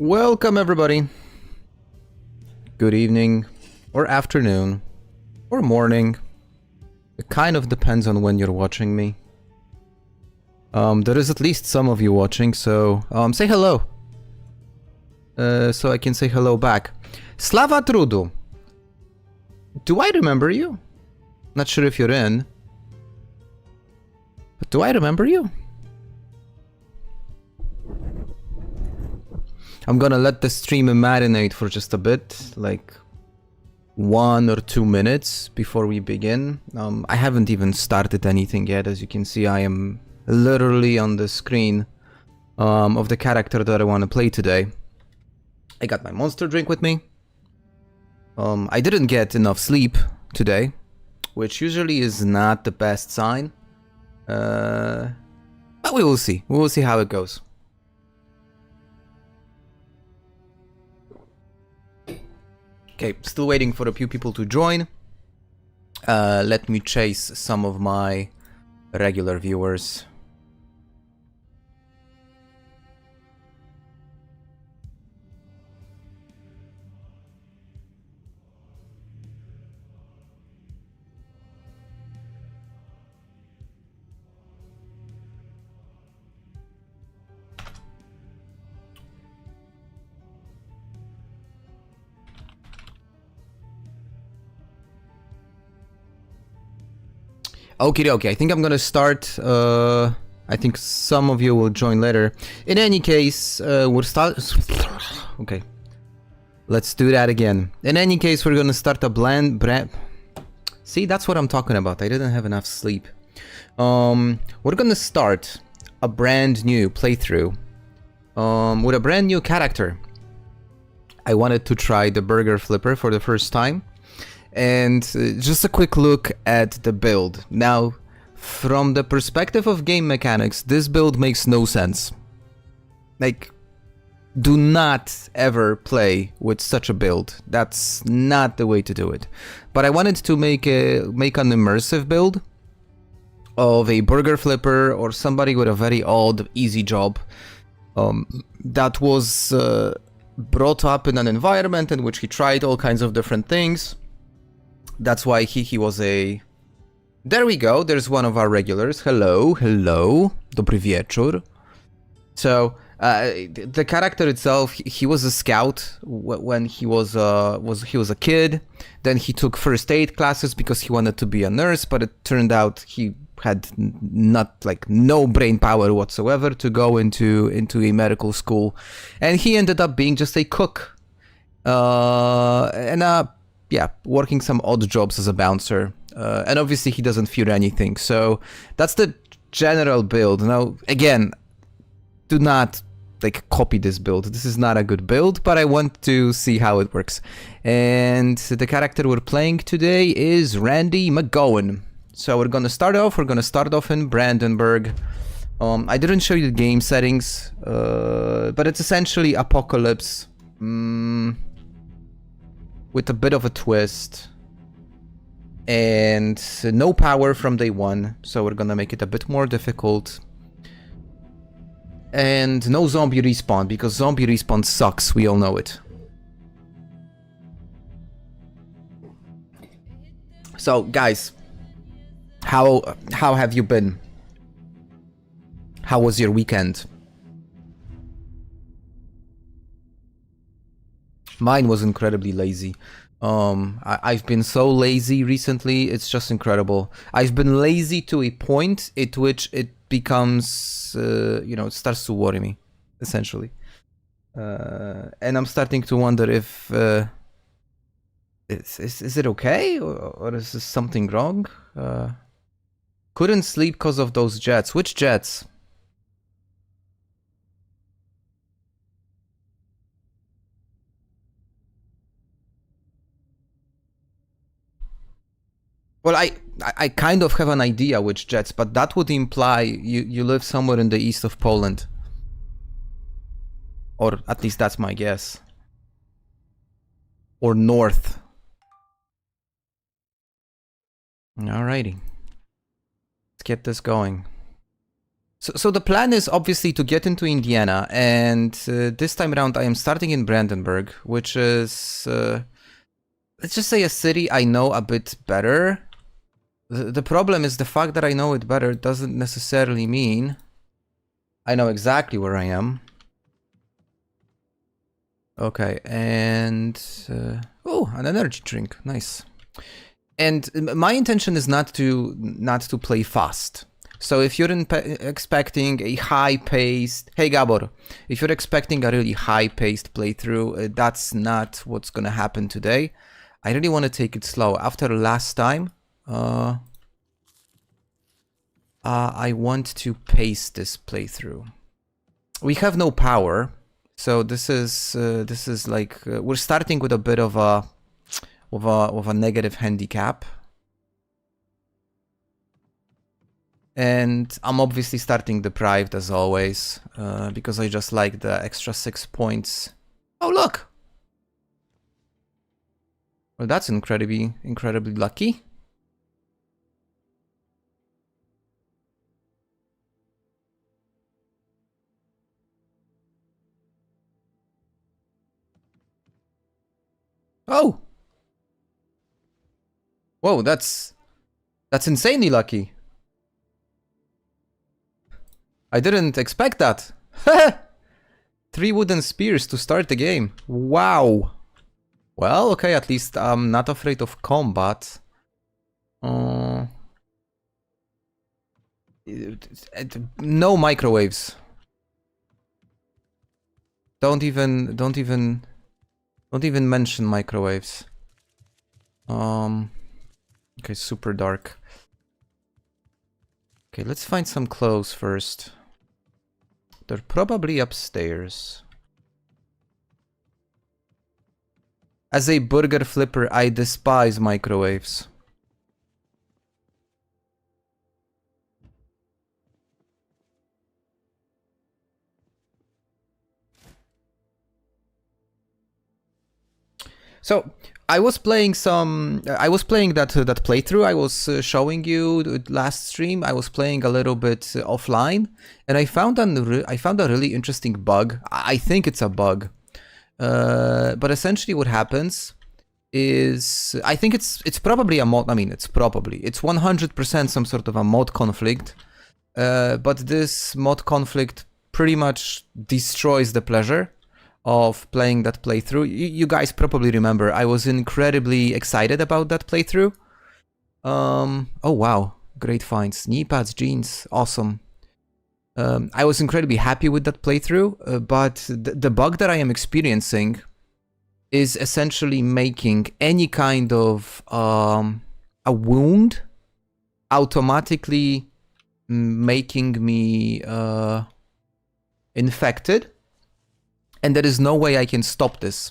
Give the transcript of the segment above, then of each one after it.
Welcome everybody. Good evening, or afternoon, or morning. It kind of depends on when you're watching me. There is at least some of you watching, so say hello. So I can say hello back. Slava Trudu. Do I remember you? Not sure if you're in. But do I remember you? I'm gonna let the stream marinate for just a bit, like 1 or 2 minutes before we begin. I haven't even started anything yet. As you can see, I am literally on the screen of the character that I want to play today. I got my monster drink with me. I didn't get enough sleep today, which usually is not the best sign. But we will see. We will see how it goes. Okay, still waiting for a few people to join. Let me chase some of my regular viewers. Okay, I think I'm gonna start. I think some of you will join later. In any case, we'll start. Okay, let's do that again. In any case, we're gonna start a See, that's what I'm talking about. I didn't have enough sleep. We're gonna start a brand new playthrough with a brand new character. I wanted to try the burger flipper for the first time. And just a quick look at the build. Now, from the perspective of game mechanics, this build makes no sense. Like, do not ever play with such a build. That's not the way to do it. But I wanted to make an immersive build of a burger flipper or somebody with a very odd, easy job that was brought up in an environment in which he tried all kinds of different things. That's why he was a... There we go, there's one of our regulars. Hello, hello, dobry wieczór. So, the character itself, he was a scout when he was a kid. Then he took first aid classes because he wanted to be a nurse, but it turned out he had no brain power whatsoever to go into a medical school, and he ended up being just a cook, working some odd jobs as a bouncer, and obviously he doesn't fear anything. So that's the general build. Now again, do not copy this build. This is not a good build, but I want to see how it works. And the character we're playing today is Randy McGowan. So we're gonna start off in Brandenburg. I didn't show you the game settings, but it's essentially apocalypse with a bit of a twist, and no power from day one. So we're gonna make it a bit more difficult. And no zombie respawn, because zombie respawn sucks, we all know it. So guys, how have you been? How was your weekend? Mine was incredibly lazy. I've been so lazy recently, it's just incredible. I've been lazy to a point at which it becomes, it starts to worry me, essentially. And I'm starting to wonder if, is it okay? Or is this something wrong? Couldn't sleep because of those jets. Which jets? Well, I kind of have an idea which jets, but that would imply you live somewhere in the east of Poland. Or at least that's my guess. Or north. Alrighty. Let's get this going. So the plan is obviously to get into Indiana, and this time around I am starting in Brandenburg, which is, let's just say, a city I know a bit better. The problem is the fact that I know it better doesn't necessarily mean I know exactly where I am. Okay, and... oh, an energy drink, nice. And my intention is not to play fast. So if you're expecting a high-paced... Hey Gabor, if you're expecting a really high-paced playthrough, that's not what's gonna happen today. I really want to take it slow. After last time, I want to pace this playthrough. We have no power, so this is like we're starting with a bit of a negative handicap, and I'm obviously starting deprived as always because I just like the extra 6 points. Oh look! Well, that's incredibly lucky. Oh! Whoa, that's insanely lucky. I didn't expect that. 3 wooden spears to start the game. Wow. Well, okay, at least I'm not afraid of combat. No microwaves. Don't even mention microwaves. Okay, super dark. Okay, let's find some clothes first. They're probably upstairs. As a burger flipper, I despise microwaves. So I was playing that playthrough I was showing you last stream. I was playing a little bit offline, and I found a really interesting bug. I think it's a bug, but essentially what happens is I think it's probably a mod. I mean, it's 100% some sort of a mod conflict. But this mod conflict pretty much destroys the pleasure of playing that playthrough. You guys probably remember I was incredibly excited about that playthrough. Oh wow, great finds. Knee pads, jeans, awesome. I was incredibly happy with that playthrough, but the bug that I am experiencing is essentially making any kind of a wound automatically making me infected, and there is no way I can stop this.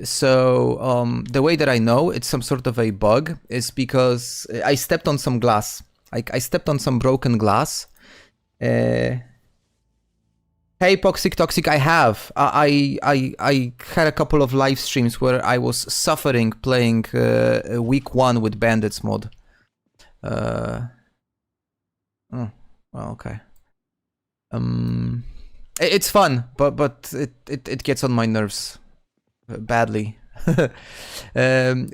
So the way that I know it's some sort of a bug is because I stepped on some glass. Like I stepped on some broken glass. Hey, Toxic, I have. I had a couple of live streams where I was suffering playing week 1 with Bandits mod. Oh, well, okay. It's fun, but it gets on my nerves badly.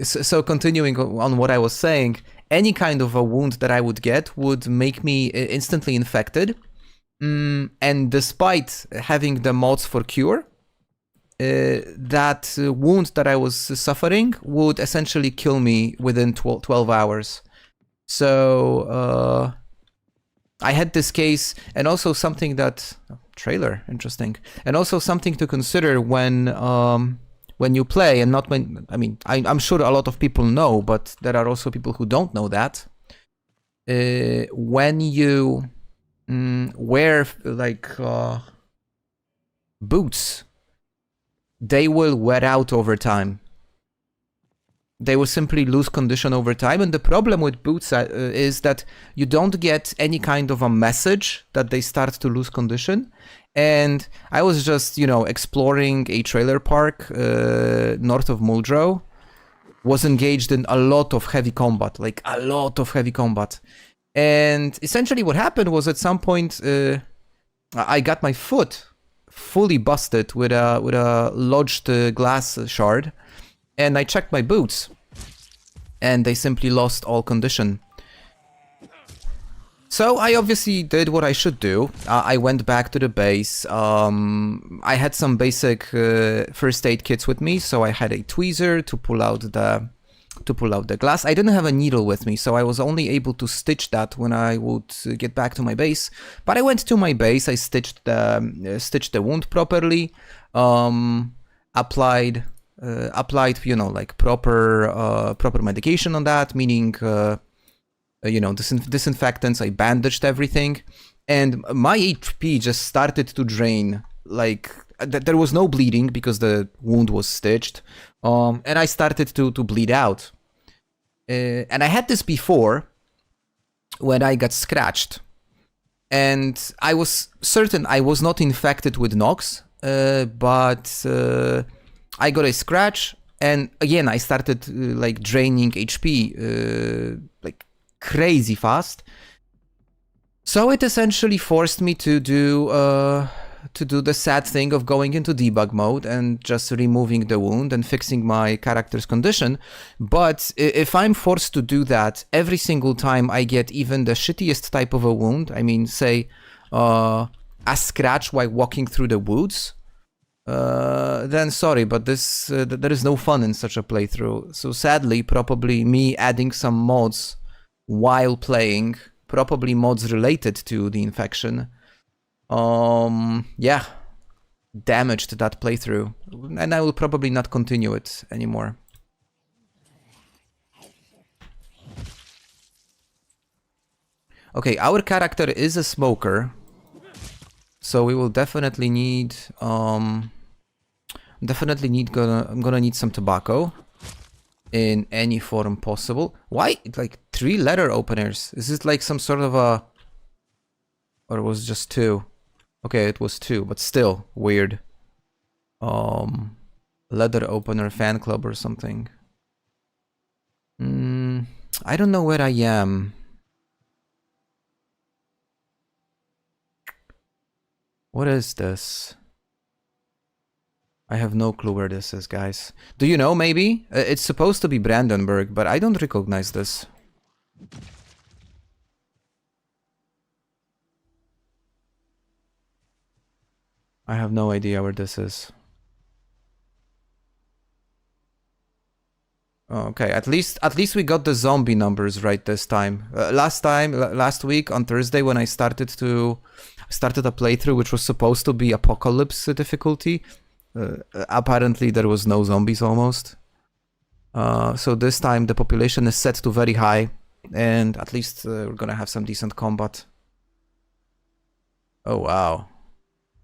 So continuing on what I was saying, any kind of a wound that I would get would make me instantly infected. And despite having the mods for cure, that wound that I was suffering would essentially kill me within 12 hours. So I had this case, and also something that trailer interesting, and also something to consider when you play, and not when. I mean, I'm sure a lot of people know, but there are also people who don't know that. When you wear like boots, they will wear out over time. They will simply lose condition over time, and the problem with boots is that you don't get any kind of a message that they start to lose condition. And I was just, exploring a trailer park north of Muldrow, was engaged in a lot of heavy combat, And essentially what happened was at some point I got my foot fully busted with a lodged glass shard. And I checked my boots, and they simply lost all condition. So I obviously did what I should do. I went back to the base. I had some basic first aid kits with me, so I had a tweezer to pull out the glass. I didn't have a needle with me, so I was only able to stitch that when I would get back to my base. But I went to my base. I stitched the wound properly. Applied proper medication on that, meaning disinfectants. I bandaged everything, and my HP just started to drain. Like there was no bleeding because the wound was stitched, and I started to bleed out. And I had this before when I got scratched, and I was certain I was not infected with Nox, but I got a scratch, and again I started draining HP like crazy fast. So it essentially forced me to do the sad thing of going into debug mode and just removing the wound and fixing my character's condition. But if I'm forced to do that every single time I get even the shittiest type of a wound, I mean, say a scratch while walking through the woods, then sorry, but there is no fun in such a playthrough. So sadly, probably me adding some mods while playing, probably mods related to the infection, yeah, damaged that playthrough, and I will probably not continue it anymore. Okay, our character is a smoker, so we will definitely need I'm gonna need some tobacco in any form possible. Why like 3 letter openers? Is this like some sort of a, or it was just 2? Okay, it was 2, but still weird. Leather opener, fan club or something. I don't know where I am. What is this? I have no clue where this is, guys. Do you know, maybe? It's supposed to be Brandenburg, but I don't recognize this. I have no idea where this is. Okay, at least we got the zombie numbers right this time. Last week on Thursday when I started a playthrough which was supposed to be apocalypse difficulty, apparently there was no zombies almost. So this time the population is set to very high, and at least we're gonna have some decent combat. Oh wow.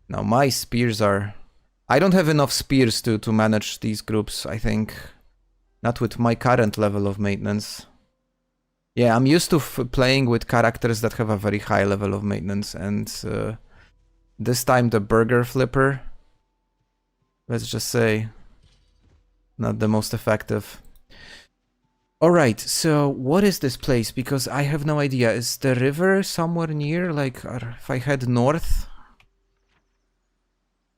Now my spears are... I don't have enough spears to manage these groups, I think. Not with my current level of maintenance. Yeah, I'm used to playing with characters that have a very high level of maintenance, and this time the burger flipper, let's just say, not the most effective. Alright, so what is this place? Because I have no idea. Is the river somewhere near? Like, if I head north,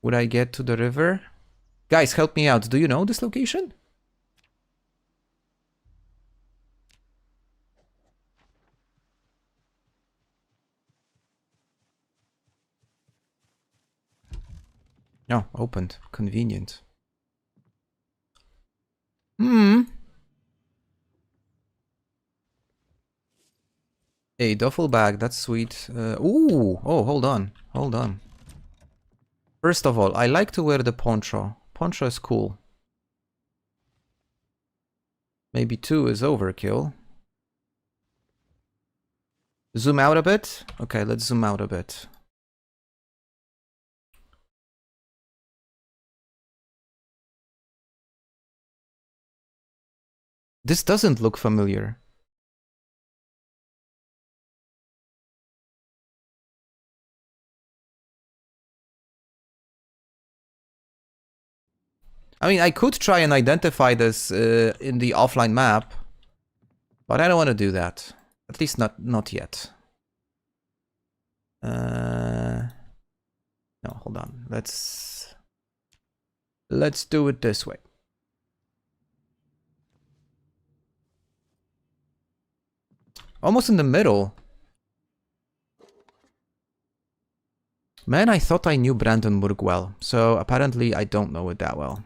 would I get to the river? Guys, help me out. Do you know this location? No, opened. Convenient. A duffel bag, that's sweet. Ooh, oh, hold on. First of all, I like to wear the poncho. Poncho is cool. Maybe 2 is overkill. Zoom out a bit? Okay, let's zoom out a bit. This doesn't look familiar. I mean, I could try and identify this in the offline map, but I don't want to do that. At least not yet. No, hold on. Let's do it this way. Almost in the middle. Man, I thought I knew Brandenburg well, so apparently I don't know it that well.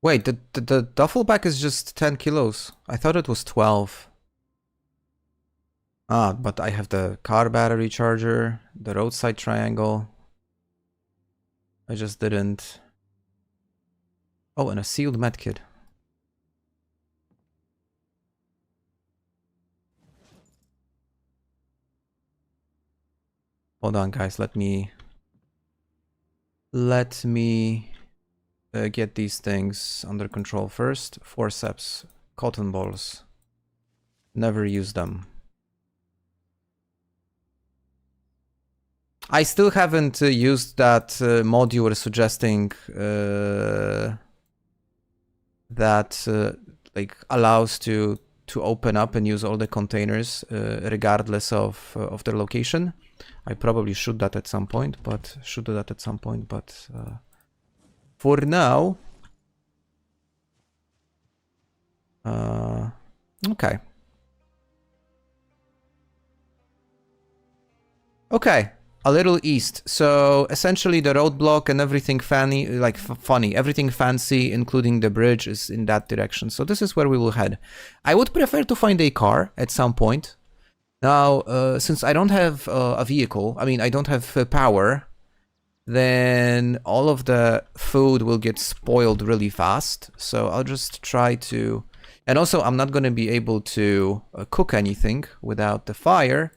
Wait, the duffel bag is just 10 kilos. I thought it was 12. Ah, but I have the car battery charger, the roadside triangle. I just didn't... Oh, and a sealed medkit. Hold on, guys, let me get these things under control first. Forceps, cotton balls. Never use them. I still haven't used that mod you were suggesting that like allows to open up and use all the containers regardless of their location. I probably should do that at some point, but for now, okay. Okay, a little east. So essentially the roadblock and everything everything fancy, including the bridge, is in that direction. So this is where we will head. I would prefer to find a car at some point. Now, since I don't have a vehicle, I mean, I don't have power, then all of the food will get spoiled really fast. So I'll just try to... And also, I'm not going to be able to cook anything without the fire.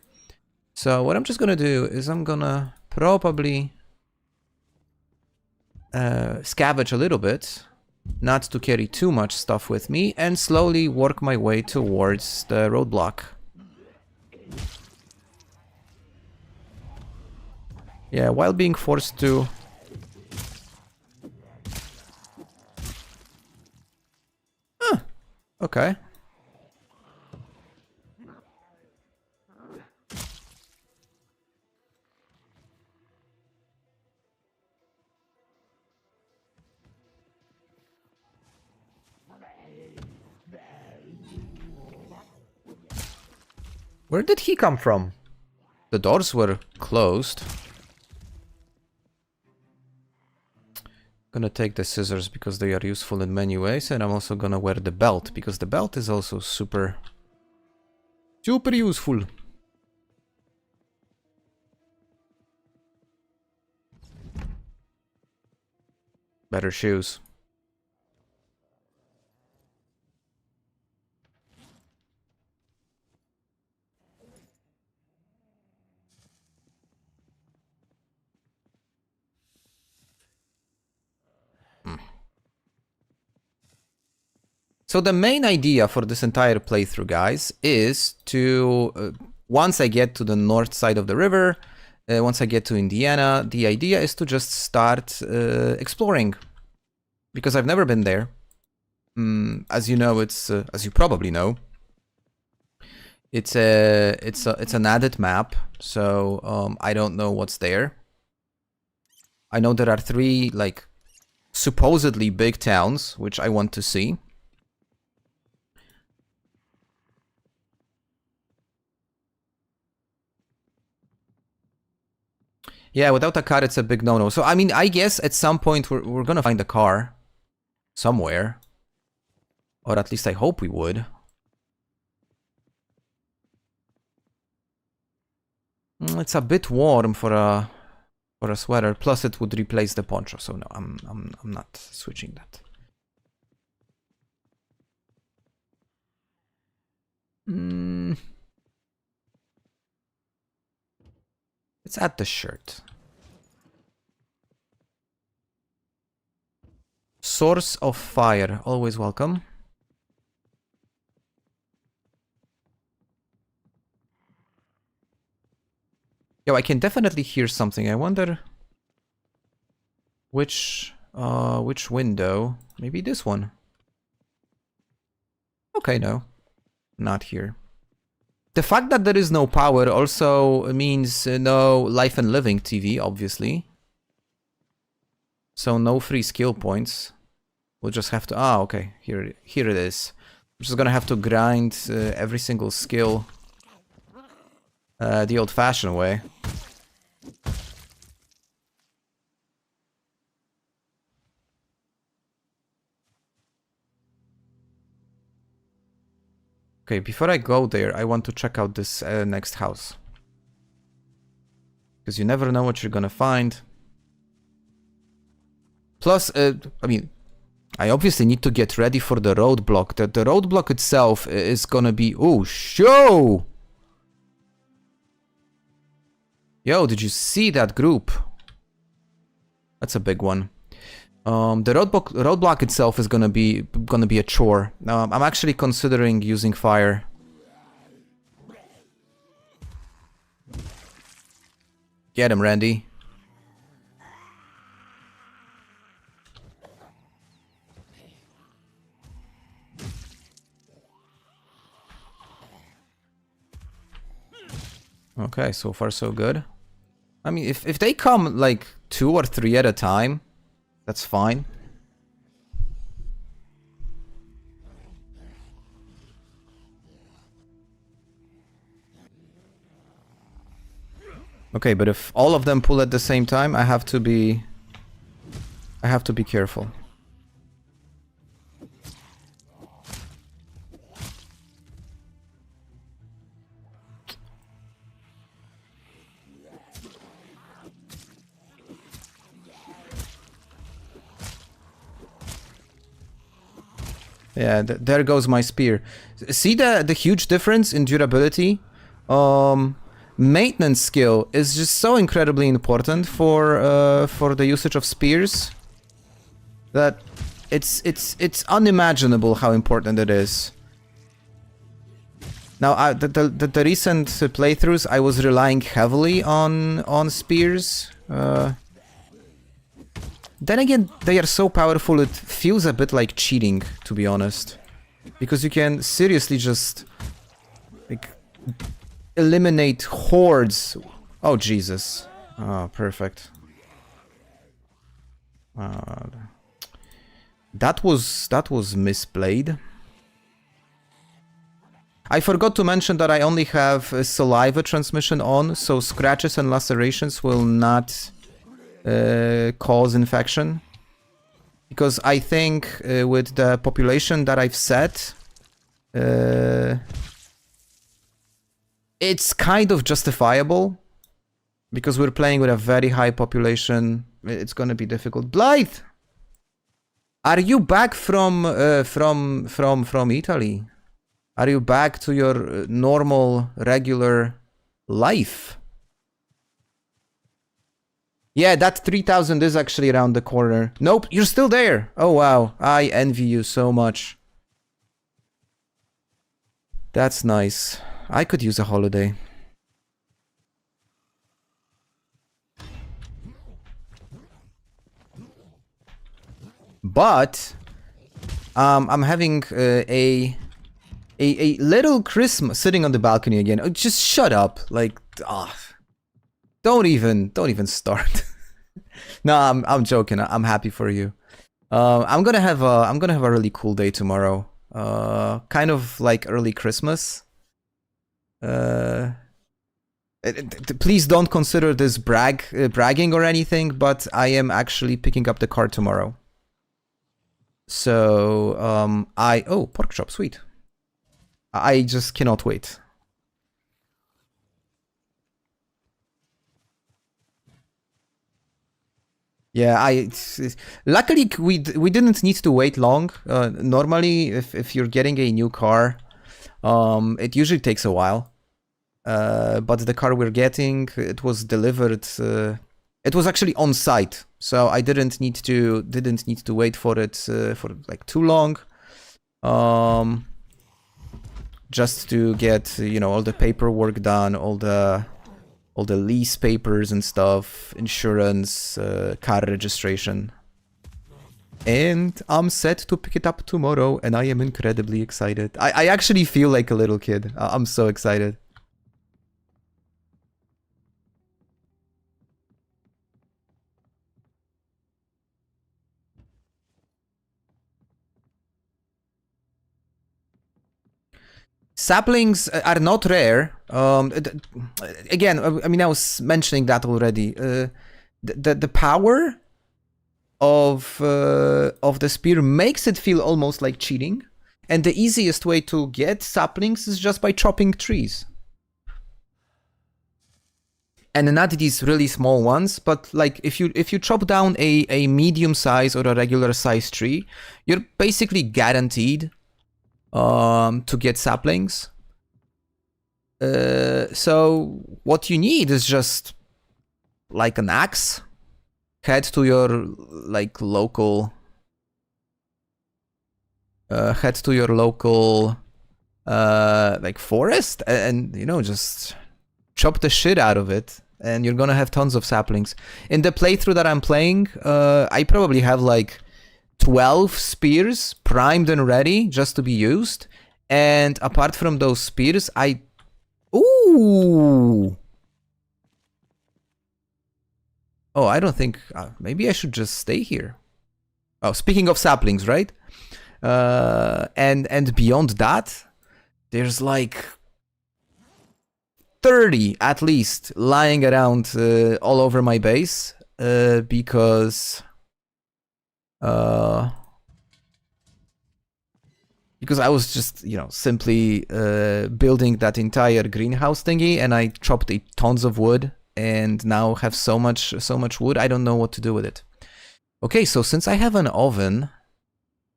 So what I'm just going to do is I'm going to probably scavenge a little bit, not to carry too much stuff with me, and slowly work my way towards the roadblock. Yeah, while being forced to... Huh, okay. Where did he come from? The doors were closed. Gonna take the scissors because they are useful in many ways, and I'm also gonna wear the belt because the belt is also super useful. Better shoes. So the main idea for this entire playthrough, guys, is to, once I get to the north side of the river, once I get to Indiana, the idea is to just start exploring. Because I've never been there. As you know, it's, as you probably know, it's an added map, so I don't know what's there. I know there are 3, like, supposedly big towns, which I want to see. Yeah, without a car, it's a big no-no. So, I mean, I guess at some point we're gonna find a car. Somewhere. Or at least I hope we would. It's a bit warm for a sweater. Plus, it would replace the poncho. So no, I'm not switching that. Let's add the shirt. Source of fire, always welcome. Yo, I can definitely hear something. I wonder which window? Maybe this one. Okay, no, not here. The fact that there is no power also means no life and living TV, obviously. So no free skill points. We'll just have to... Ah, okay. Here it is. I'm just gonna have to grind every single skill the old-fashioned way. Okay, before I go there, I want to check out this next house. Because you never know what you're gonna find. Plus, I mean, I obviously need to get ready for the roadblock. The roadblock itself is gonna be... Oh, show! Yo, did you see that group? That's a big one. The roadblock itself is gonna be a chore. I'm actually considering using fire. Get him, Randy. Okay, so far so good. I mean, if they come like 2 or 3 at a time, that's fine. Okay, but if all of them pull at the same time, I have to be careful. Yeah, there goes my spear. See the huge difference in durability? Maintenance skill is just so incredibly important for the usage of spears. that it's unimaginable how important it is. Now, the recent playthroughs, I was relying heavily on spears. Then again, they are so powerful, it feels a bit like cheating, to be honest. Because you can seriously just, like, eliminate hordes. Oh, Jesus. Oh, perfect. That was misplayed. I forgot to mention that I only have a saliva transmission on, so scratches and lacerations will not cause infection. Because I think with the population that I've set, it's kind of justifiable. Because we're playing with a very high population, it's gonna be difficult. Blythe! Are you back from Italy? Are you back to your normal, regular life? Yeah, that 3000 is actually around the corner. Nope, you're still there. Oh, wow. I envy you so much. That's nice. I could use a holiday. But I'm having a little Christmas sitting on the balcony again. Oh, just shut up. Like, don't even start. No, I'm joking. I'm happy for you. I'm gonna have a really cool day tomorrow. Kind of like early Christmas. Please don't consider this bragging or anything, but I am actually picking up the car tomorrow. So, oh, pork chop, sweet. I just cannot wait. Yeah, luckily we didn't need to wait long. Normally, if you're getting a new car, it usually takes a while. But the car we're getting, it was delivered. It was actually on site, so I didn't need to wait for it for like too long. Just to get, you know, all the paperwork done, all the lease papers and stuff, insurance, car registration. And I'm set to pick it up tomorrow, and I am incredibly excited. I actually feel like a little kid. I'm so excited. Saplings are not rare. Again, I mean, I was mentioning that already. The power of the spear makes it feel almost like cheating, and the easiest way to get saplings is just by chopping trees. And not these really small ones, but like if you chop down a medium size or a regular size tree, you're basically guaranteed to get saplings. So what you need is just like an axe. Head to your like local. Head to your local like forest, and you know, just chop the shit out of it, and you're gonna have tons of saplings. In the playthrough that I'm playing, I probably have like 12 spears primed and ready just to be used. And apart from those spears, Ooh! Oh, I don't think... maybe I should just stay here. Oh, speaking of saplings, right? And beyond that, there's like 30 at least lying around all over my base. Because I was just, you know, simply building that entire greenhouse thingy, and I chopped tons of wood, and now have so much wood, I don't know what to do with it. Okay, so since I have an oven,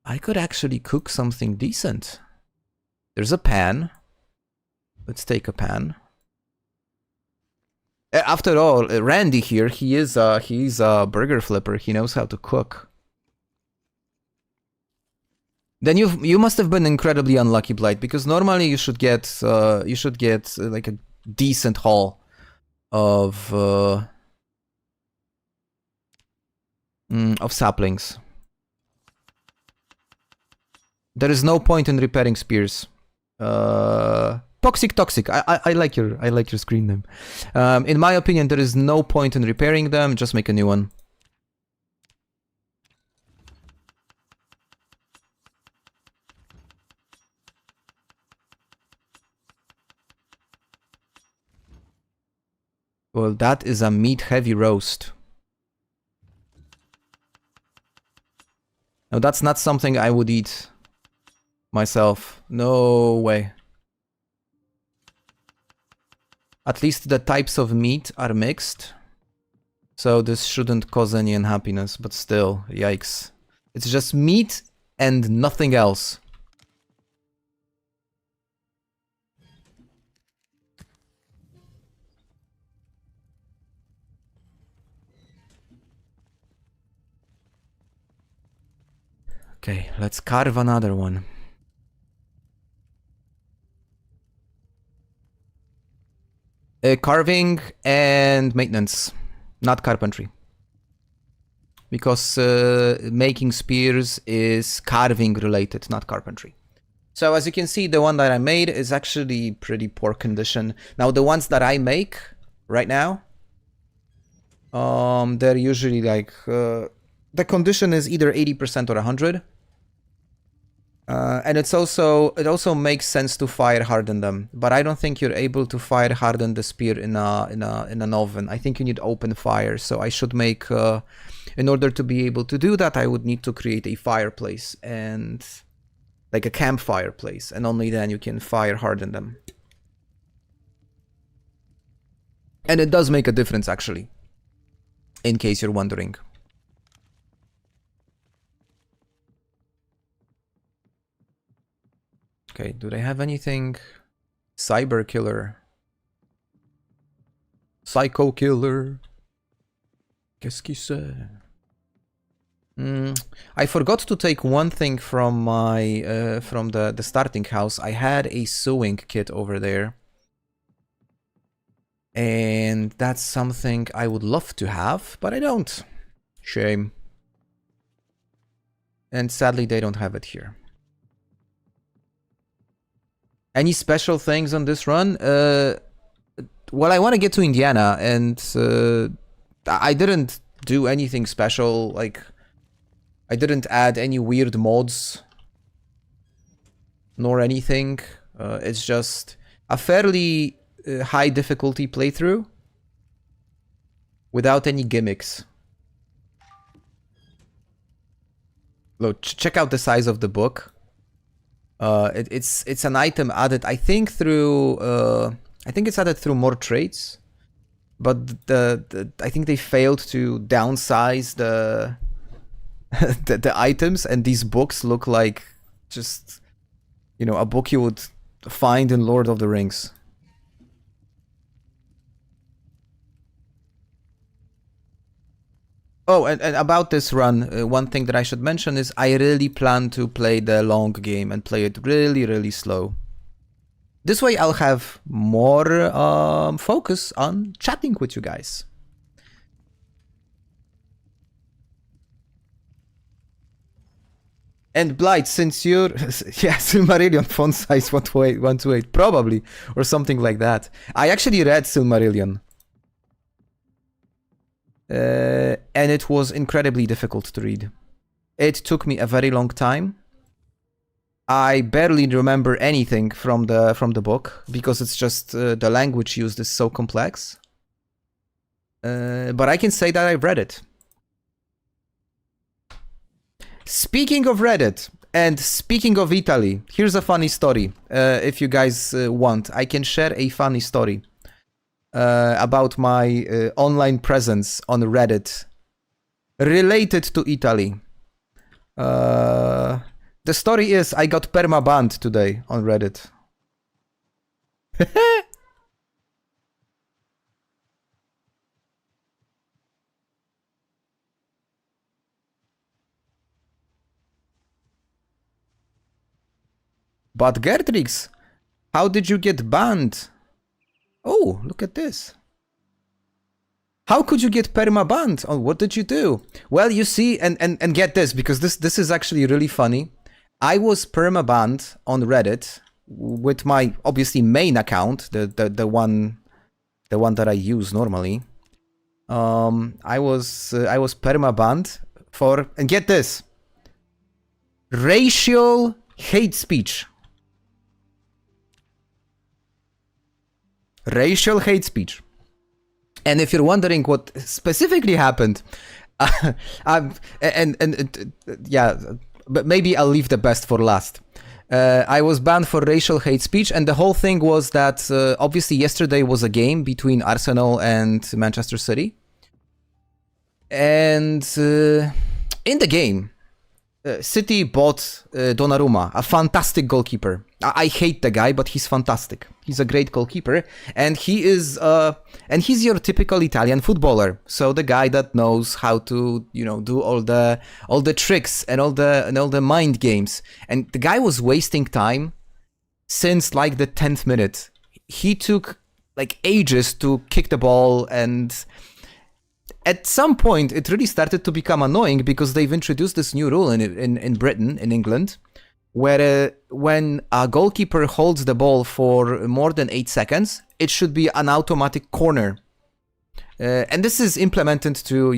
I could actually cook something decent. There's a pan. Let's take a pan. After all, Randy here, he's a burger flipper. He knows how to cook. Then you must have been incredibly unlucky, Blight, because normally you should get like a decent haul of saplings. There is no point in repairing spears. Toxic. I like your screen name. In my opinion, there is no point in repairing them. Just make a new one. Well, that is a meat-heavy roast. Now, that's not something I would eat myself. No way. At least the types of meat are mixed. So this shouldn't cause any unhappiness, but still, yikes. It's just meat and nothing else. Okay, let's carve another one. Carving and maintenance, not carpentry. Because making spears is carving related, not carpentry. So as you can see, the one that I made is actually pretty poor condition. Now the ones that I make right now, they're usually like, the condition is either 80% or 100. And it also makes sense to fire harden them, but I don't think you're able to fire harden the spear in an oven. I think you need open fire. So I should make, in order to be able to do that, I would need to create a fireplace and like a campfire place, and only then you can fire harden them. And it does make a difference actually, in case you're wondering. Okay, do they have anything? Cyber killer. Psycho killer. Qu'est-ce qu'il c'est? I forgot to take one thing from my from the starting house. I had a sewing kit over there. And that's something I would love to have, but I don't. Shame. And sadly they don't have it here. Any special things on this run? Well, I want to get to Indiana, and I didn't do anything special. Like, I didn't add any weird mods, nor anything. It's just a fairly high difficulty playthrough, without any gimmicks. Look, check out the size of the book. It's an item added, I think, through I think it's added through more traits, but I think they failed to downsize the the items, and these books look like just, you know, a book you would find in Lord of the Rings. Oh, and about this run, one thing that I should mention is I really plan to play the long game and play it really, really slow. This way I'll have more focus on chatting with you guys. And Blight, since you're... yeah, Silmarillion font size 128, probably, or something like that. I actually read Silmarillion. And it was incredibly difficult to read. It took me a very long time. I barely remember anything from the book, because it's just the language used is so complex. But I can say that I've read it. Speaking of Reddit, and speaking of Italy, here's a funny story. If you guys want, I can share a funny story about my online presence on Reddit related to Italy. The story is I got perma-banned today on Reddit. But Gertrix, how did you get banned? Oh, look at this. How could you get perma-banned? Oh, what did you do? Well, you see, and get this, because this is actually really funny. I was perma-banned on Reddit with my, obviously, main account, the one that I use normally. I was perma-banned for, and get this, racial hate speech. Racial hate speech. And if you're wondering what specifically happened, yeah, but maybe I'll leave the best for last. I was banned for racial hate speech, and the whole thing was that obviously yesterday was a game between Arsenal and Manchester City. And in the game, City bought Donnarumma, a fantastic goalkeeper. I hate the guy, but he's fantastic. He's a great goalkeeper, and he's your typical Italian footballer. So the guy that knows how to, do all the tricks and all the mind games. And the guy was wasting time since like the 10th minute. He took like ages to kick the ball, and at some point, it really started to become annoying because they've introduced this new rule in Britain, in England, where when a goalkeeper holds the ball for more than 8 seconds, it should be an automatic corner. And this is implemented to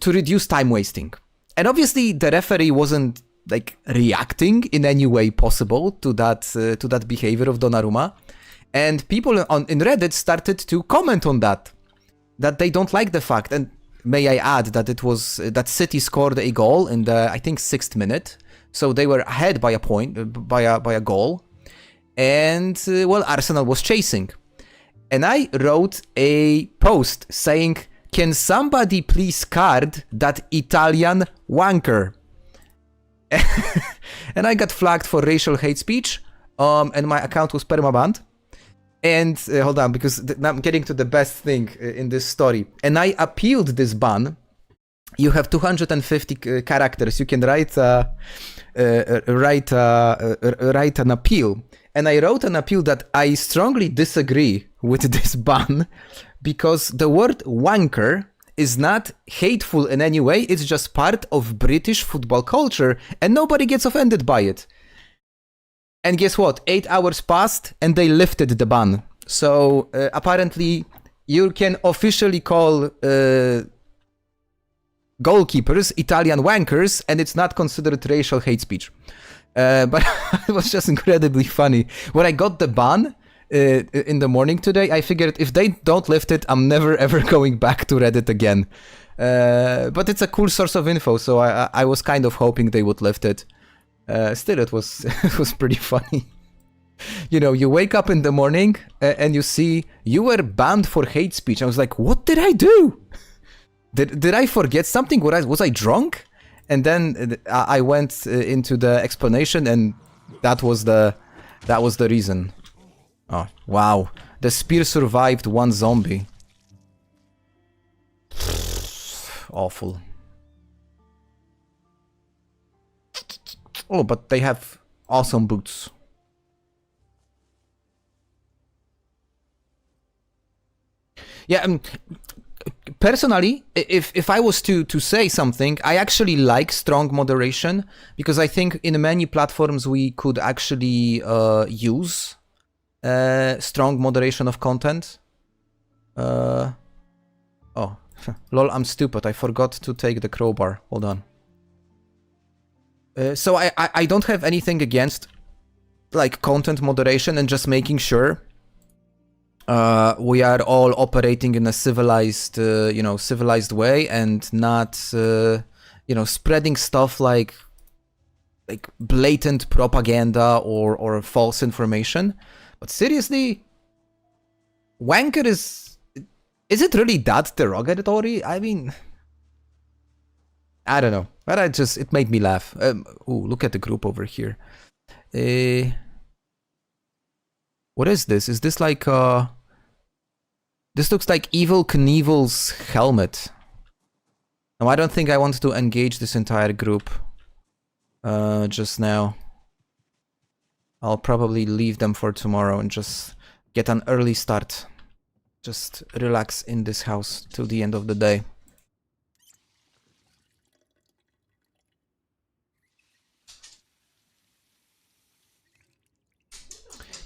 reduce time wasting. And obviously, the referee wasn't like reacting in any way possible to that behavior of Donnarumma, and people in Reddit started to comment on that they don't like the fact. And may I add that it was that City scored a goal in the, I think, 6th minute, so they were ahead by a point, by a goal, and well, Arsenal was chasing. And I wrote a post saying, "Can somebody please card that Italian wanker?" And I got flagged for racial hate speech, and my account was permabanned. And hold on, because now I'm getting to the best thing in this story. And I appealed this ban. You have 250 characters. You can write an appeal. And I wrote an appeal that I strongly disagree with this ban, because the word wanker is not hateful in any way. It's just part of British football culture, and nobody gets offended by it. And guess what? 8 hours passed and they lifted the ban. So apparently you can officially call goalkeepers Italian wankers, and it's not considered racial hate speech. But it was just incredibly funny. When I got the ban in the morning today, I figured if they don't lift it, I'm never ever going back to Reddit again. But it's a cool source of info, so I was kind of hoping they would lift it. Still, it was pretty funny. You wake up in the morning and you see you were banned for hate speech. I was like, what did I do? Did I forget something? Was I drunk? And then I went into the explanation, and that was the reason. Oh wow! The spear survived one zombie. Awful. Oh, but they have awesome boots. Yeah, personally, if I was to say something, I actually like strong moderation, because I think in many platforms we could actually use strong moderation of content. Oh, lol, I'm stupid. I forgot to take the crowbar. Hold on. So I don't have anything against like content moderation and just making sure we are all operating in a civilized, civilized way, and not, spreading stuff like blatant propaganda or false information. But seriously, wanker is it really that derogatory? I mean, I don't know, but it made me laugh. Ooh, look at the group over here. What is this? Is this like this looks like Evil Knievel's helmet. No, I don't think I want to engage this entire group. just now. I'll probably leave them for tomorrow and just get an early start. Just relax in this house till the end of the day.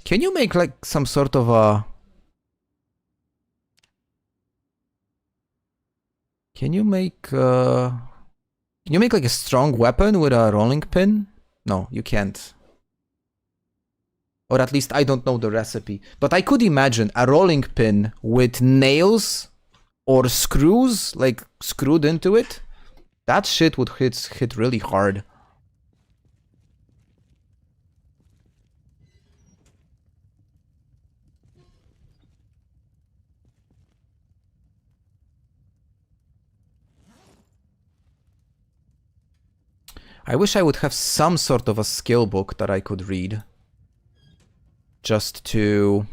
Can you make like some sort of a... Can you make like a strong weapon with a rolling pin? No, you can't. Or at least I don't know the recipe. But I could imagine a rolling pin with nails or screws, like screwed into it. That shit would hit really hard. I wish I would have some sort of a skill book that I could read. Just to...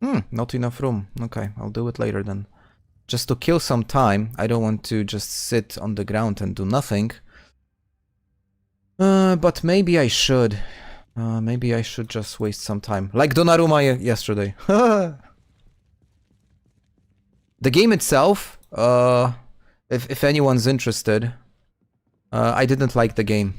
not enough room. Okay, I'll do it later then. Just to kill some time. I don't want to just sit on the ground and do nothing. But maybe I should. Maybe I should just waste some time. Like Donnarumma yesterday. The game itself, if anyone's interested, I didn't like the game.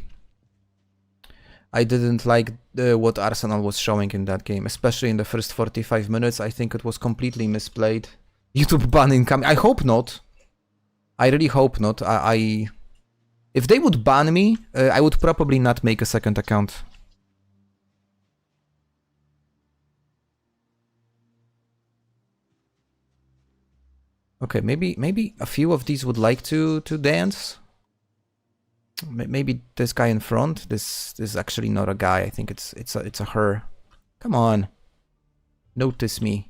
I didn't like what Arsenal was showing in that game, especially in the first 45 minutes. I think it was completely misplayed. YouTube ban incoming. I hope not. I really hope not. If they would ban me, I would probably not make a second account. Okay, maybe a few of these would like to dance. Maybe this guy in front. This is actually not a guy. I think it's a her. Come on, notice me,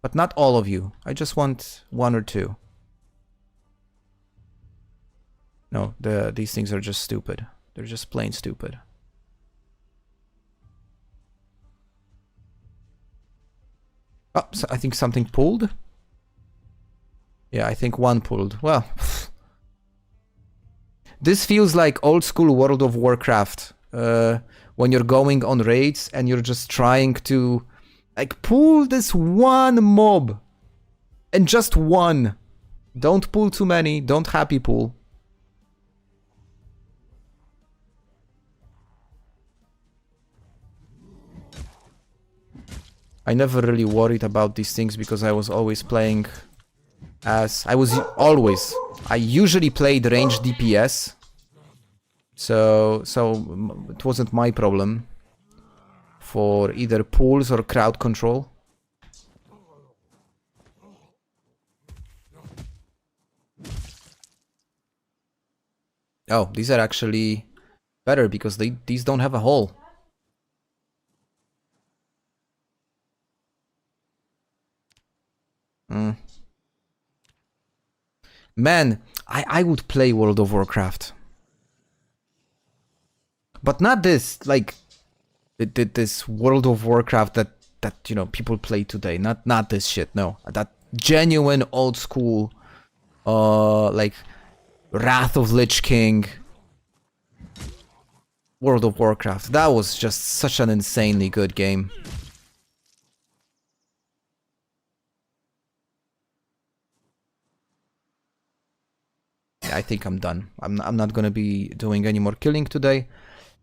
but not all of you. I just want one or two. No, these things are just stupid. They're just plain stupid. Oh, so I think something pulled. Yeah, I think one pulled. Well. This feels like old school World of Warcraft, when you're going on raids and you're just trying to like pull this one mob, and just one. Don't pull too many, don't happy pull. I never really worried about these things because I was always playing as... I usually played range DPS, so it wasn't my problem for either pulls or crowd control. Oh, these are actually better because these don't have a hole. Man, I would play World of Warcraft. But not this, like, this World of Warcraft that you know, people play today. Not this shit, no. That genuine old school, like, Wrath of Lich King World of Warcraft. That was just such an insanely good game. I think I'm done. I'm not gonna be doing any more killing today.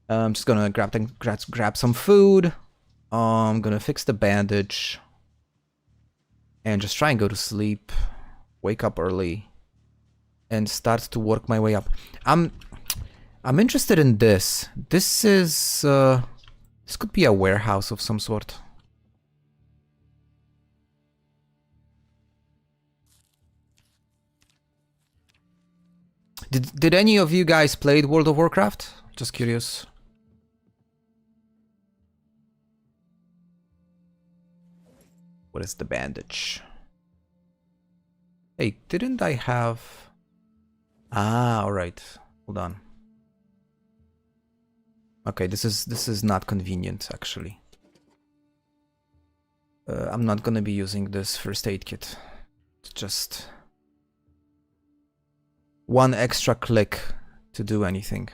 I'm just gonna grab some food. I'm gonna fix the bandage and just try and go to sleep. Wake up early and start to work my way up. I'm interested in this. This is this could be a warehouse of some sort. Did any of you guys played World of Warcraft? Just curious. What is the bandage? Hey, didn't I have... Ah, alright. Hold on. Okay, this is not convenient, actually. I'm not gonna be using this first aid kit. It's just... one extra click to do anything.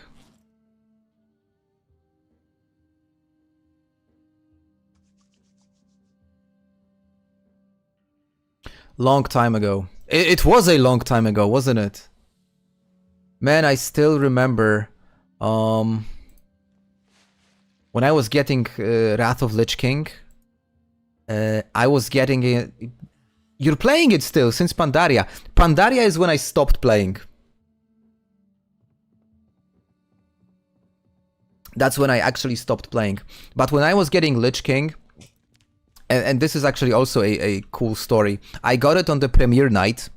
Long time ago. It was a long time ago, wasn't it? Man, I still remember when I was getting Wrath of Lich King, I was getting it. You're playing it still since Pandaria. Pandaria is when I stopped playing. That's when I actually stopped playing. But when I was getting Lich King, and this is actually also a cool story, I got it on the premiere night.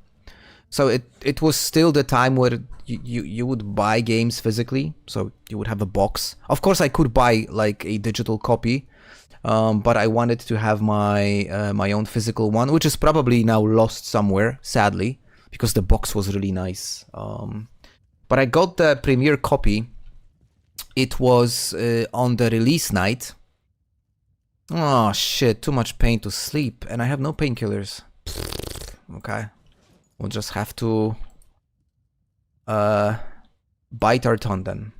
So it was still the time where you would buy games physically. So you would have a box. Of course, I could buy like a digital copy, but I wanted to have my my own physical one, which is probably now lost somewhere, sadly, because the box was really nice. But I got the premiere copy. It was on the release night. Oh shit, too much pain to sleep, and I have no painkillers. Okay. We'll just have to bite our tongue then.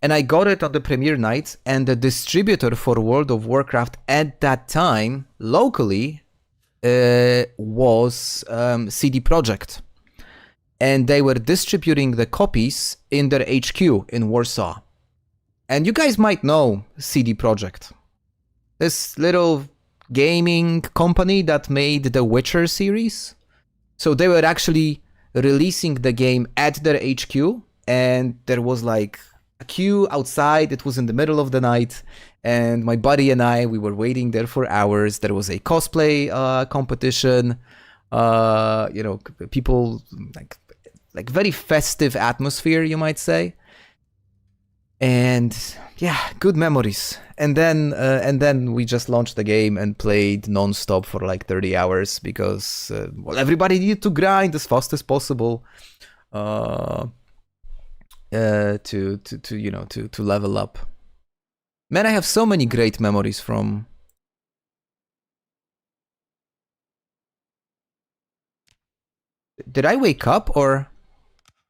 And I got it on the premiere night, and the distributor for World of Warcraft at that time, locally, was CD Projekt. And they were distributing the copies in their HQ in Warsaw. And you guys might know CD Projekt. This little gaming company that made the Witcher series. So they were actually releasing the game at their HQ, and there was like a queue outside. It was in the middle of the night, and my buddy and I, we were waiting there for hours. There was a cosplay competition. You know, people like very festive atmosphere, you might say. And yeah, good memories. And then we just launched the game and played non-stop for like 30 hours because well, everybody needed to grind as fast as possible to you know to level up. Man, I have so many great memories from. Did I wake up or?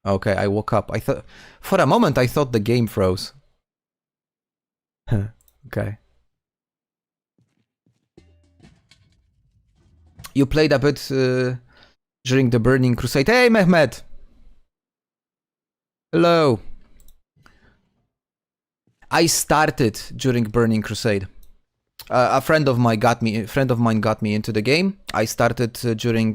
Okay, I woke up. I thought for a moment I thought the game froze. Okay. You played a bit during the Burning Crusade. Hey, Mehmet. Hello. I started during Burning Crusade. A friend of mine got me into the game. I started during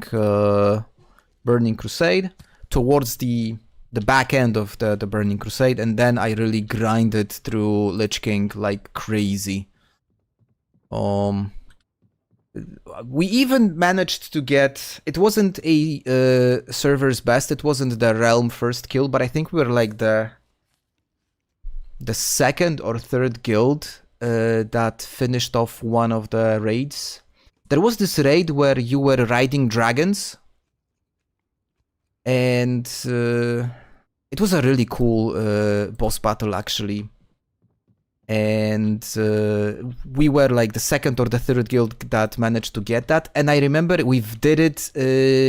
Burning Crusade, towards the back end of the Burning Crusade, and then I really grinded through Lich King like crazy. We even managed to get, it wasn't a server's best, it wasn't the realm first kill, but I think we were like the second or third guild that finished off one of the raids. There was this raid where you were riding dragons, and it was a really cool boss battle actually. And we were like the second or the third guild that managed to get that. And I remember we did it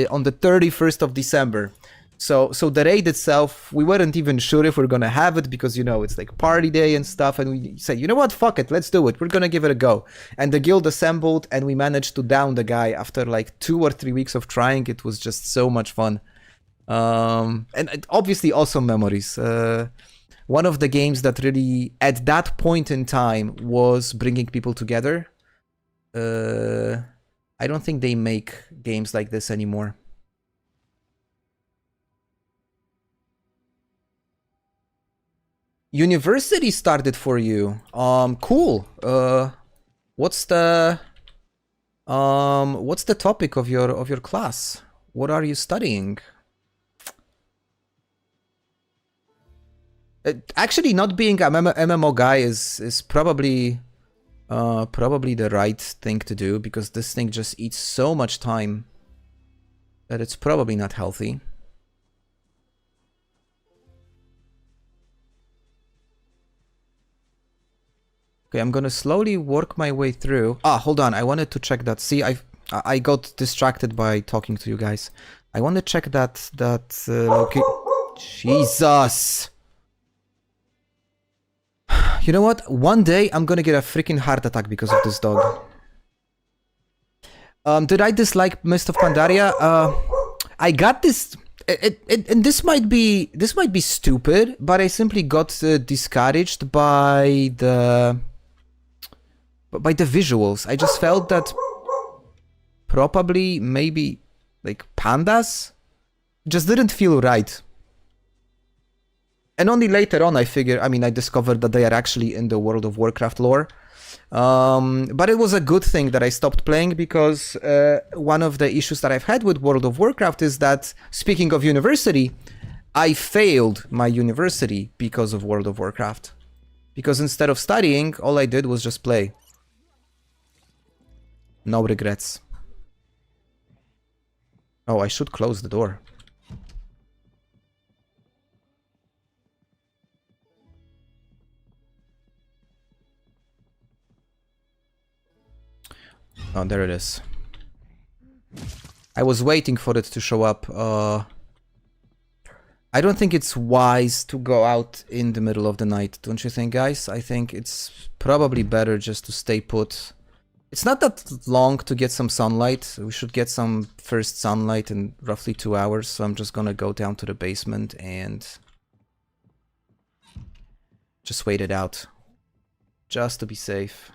on the 31st of December. So the raid itself, we weren't even sure if we're gonna have it because, you know, it's like party day and stuff. And we said, you know what, fuck it, let's do it. We're gonna give it a go. And the guild assembled and we managed to down the guy after like 2 or 3 weeks of trying. It was just so much fun. And obviously awesome memories. One of the games that really, at that point in time, was bringing people together. I don't think they make games like this anymore. University started for you. Cool. What's the topic of your class? What are you studying? Actually, not being an MMO guy is probably the right thing to do, because this thing just eats so much time that it's probably not healthy. Okay, I'm gonna slowly work my way through. Ah, hold on. I wanted to check that. See, I got distracted by talking to you guys. I want to check that Jesus. You know what? One day I'm gonna get a freaking heart attack because of this dog. Did I dislike Mist of Pandaria? I got this. And this might be stupid, but I simply got discouraged by the visuals. I just felt that probably maybe like pandas just didn't feel right. And only later on I discovered that they are actually in the World of Warcraft lore. But it was a good thing that I stopped playing, because one of the issues that I've had with World of Warcraft is that, speaking of university, I failed my university because of World of Warcraft. Because instead of studying, all I did was just play. No regrets. Oh, I should close the door. Oh, there it is. I was waiting for it to show up. I don't think it's wise to go out in the middle of the night, don't you think, guys? I think it's probably better just to stay put. It's not that long to get some sunlight. We should get some first sunlight in roughly 2 hours, so I'm just gonna go down to the basement and just wait it out. Just to be safe.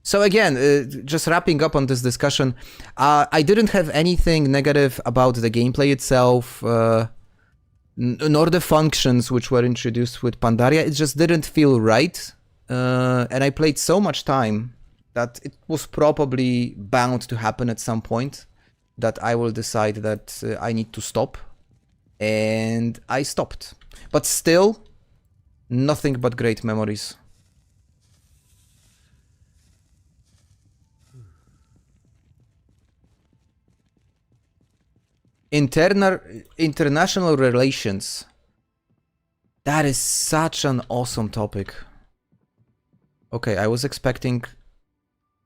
So again, just wrapping up on this discussion, I didn't have anything negative about the gameplay itself, nor the functions which were introduced with Pandaria. It just didn't feel right, and I played so much time that it was probably bound to happen at some point, that I will decide that I need to stop, and I stopped. But still, nothing but great memories. International relations. That is such an awesome topic. Okay, I was expecting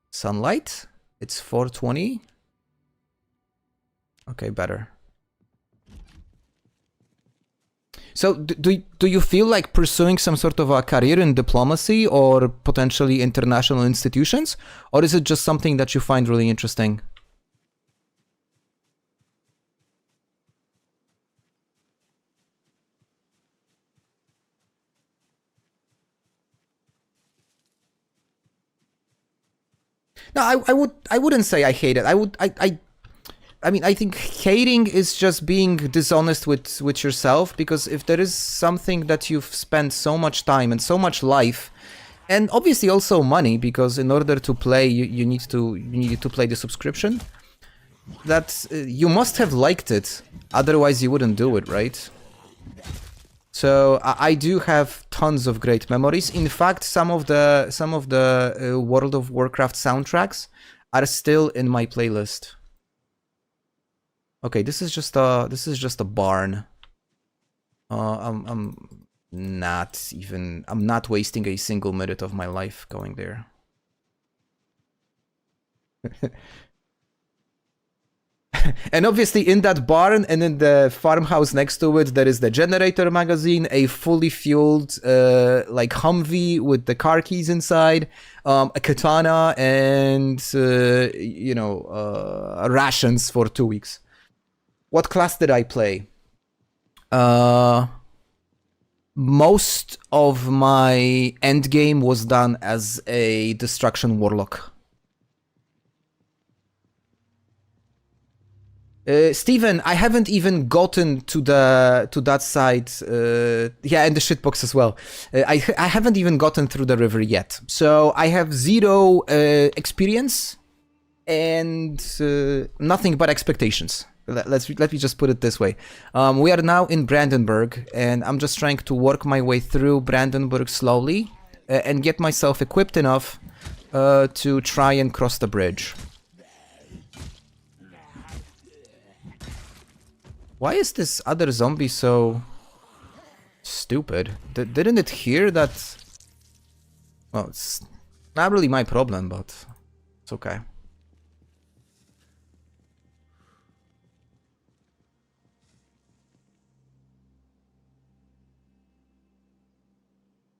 sunlight. It's 4:20. Okay, better. So, do you feel like pursuing some sort of a career in diplomacy or potentially international institutions? Or is it just something that you find really interesting? No, I wouldn't say I hate it. I think hating is just being dishonest with yourself, because if there is something that you've spent so much time and so much life, and obviously also money, because in order to play you need to play the subscription, that you must have liked it, otherwise you wouldn't do it, right? So I do have tons of great memories. In fact, some of the World of Warcraft soundtracks are still in my playlist. Okay, this is just a barn. I'm not wasting a single minute of my life going there. And obviously in that barn and in the farmhouse next to it, there is the generator magazine, a fully fueled like Humvee with the car keys inside, a katana, and rations for 2 weeks. What class did I play? Most of my endgame was done as a destruction warlock. Steven, I haven't even gotten to that side. Yeah, and the shitbox as well. I haven't even gotten through the river yet. So I have 0 experience and nothing but expectations. Let me just put it this way. We are now in Brandenburg, and I'm just trying to work my way through Brandenburg slowly and get myself equipped enough to try and cross the bridge. Why is this other zombie so stupid? Didn't it hear that? Well, it's not really my problem, but it's okay.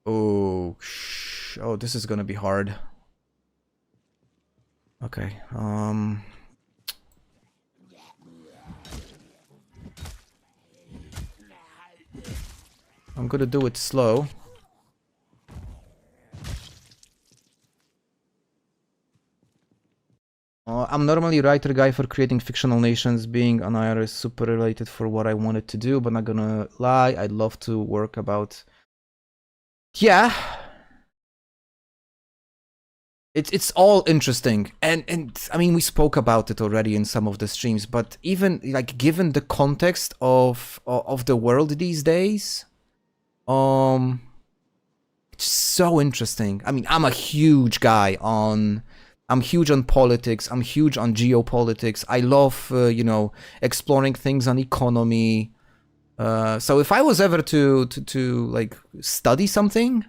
Oh, this is gonna be hard. Okay, I'm gonna do it slow. I'm normally writer guy for creating fictional nations. Being an IR is super related for what I wanted to do, but not gonna lie, I'd love to work about... Yeah. It's all interesting, and I mean, we spoke about it already in some of the streams, but even like given the context of the world these days, it's so interesting. I mean, I'm huge on politics. I'm huge on geopolitics. I love you know, exploring things on economy. So if I was ever to like study something,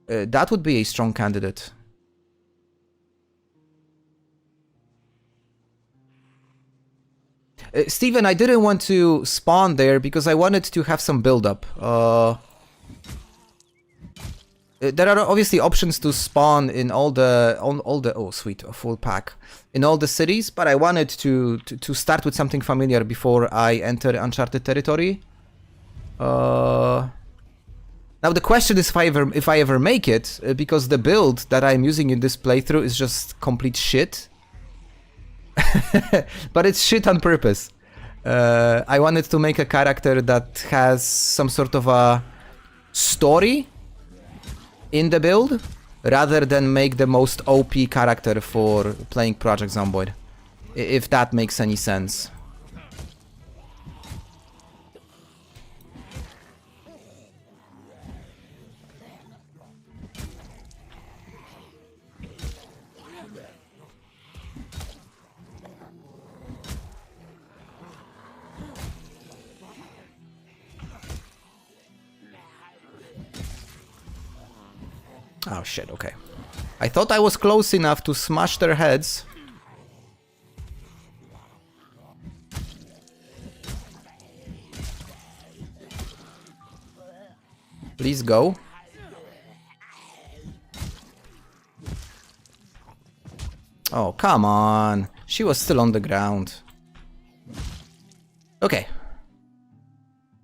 that would be a strong candidate. Steven, I didn't want to spawn there because I wanted to have some build-up. There are obviously options to spawn in all the oh sweet, a full pack in all the cities, but I wanted to start with something familiar before I enter uncharted territory. Now the question is if I ever make it, because the build that I'm using in this playthrough is just complete shit. But it's shit on purpose. I wanted to make a character that has some sort of a story in the build, rather than make the most OP character for playing Project Zomboid. If that makes any sense. Oh shit, okay. I thought I was close enough to smash their heads. Please go. Oh, come on. She was still on the ground. Okay.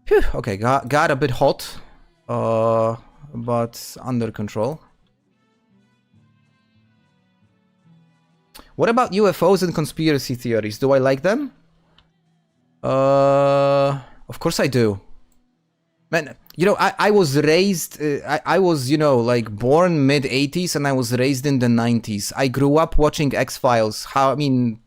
Phew, okay, got a bit hot. But under control. What about UFOs and conspiracy theories? Do I like them? Of course I do. Man, you know, I was raised, I was, you know, like born mid-80s and I was raised in the 90s. I grew up watching X-Files. I mean,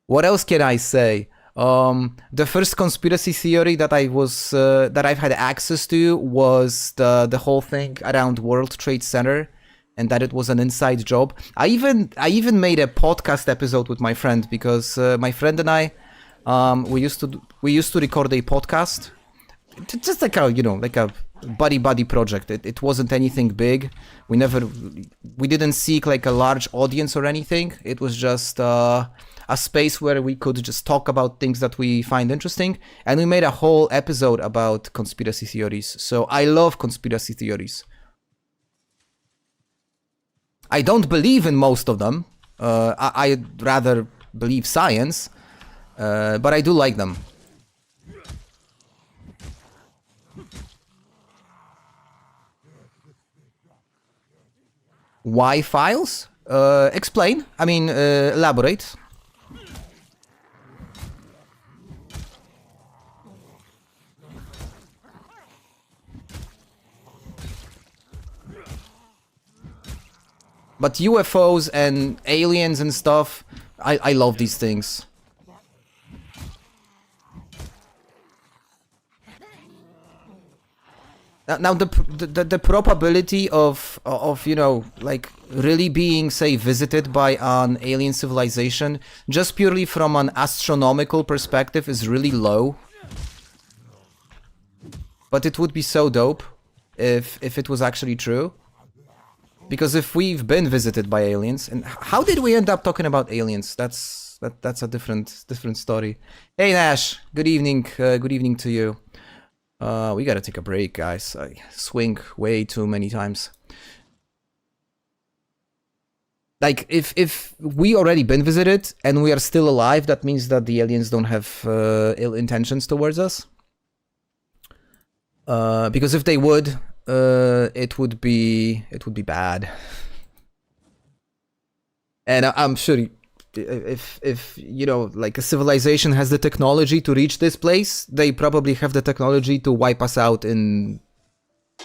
what else can I say? The first conspiracy theory that that I've had access to was the whole thing around World Trade Center, and that it was an inside job. I even made a podcast episode with my friend because my friend and I, we used to record a podcast, just like a, you know, like a buddy project. It wasn't anything big. We didn't seek like a large audience or anything. It was just a space where we could just talk about things that we find interesting, and we made a whole episode about conspiracy theories. So I love conspiracy theories. I don't believe in most of them. I'd rather believe science, but I do like them. Why files? Explain. I mean, elaborate. But UFOs and aliens and stuff, I love these things. Now the probability of you know, like really being, say, visited by an alien civilization just purely from an astronomical perspective is really low. But it would be so dope if it was actually true. Because if we've been visited by aliens, and how did we end up talking about aliens? That's a different story. Hey Nash, good evening to you. We gotta take a break, guys. I swing way too many times. Like, if we already been visited and we are still alive, that means that the aliens don't have ill intentions towards us. Because if they would, it would be bad. And I'm sure if you know, like, a civilization has the technology to reach this place, they probably have the technology to wipe us out in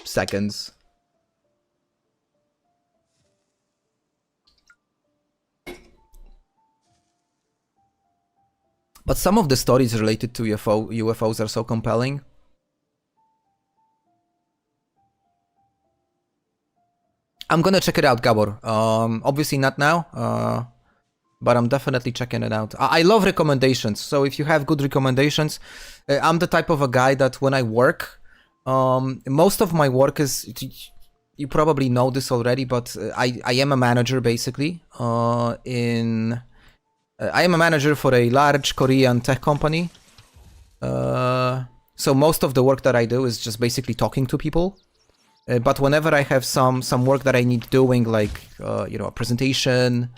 seconds. But some of the stories related to UFOs are so compelling. I'm gonna check it out, Gabor. Obviously not now, but I'm definitely checking it out. I love recommendations, so if you have good recommendations, I'm the type of a guy that when I work, most of my work is, you probably know this already, but I am a manager basically. I am a manager for a large Korean tech company. So most of the work that I do is just basically talking to people. But whenever I have some work that I need doing, like you know, a presentation,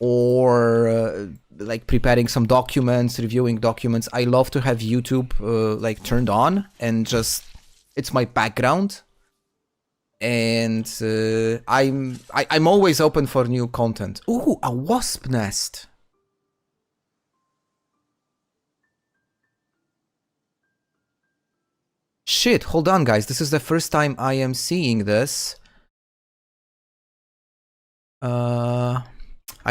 or like preparing some documents, reviewing documents, I love to have YouTube like turned on and just, it's my background. And I'm always open for new content. Ooh, a wasp nest. Shit, hold on, guys. This is the first time I am seeing this. I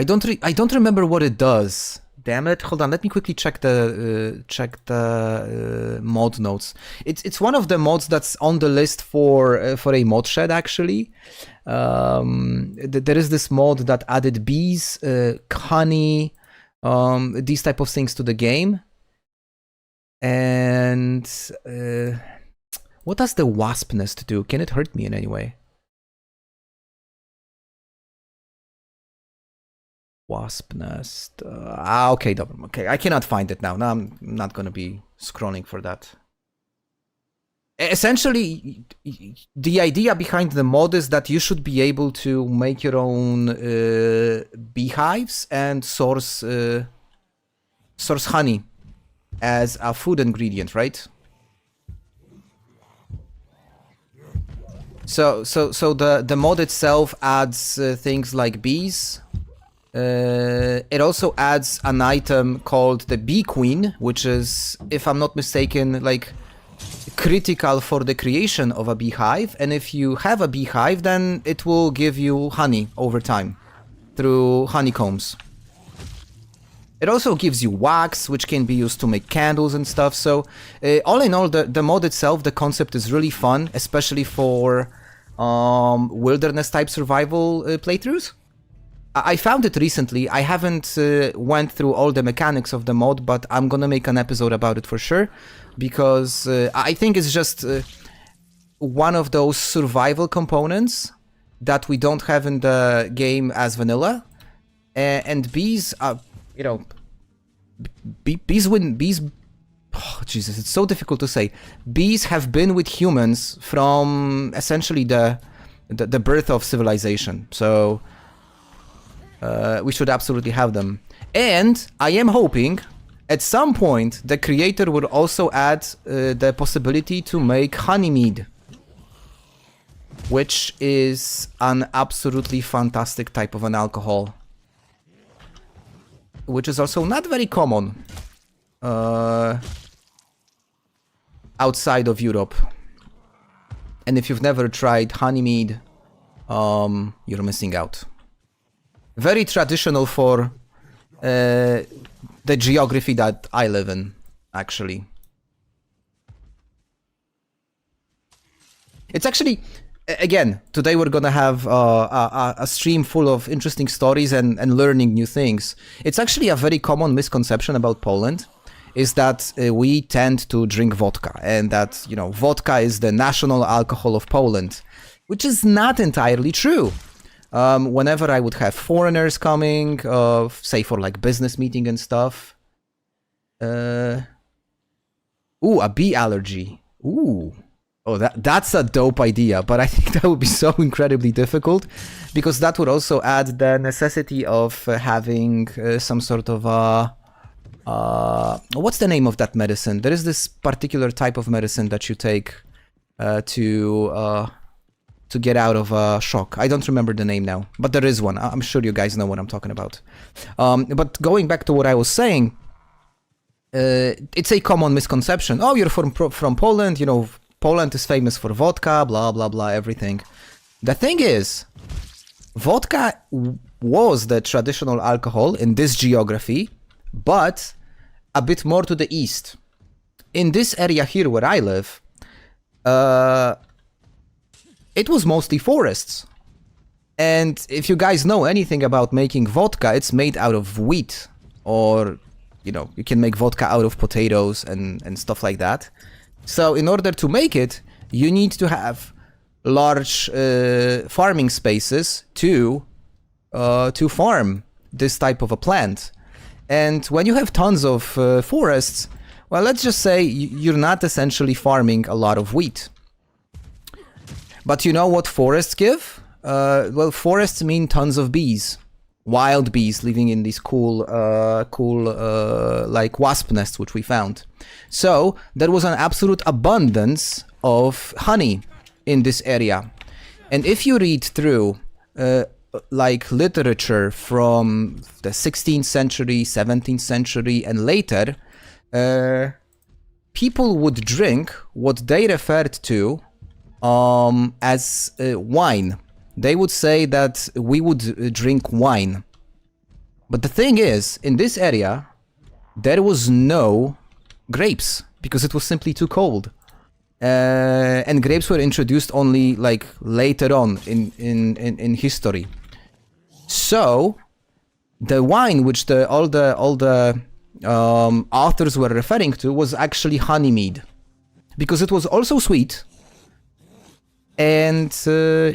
don't remember what it does. Damn it! Hold on. Let me quickly check the mod notes. It's one of the mods that's on the list for a mod shed actually. There is this mod that added bees, honey, these type of things to the game. And what does the wasp nest do? Can it hurt me in any way? Wasp nest. Okay, okay. I cannot find it now. Now I'm not gonna be scrolling for that. Essentially, the idea behind the mod is that you should be able to make your own beehives and source honey as a food ingredient, right? So the mod itself adds things like bees. It also adds an item called the Bee Queen, which is, if I'm not mistaken, like critical for the creation of a beehive. And if you have a beehive, then it will give you honey over time through honeycombs. It also gives you wax, which can be used to make candles and stuff. So all in all, the mod itself, the concept is really fun, especially for wilderness type survival playthroughs. I found it recently. I haven't went through all the mechanics of the mod, but I'm gonna make an episode about it for sure, because I think it's just one of those survival components that we don't have in the game as vanilla. And bees are, you know, bees wouldn't, bees, oh, Jesus, it's so difficult to say. Bees have been with humans from essentially the birth of civilization. So we should absolutely have them. And I am hoping at some point the creator would also add the possibility to make honey mead, which is an absolutely fantastic type of an alcohol, which is also not very common outside of Europe. And if you've never tried honey mead, you're missing out. Very traditional for the geography that I live in, actually. It's actually, again, today we're gonna have a stream full of interesting stories and learning new things. It's actually a very common misconception about Poland, is that we tend to drink vodka, and that, you know, vodka is the national alcohol of Poland, which is not entirely true. Whenever I would have foreigners coming, say for like business meeting and stuff. Ooh, a bee allergy. Ooh. Oh, that's a dope idea, but I think that would be so incredibly difficult, because that would also add the necessity of having some sort of what's the name of that medicine? There is this particular type of medicine that you take to get out of a shock. I don't remember the name now, but there is one. I'm sure you guys know what I'm talking about. But going back to what I was saying, it's a common misconception. Oh, you're from Poland, you know, Poland is famous for vodka, blah, blah, blah, everything. The thing is, vodka was the traditional alcohol in this geography, but a bit more to the east. In this area here where I live, it was mostly forests. And if you guys know anything about making vodka, it's made out of wheat, or, you know, you can make vodka out of potatoes and stuff like that. So in order to make it, you need to have large farming spaces to farm this type of a plant. And when you have tons of forests, well, let's just say you're not essentially farming a lot of wheat. But you know what forests give? Well, forests mean tons of bees. Wild bees living in these cool like wasp nests, which we found. So there was an absolute abundance of honey in this area. And if you read through like literature from the 16th century, 17th century, and later, people would drink what they referred to as wine. They would say that we would drink wine. But the thing is, in this area, there was no grapes, because it was simply too cold. And grapes were introduced only like later on in history. So the wine which all the authors were referring to was actually honey mead, because it was also sweet. And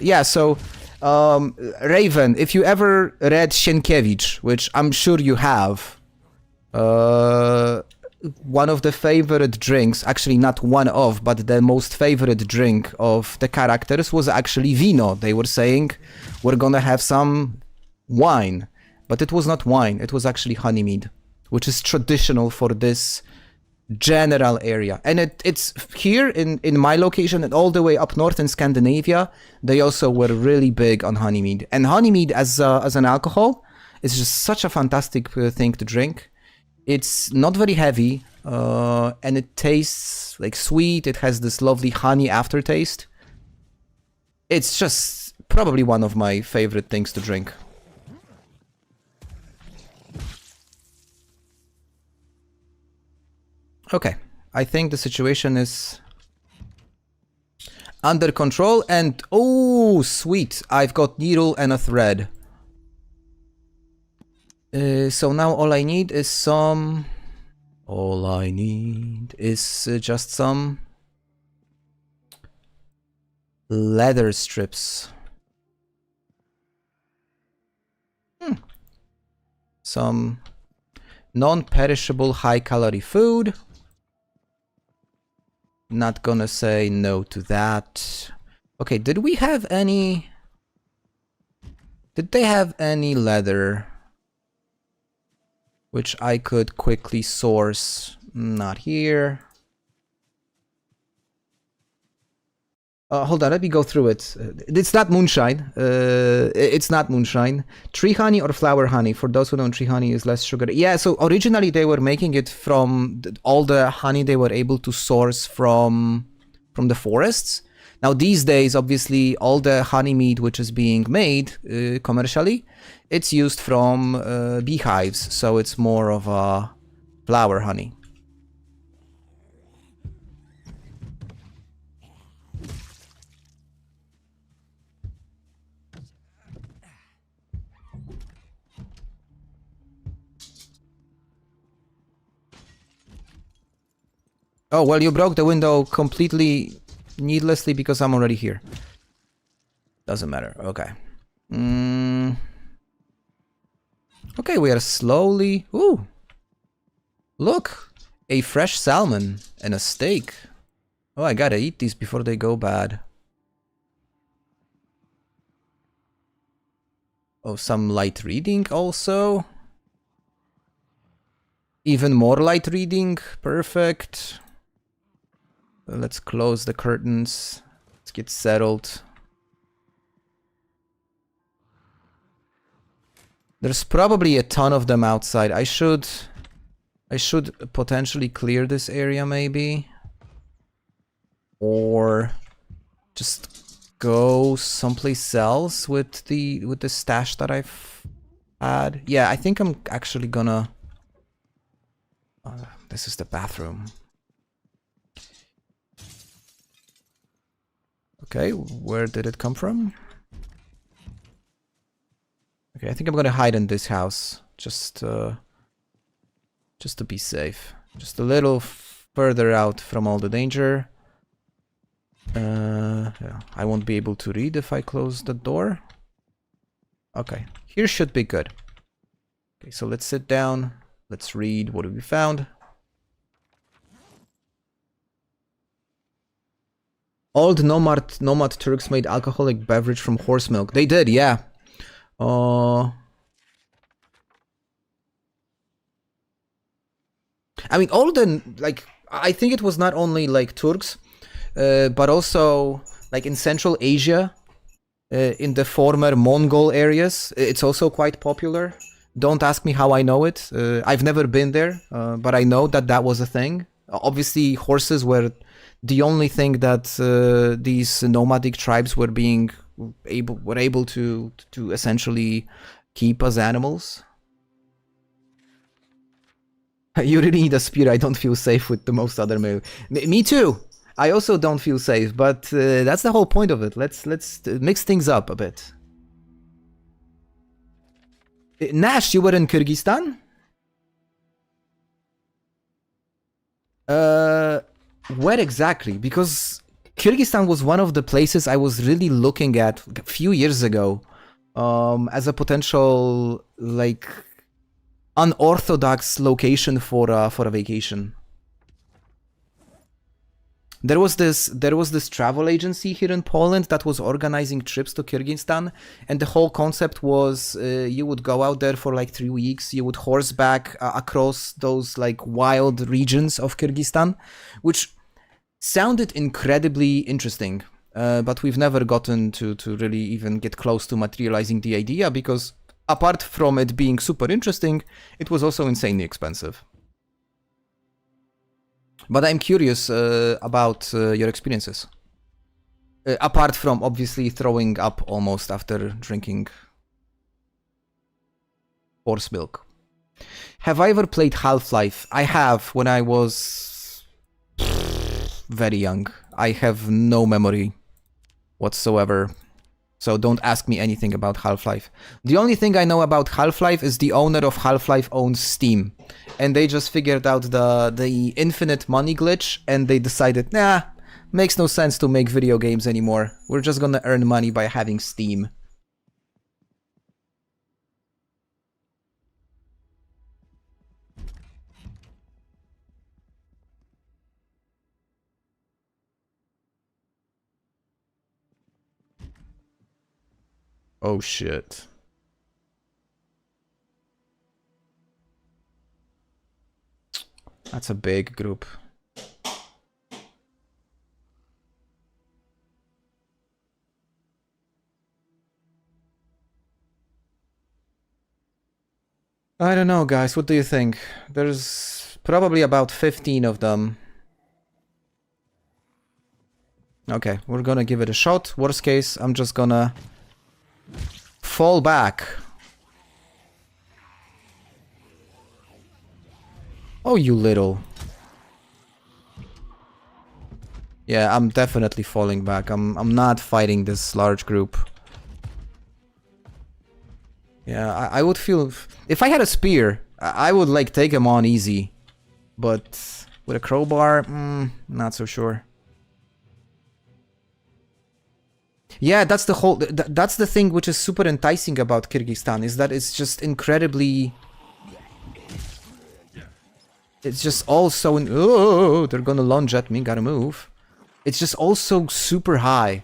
yeah, so Raven, if you ever read Sienkiewicz, which I'm sure you have, one of the favorite drinks, actually not one of, but the most favorite drink of the characters was actually vino. They were saying, we're gonna have some wine, but it was not wine, it was actually honey mead, which is traditional for this general area. And it's here in my location and all the way up north in Scandinavia, they also were really big on honey mead. And honey mead as an alcohol is just such a fantastic thing to drink. It's not very heavy, and it tastes like sweet. It has this lovely honey aftertaste. It's just probably one of my favorite things to drink. Okay, I think the situation is under control, and oh, sweet, I've got needle and a thread. So now all I need is some... All I need is just some leather strips. Some non-perishable high-calorie food. Not gonna say no to that. Okay, did we have any... Did they have any leather which I could quickly source? Not here. Hold on, let me go through it. It's not moonshine. It's not moonshine. Tree honey or flower honey? For those who know, tree honey is less sugar. Yeah, so originally they were making it from all the honey they were able to source from the forests. Now these days, obviously, all the honey mead which is being made commercially, it's used from beehives, so it's more of a flower honey. Oh, well, you broke the window completely needlessly because I'm already here. Doesn't matter. Okay. Okay, we are slowly... Ooh! Look! A fresh salmon and a steak. Oh, I gotta eat these before they go bad. Oh, some light reading also. Even more light reading. Perfect. Let's close the curtains. Let's get settled. There's probably a ton of them outside. I should potentially clear this area maybe. Or just go someplace else with the stash that I've had. Yeah, I think I'm actually gonna this is the bathroom. Okay, where did it come from? Okay, I think I'm gonna hide in this house, just to be safe. Just a little further out from all the danger. Yeah, I won't be able to read if I close the door. Okay, here should be good. Okay, so let's sit down. Let's read what we found. Old nomad Turks made alcoholic beverage from horse milk. They did, yeah. I mean, all the, like, I think it was not only, like, Turks, but also, like, in Central Asia, in the former Mongol areas, it's also quite popular. Don't ask me how I know it. I've never been there, but I know that that was a thing. Obviously, horses were the only thing that these nomadic tribes were able to essentially keep as animals. You really need a spear. I don't feel safe with the most other melee. Me too. I also don't feel safe, but that's the whole point of it. Let's mix things up a bit. Nash, you were in Kyrgyzstan? Where exactly? Because Kyrgyzstan was one of the places I was really looking at a few years ago as a potential, like, unorthodox location for a vacation. There was this travel agency here in Poland that was organizing trips to Kyrgyzstan, and the whole concept was you would go out there for like 3 weeks, you would horseback across those like wild regions of Kyrgyzstan, which sounded incredibly interesting, but we've never gotten to really even get close to materializing the idea because apart from it being super interesting, it was also insanely expensive. But I'm curious about your experiences. Apart from obviously throwing up almost after drinking horse milk. Have I ever played Half-Life? I have, when I was very young. I have no memory whatsoever. So don't ask me anything about Half-Life. The only thing I know about Half-Life is the owner of Half-Life owns Steam. And they just figured out the infinite money glitch and they decided, nah, makes no sense to make video games anymore. We're just gonna earn money by having Steam. Oh shit. That's a big group. I don't know, guys. What do you think? There's probably about 15 of them. Okay, we're gonna give it a shot. Worst case, I'm just gonna fall back. Oh, you little. Yeah, I'm definitely falling back. I'm not fighting this large group. Yeah, I would feel... If I had a spear, I would, like, take him on easy. But with a crowbar, not so sure. Yeah, that's the whole... That's the thing which is super enticing about Kyrgyzstan, is that it's just incredibly... It's just all so... Oh, they're gonna lunge at me, gotta move. It's just also super high.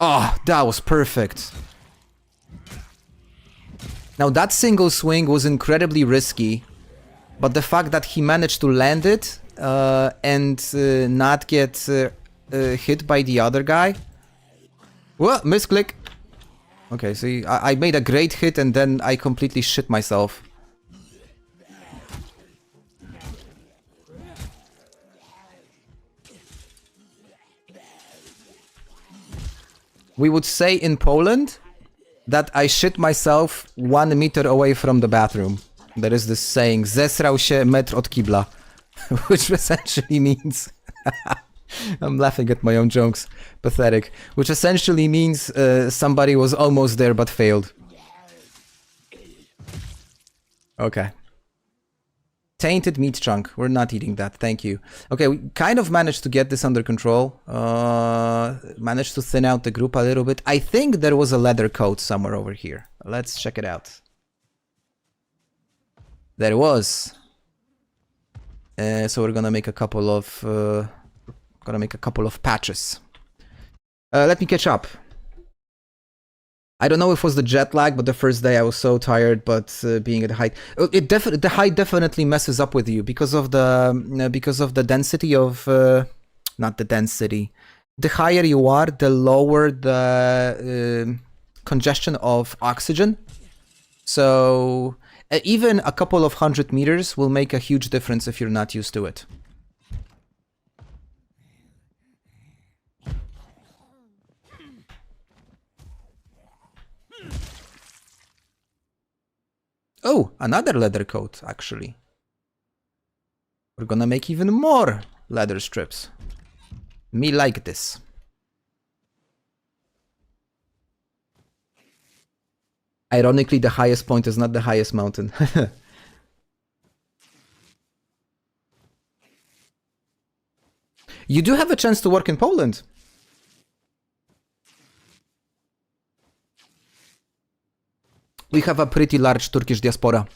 Oh, that was perfect. Now that single swing was incredibly risky, but the fact that he managed to land it and not get hit by the other guy. What? Misclick. Okay, see, I made a great hit and then I completely shit myself. We would say in Poland that I shit myself 1 meter away from the bathroom. There is this saying, zesrał się metr od kibla, which essentially means... I'm laughing at my own jokes. Pathetic. Which essentially means somebody was almost there but failed. Okay. Tainted meat chunk. We're not eating that. Thank you. Okay, we kind of managed to get this under control. Managed to thin out the group a little bit. I think there was a leather coat somewhere over here. Let's check it out. There was. So we're gonna make a couple of patches. Let me catch up. I don't know if it was the jet lag, but the first day I was so tired. But being at height, the height definitely messes up with you because of the density of not the density. The higher you are, the lower the congestion of oxygen. So even a couple of 100 meters will make a huge difference if you're not used to it. Oh, another leather coat, actually. We're gonna make even more leather strips. Me like this. Ironically, the highest point is not the highest mountain. You do have a chance to work in Poland. We have a pretty large Turkish diaspora.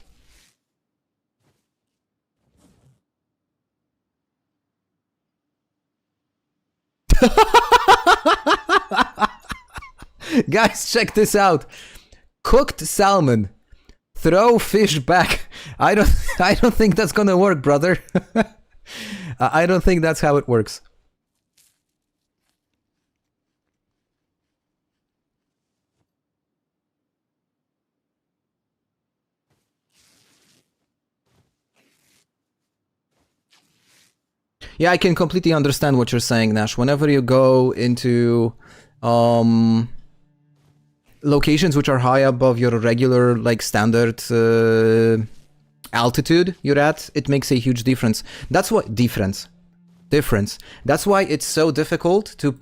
Guys, check this out. Cooked salmon. Throw fish back. I don't think that's gonna work, brother. I don't think that's how it works. Yeah, I can completely understand what you're saying, Nash. Whenever you go into locations which are high above your regular, like, standard altitude you're at, it makes a huge difference. That's what difference. That's why it's so difficult to.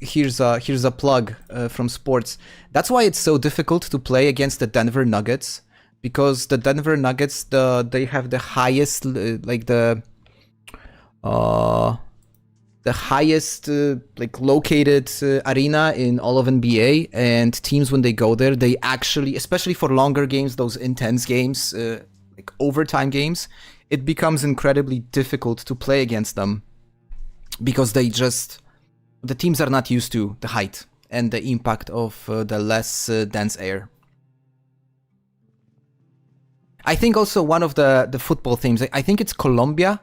Here's a plug from sports. That's why it's so difficult to play against the Denver Nuggets, because the Denver Nuggets, they have the highest, like the highest like located arena in all of NBA, and teams, when they go there, they actually, especially for longer games, those intense games, like overtime games, it becomes incredibly difficult to play against them, because the teams are not used to the height and the impact of the less dense air. I think also one of the football teams, I think it's Colombia,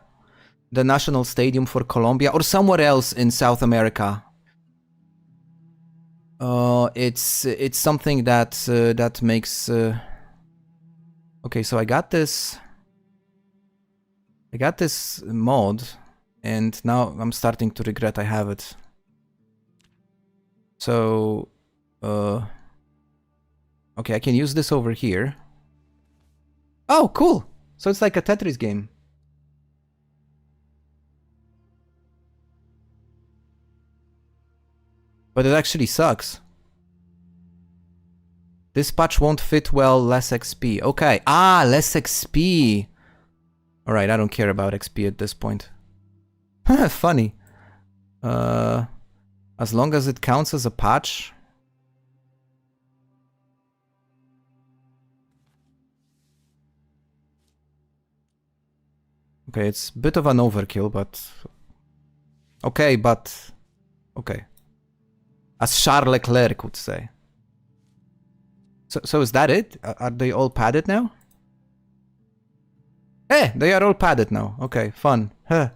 the national stadium for Colombia, or somewhere else in South America. It's something that makes. Okay, so I got this mod, and now I'm starting to regret I have it. So, okay, I can use this over here. Oh, cool! So it's like a Tetris game. But it actually sucks. This patch won't fit well, less XP. Okay, less XP. Alright, I don't care about XP at this point. Funny. As long as it counts as a patch. Okay, it's a bit of an overkill, but... Okay, but... Okay. As Charles Leclerc would say. So is that it? Are they all padded now? Hey, they are all padded now. Okay, fun. Huh.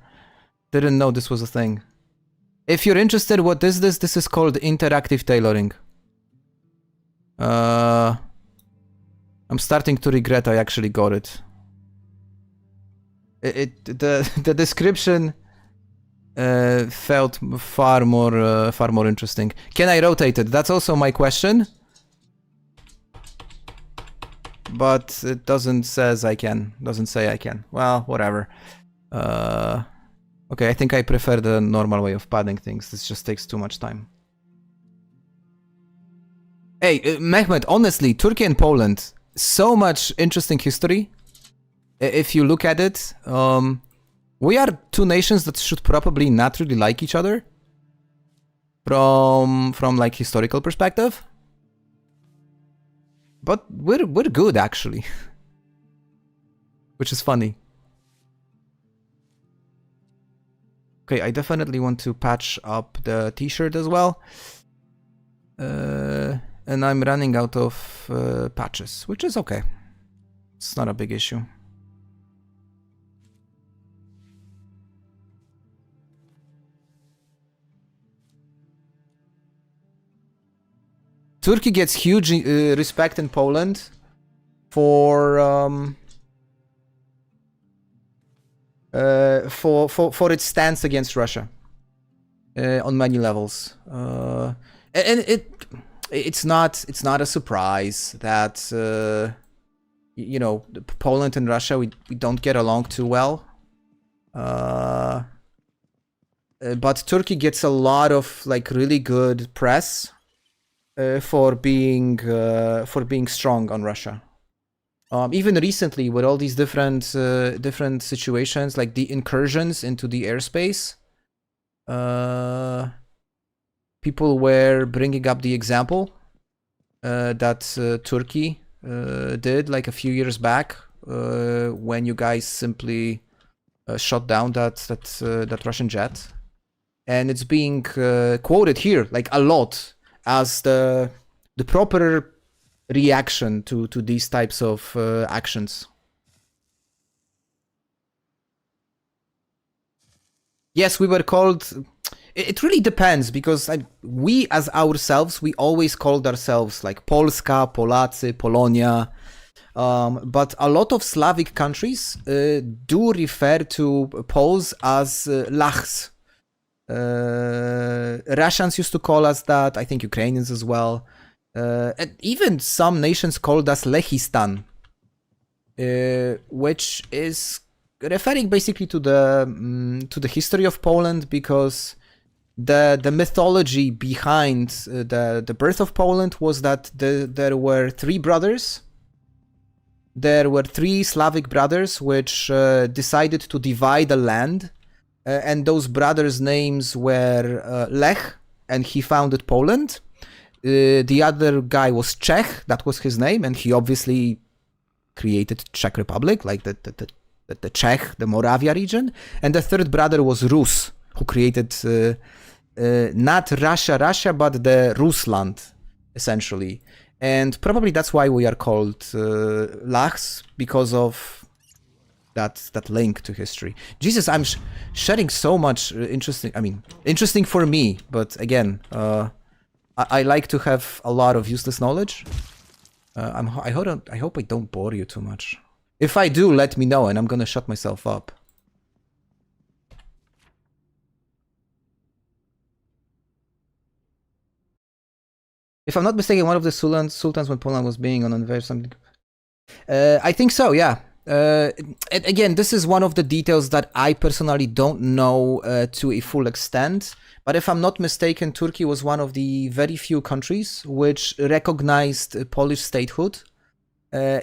Didn't know this was a thing. If you're interested, what is this? This is called interactive tailoring. I'm starting to regret I actually got it. The description felt far more interesting. Can I rotate it? That's also my question. But it doesn't says I can. Doesn't say I can. Well, whatever. Okay, I think I prefer the normal way of padding things. This just takes too much time. Hey, Mehmet, honestly, Turkey and Poland, so much interesting history. If you look at it, we are two nations that should probably not really like each other from like historical perspective. But we're good actually, which is funny. Okay, I definitely want to patch up the t-shirt as well. And I'm running out of patches, which is okay. It's not a big issue. Turkey gets huge respect in Poland for its stance against Russia on many levels, and it's not a surprise that you know, Poland and Russia we don't get along too well, but Turkey gets a lot of like really good press for being strong on Russia. Even recently, with all these different situations, like the incursions into the airspace, people were bringing up the example that Turkey did like a few years back when you guys simply shot down that Russian jet, and it's being quoted here like a lot as the proper reaction to these types of actions. Yes, we were called... It really depends, because we as ourselves, we always called ourselves like Polska, Polacy, Polonia. But a lot of Slavic countries do refer to Poles as Lachs. Russians used to call us that, I think Ukrainians as well. And even some nations called us Lechistan, which is referring basically to the history of Poland, because the mythology behind the birth of Poland was that there were three brothers. There were three Slavic brothers which decided to divide the land, and those brothers' names were Lech, and he founded Poland. The other guy was Czech, that was his name, and he obviously created Czech Republic, like the Czech, the Moravia region. And the third brother was Rus, who created not Russia, but the Rusland, essentially. And probably that's why we are called Lachs, because of that link to history. Jesus, I'm sharing so much interesting for me, but again, I like to have a lot of useless knowledge. I hope I don't bore you too much. If I do, let me know, and I'm gonna shut myself up. If I'm not mistaken, one of the sultans when Poland was being on invasion, something. I think so, yeah. Again, this is one of the details that I personally don't know to a full extent. But if I'm not mistaken, Turkey was one of the very few countries which recognized Polish statehood,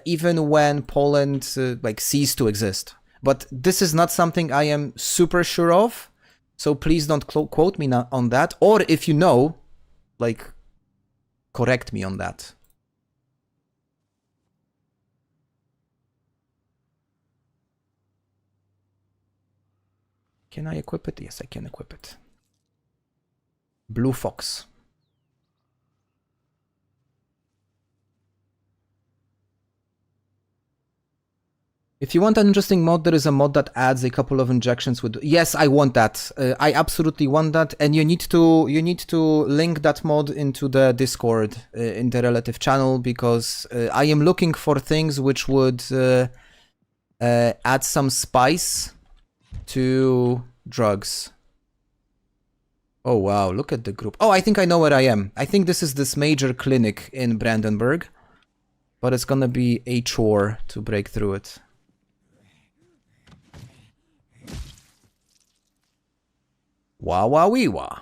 even when Poland ceased to exist. But this is not something I am super sure of, so please don't quote me on that. Or if you know, correct me on that. Can I equip it? Yes, I can equip it. Blue Fox. If you want an interesting mod, there is a mod that adds a couple of injections with. Yes, I want that. I absolutely want that, and you need to link that mod into the Discord in the relative channel, because I am looking for things which would add some spice to drugs. Oh wow, look at the group. Oh, I think I know where I am. I think this is this major clinic in Brandenburg, but it's gonna be a chore to break through it. Wah wah wee wah.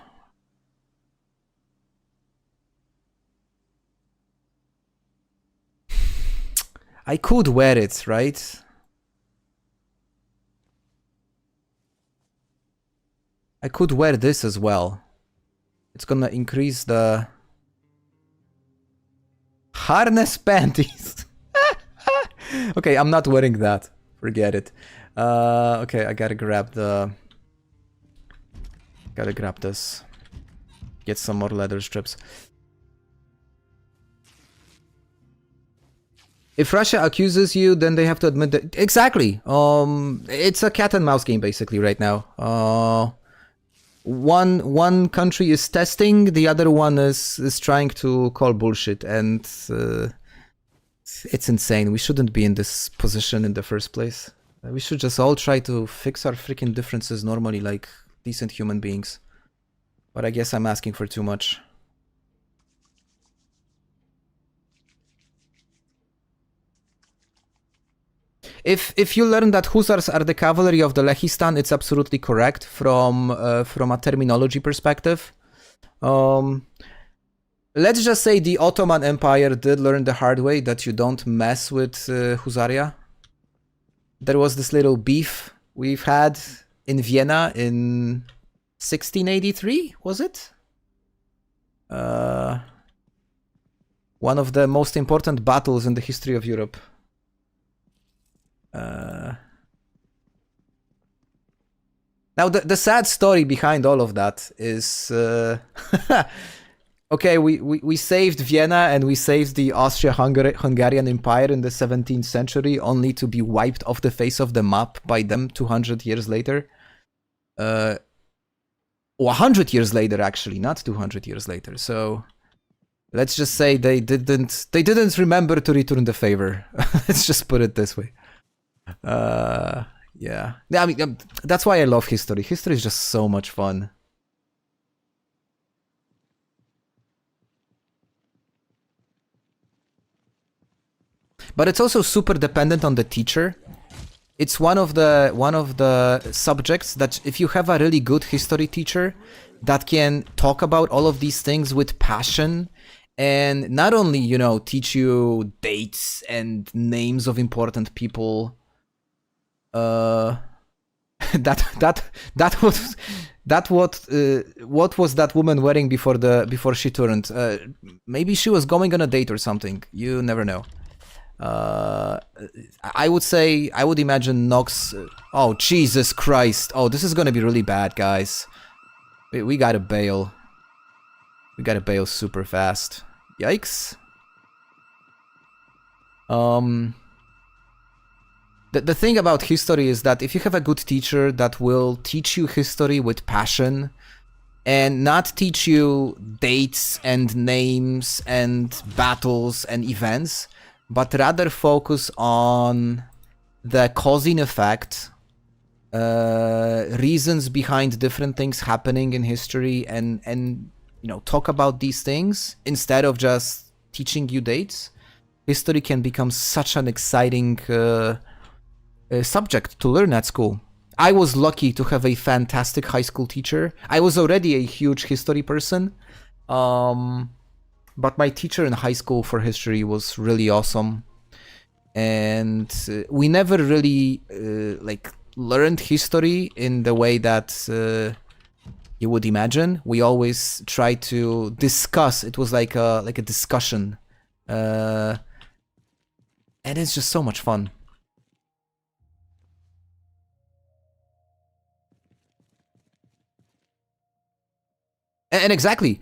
I could wear it, right? I could wear this as well. It's gonna increase the harness panties. Okay, I'm not wearing that. Forget it. Okay, I gotta grab the... Gotta grab this. Get some more leather strips. If Russia accuses you, then they have to admit that... Exactly! It's a cat and mouse game basically right now. One country is testing, the other one is trying to call bullshit, and it's insane. We shouldn't be in this position in the first place. We should just all try to fix our freaking differences normally, like decent human beings. But I guess I'm asking for too much. If you learn that hussars are the cavalry of the Lehistan, it's absolutely correct from a terminology perspective. Let's just say the Ottoman Empire did learn the hard way that you don't mess with Husaria. There was this little beef we've had in Vienna in 1683, was it? One of the most important battles in the history of Europe. Now the sad story behind all of that is okay, we saved Vienna and we saved the Austria-Hungarian Empire in the 17th century, only to be wiped off the face of the map by them 200 years later. 100 years later, actually, not 200 years later. So let's just say they didn't remember to return the favor. Let's just put it this way. Yeah. I mean, that's why I love history. History is just so much fun. But it's also super dependent on the teacher. It's one of the subjects that if you have a really good history teacher that can talk about all of these things with passion, and not only, you know, teach you dates and names of important people, what was that woman wearing before she turned? Maybe she was going on a date or something. You never know. I would imagine Nox. Oh Jesus Christ! Oh, this is gonna be really bad, guys. We gotta bail. We gotta bail super fast. Yikes. The thing about history is that if you have a good teacher that will teach you history with passion and not teach you dates and names and battles and events, but rather focus on the causing effect, reasons behind different things happening in history, and you know, talk about these things instead of just teaching you dates, history can become such an exciting subject to learn at school. I was lucky to have a fantastic high school teacher. I was already a huge history person, but my teacher in high school for history was really awesome. And we never really like learned history in the way that you would imagine. We always tried to discuss. It was like a discussion, and it's just so much fun. And exactly,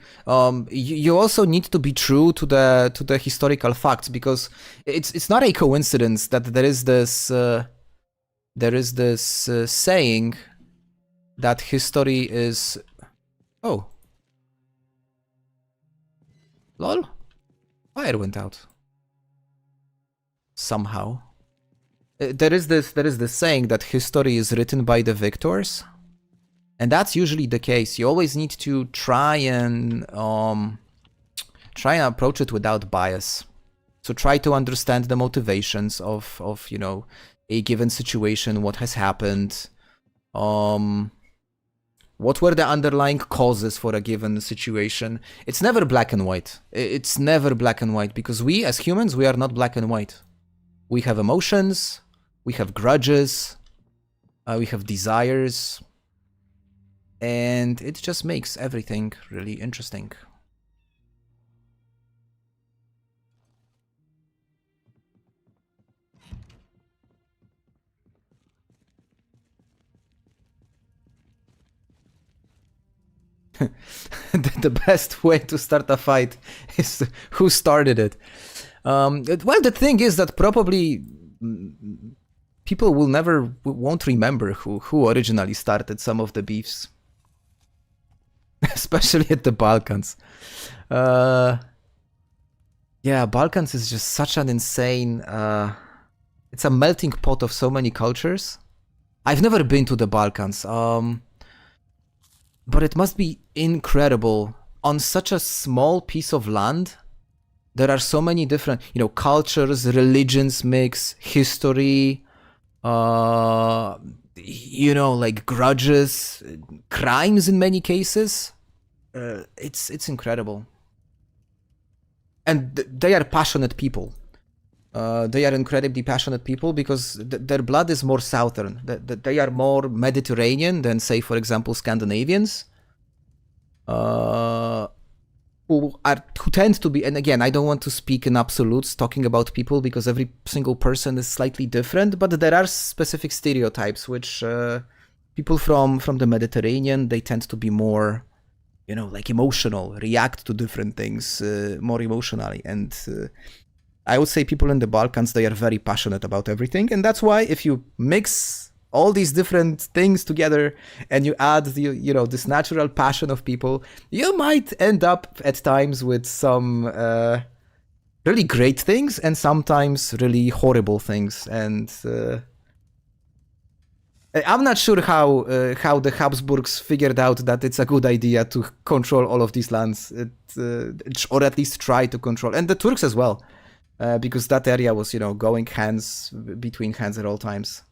you also need to be true to the historical facts, because it's not a coincidence that there is this saying that history is. Oh, lol, fire went out somehow. There is this saying that history is written by the victors, and that's usually the case. You always need to try and approach it without bias. So try to understand the motivations of a given situation, what has happened, what were the underlying causes for a given situation. It's never black and white. It's never black and white, because we as humans, we are not black and white. We have emotions, we have grudges, we have desires, and it just makes everything really interesting. The best way to start a fight is who started it. Well, the thing is that probably people won't remember who originally started some of the beefs, especially at the Balkans. Yeah, Balkans is just such an insane. It's a melting pot of so many cultures. I've never been to the Balkans, but it must be incredible. On such a small piece of land, there are so many different, cultures, religions mix, history, like grudges, crimes in many cases. It's incredible. And they are passionate people. They are incredibly passionate people because their blood is more southern. They are more Mediterranean than, say, for example, Scandinavians. Who tend to be, and again, I don't want to speak in absolutes talking about people, because every single person is slightly different, but there are specific stereotypes which people from the Mediterranean, they tend to be more, like emotional, react to different things more emotionally. And I would say people in the Balkans, they are very passionate about everything. And that's why if you mix all these different things together and you add this natural passion of people, you might end up at times with some really great things and sometimes really horrible things. And I'm not sure how the Habsburgs figured out that it's a good idea to control all of these lands, or at least try to control, and the Turks as well, because that area was going between hands at all times.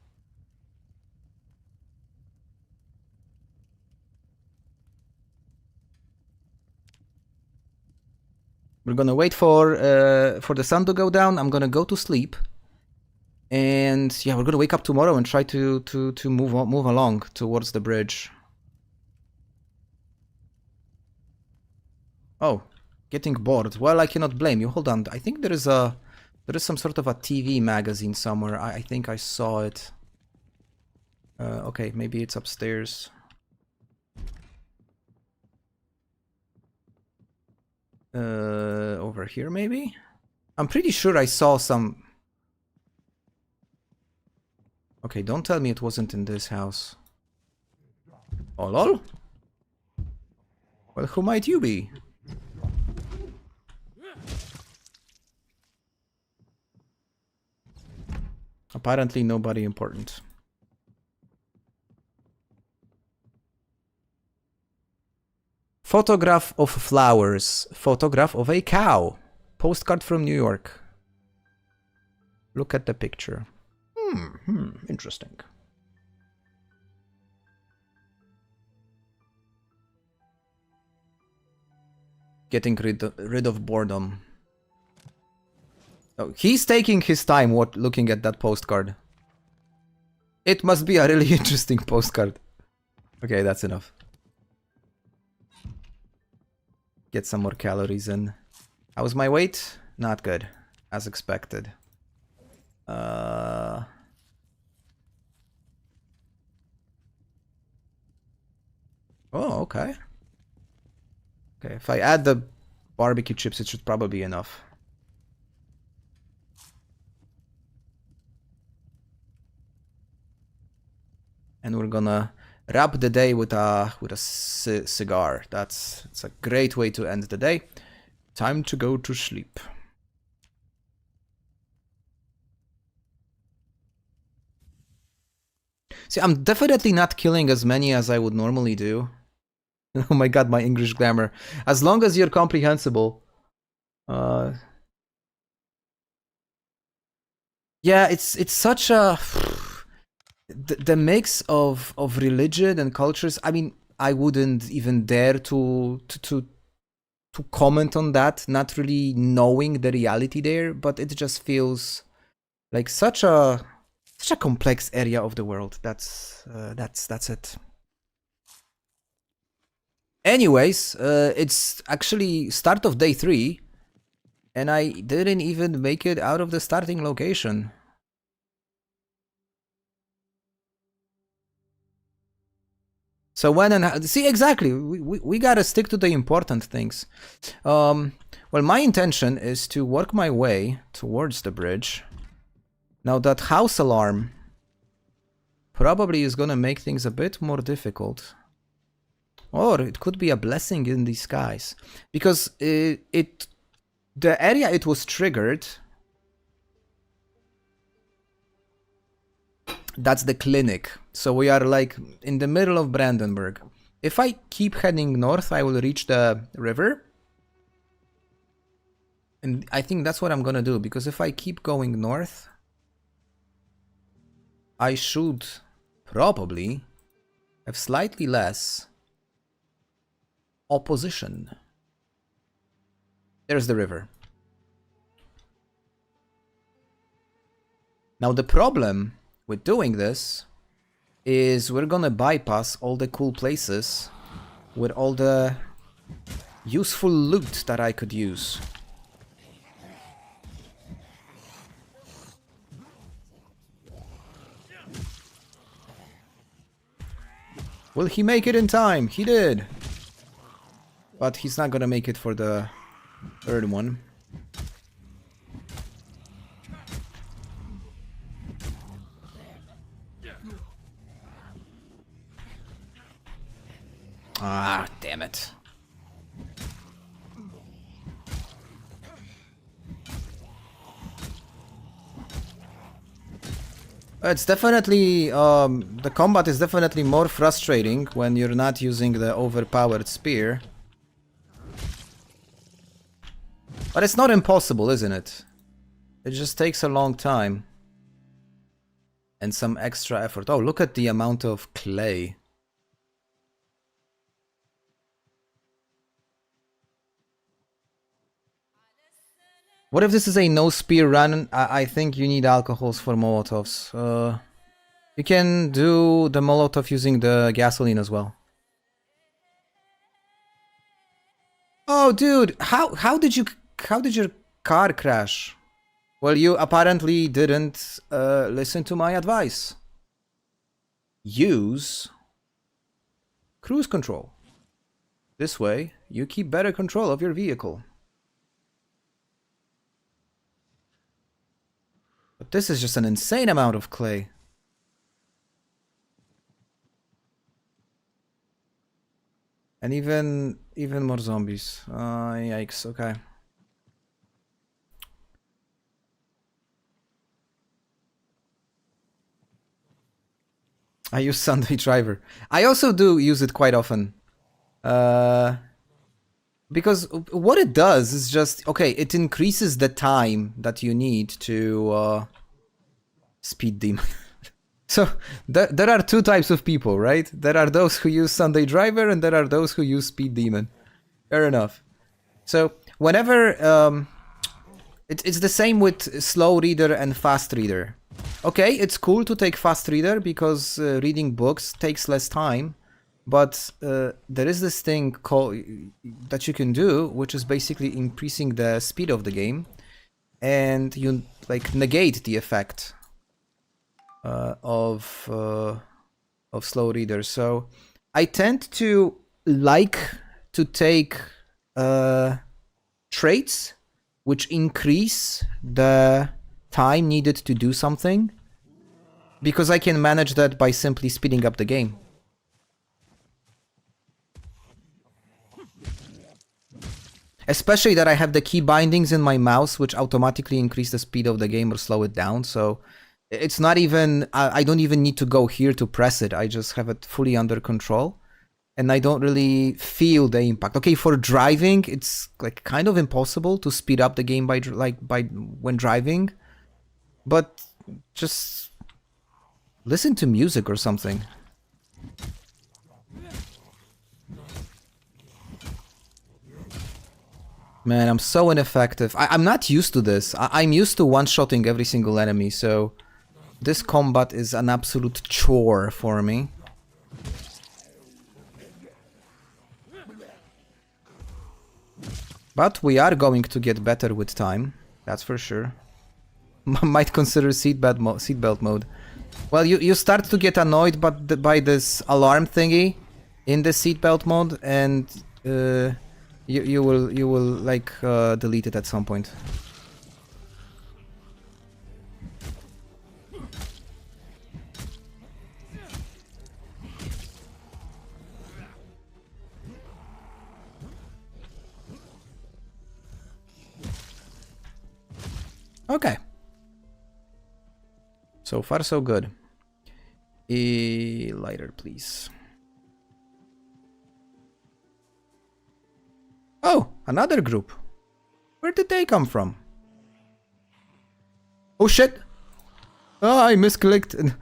We're gonna wait for the sun to go down. I'm gonna go to sleep, and yeah, we're gonna wake up tomorrow and try to move along towards the bridge. Oh, getting bored. Well, I cannot blame you. Hold on. I think there is some sort of a TV magazine somewhere. I think I saw it. Okay, maybe it's upstairs. Over here, maybe? I'm pretty sure I saw some... Okay, don't tell me it wasn't in this house. Oh, lol? Well, who might you be? Apparently nobody important. Photograph of flowers. Photograph of a cow. Postcard from New York. Look at the picture. Interesting. Getting rid of boredom. Oh, he's taking his time looking at that postcard. It must be a really interesting postcard. Okay, that's enough. Get some more calories in. How's my weight? Not good, as expected. Oh, okay. Okay, if I add the barbecue chips, it should probably be enough. And we're gonna wrap the day with a cigar. It's a great way to end the day. Time to go to sleep. See, I'm definitely not killing as many as I would normally do. Oh my god, my English grammar. As long as you're comprehensible. Yeah, it's such a the mix of religion and cultures. I mean, I wouldn't even dare to comment on that, not really knowing the reality there, but it just feels like such a complex area of the world. That's it. Anyways, it's actually start of day 3, and I didn't even make it out of the starting location. So when and how, see, exactly, we gotta stick to the important things. Well, my intention is to work my way towards the bridge. Now that house alarm probably is gonna make things a bit more difficult. Or it could be a blessing in disguise. Because the area it was triggered, that's the clinic. So we are like in the middle of Brandenburg. If I keep heading north, I will reach the river. And I think that's what I'm gonna do, because if I keep going north, I should probably have slightly less opposition. There's the river. Now the problem with doing this is we're gonna bypass all the cool places with all the useful loot that I could use. Will he make it in time? He did. But he's not gonna make it for the third one. Ah, damn it. It's definitely, the combat is definitely more frustrating when you're not using the overpowered spear. But it's not impossible, isn't it? It just takes a long time. And some extra effort. Oh, look at the amount of clay. What if this is a no spear run? I think you need alcohols for Molotovs. You can do the Molotov using the gasoline as well. Oh, dude, how did your car crash? Well, you apparently didn't listen to my advice. Use cruise control. This way, you keep better control of your vehicle. But this is just an insane amount of clay. And even more zombies. Yikes, okay. I use Sunday Driver. I also do use it quite often. Because what it does is just, okay, it increases the time that you need to speed demon. So there are two types of people, right? There are those who use Sunday Driver and there are those who use speed demon. Fair enough. So whenever it's the same with slow reader and fast reader. Okay, it's cool to take fast reader because reading books takes less time. But there is this thing called that you can do, which is basically increasing the speed of the game, and you like negate the effect of slow readers. So I tend to like to take traits which increase the time needed to do something, because I can manage that by simply speeding up the game. Especially that I have the key bindings in my mouse, which automatically increase the speed of the game or slow it down. So it's not even, I don't even need to go here to press it. I just have it fully under control. And I don't really feel the impact. Okay, for driving, it's like kind of impossible to speed up the game by when driving. But just listen to music or something. Man, I'm so ineffective. I'm not used to this. I'm used to one-shotting every single enemy, so this combat is an absolute chore for me. But we are going to get better with time, that's for sure. Might consider seatbelt mode. Well, you start to get annoyed by this alarm thingy in the seatbelt mode, and you will like delete it at some point. Okay. So far, so good. A lighter, please. Oh, another group. Where did they come from? Oh shit! Oh, I misclicked.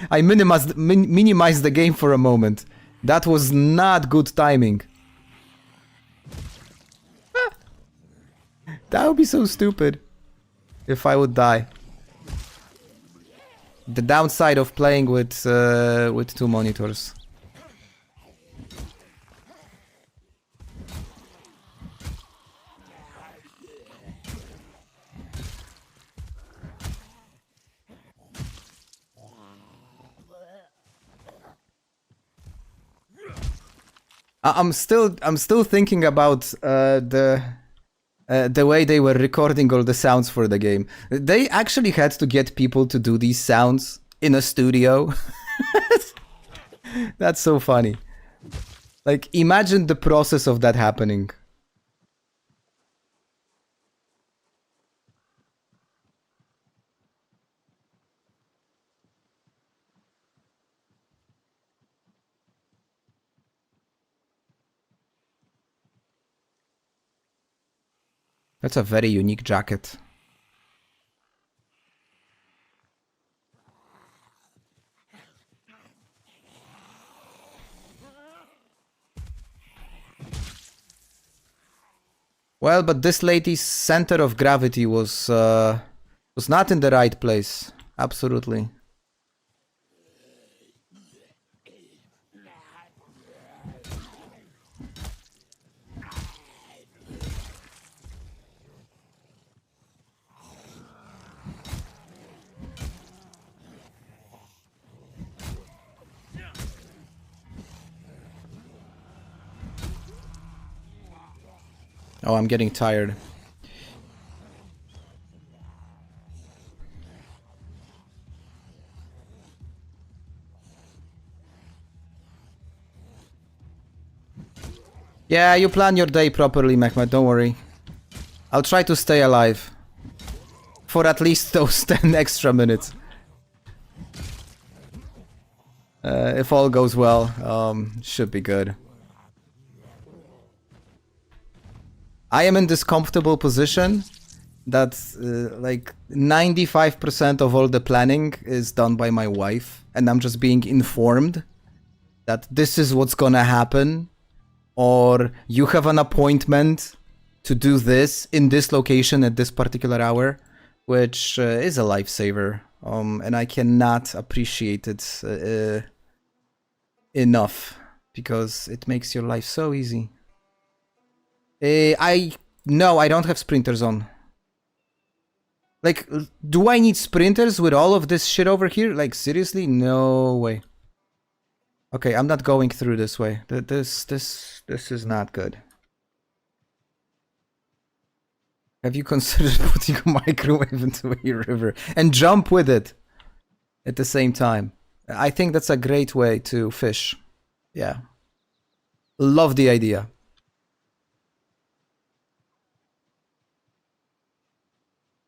I minimized the game for a moment. That was not good timing. That would be so stupid if I would die. The downside of playing with two monitors. I'm still thinking about the way they were recording all the sounds for the game. They actually had to get people to do these sounds in a studio. That's so funny. Like, imagine the process of that happening. That's a very unique jacket. Well, but this lady's center of gravity was not in the right place. Absolutely. Oh, I'm getting tired. Yeah, you plan your day properly, Mehmet, don't worry. I'll try to stay alive. For at least those 10 extra minutes. If all goes well, should be good. I am in this comfortable position that like 95% of all the planning is done by my wife, and I'm just being informed that this is what's gonna happen, or you have an appointment to do this in this location at this particular hour, which is a lifesaver, and I cannot appreciate it enough, because it makes your life so easy. No, I don't have sprinters on. Like, do I need sprinters with all of this shit over here? Like, seriously? No way. Okay, I'm not going through this way. This is not good. Have you considered putting a microwave into a river and jump with it at the same time? I think that's a great way to fish. Yeah. Love the idea.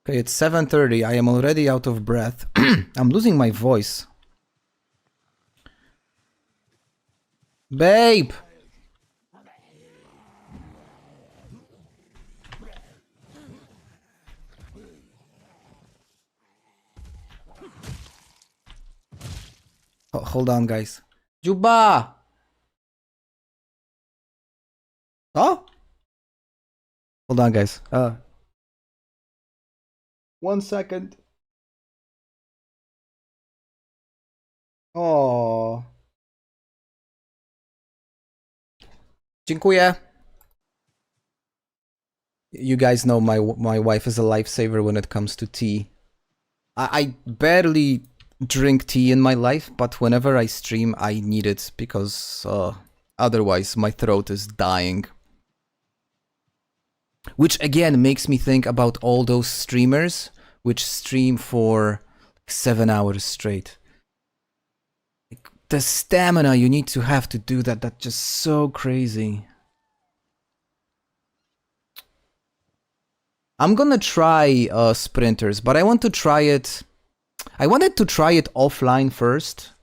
Okay, it's 7:30. I am already out of breath. I'm losing my voice. Babe! Hold on, guys. Juba! Oh? Hold on, guys. 1 second. Oh. Dziękuję. You guys know my wife is a lifesaver when it comes to tea. I barely drink tea in my life, but whenever I stream, I need it because otherwise my throat is dying. Which again makes me think about all those streamers which stream for 7 hours straight. Like, the stamina you need to have to do that, that's just so crazy. I'm gonna try sprinters, but I want to try it. I wanted to try it offline first,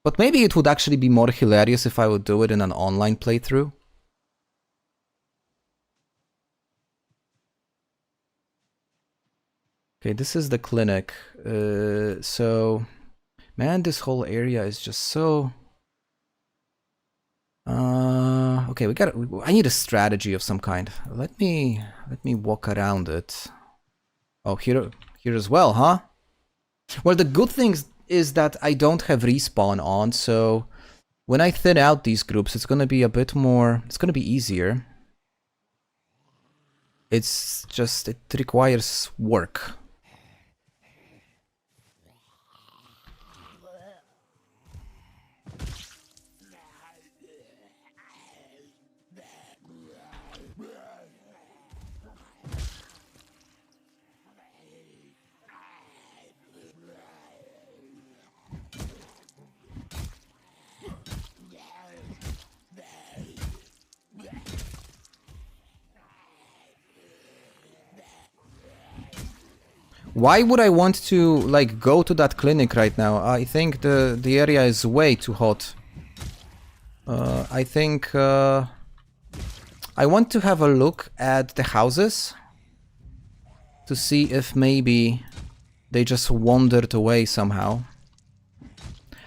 but maybe it would actually be more hilarious if I would do it in an online playthrough. Okay, this is the clinic. So, man, this whole area is just so... okay, I need a strategy of some kind. Let me walk around it. Oh, here as well, huh? Well, the good thing is that I don't have respawn on, so when I thin out these groups, it's gonna be a bit more... It's gonna be easier. It's just... It requires work. Why would I want to, like, go to that clinic right now? I think the area is way too hot. I think I want to have a look at the houses to see if maybe they just wandered away somehow.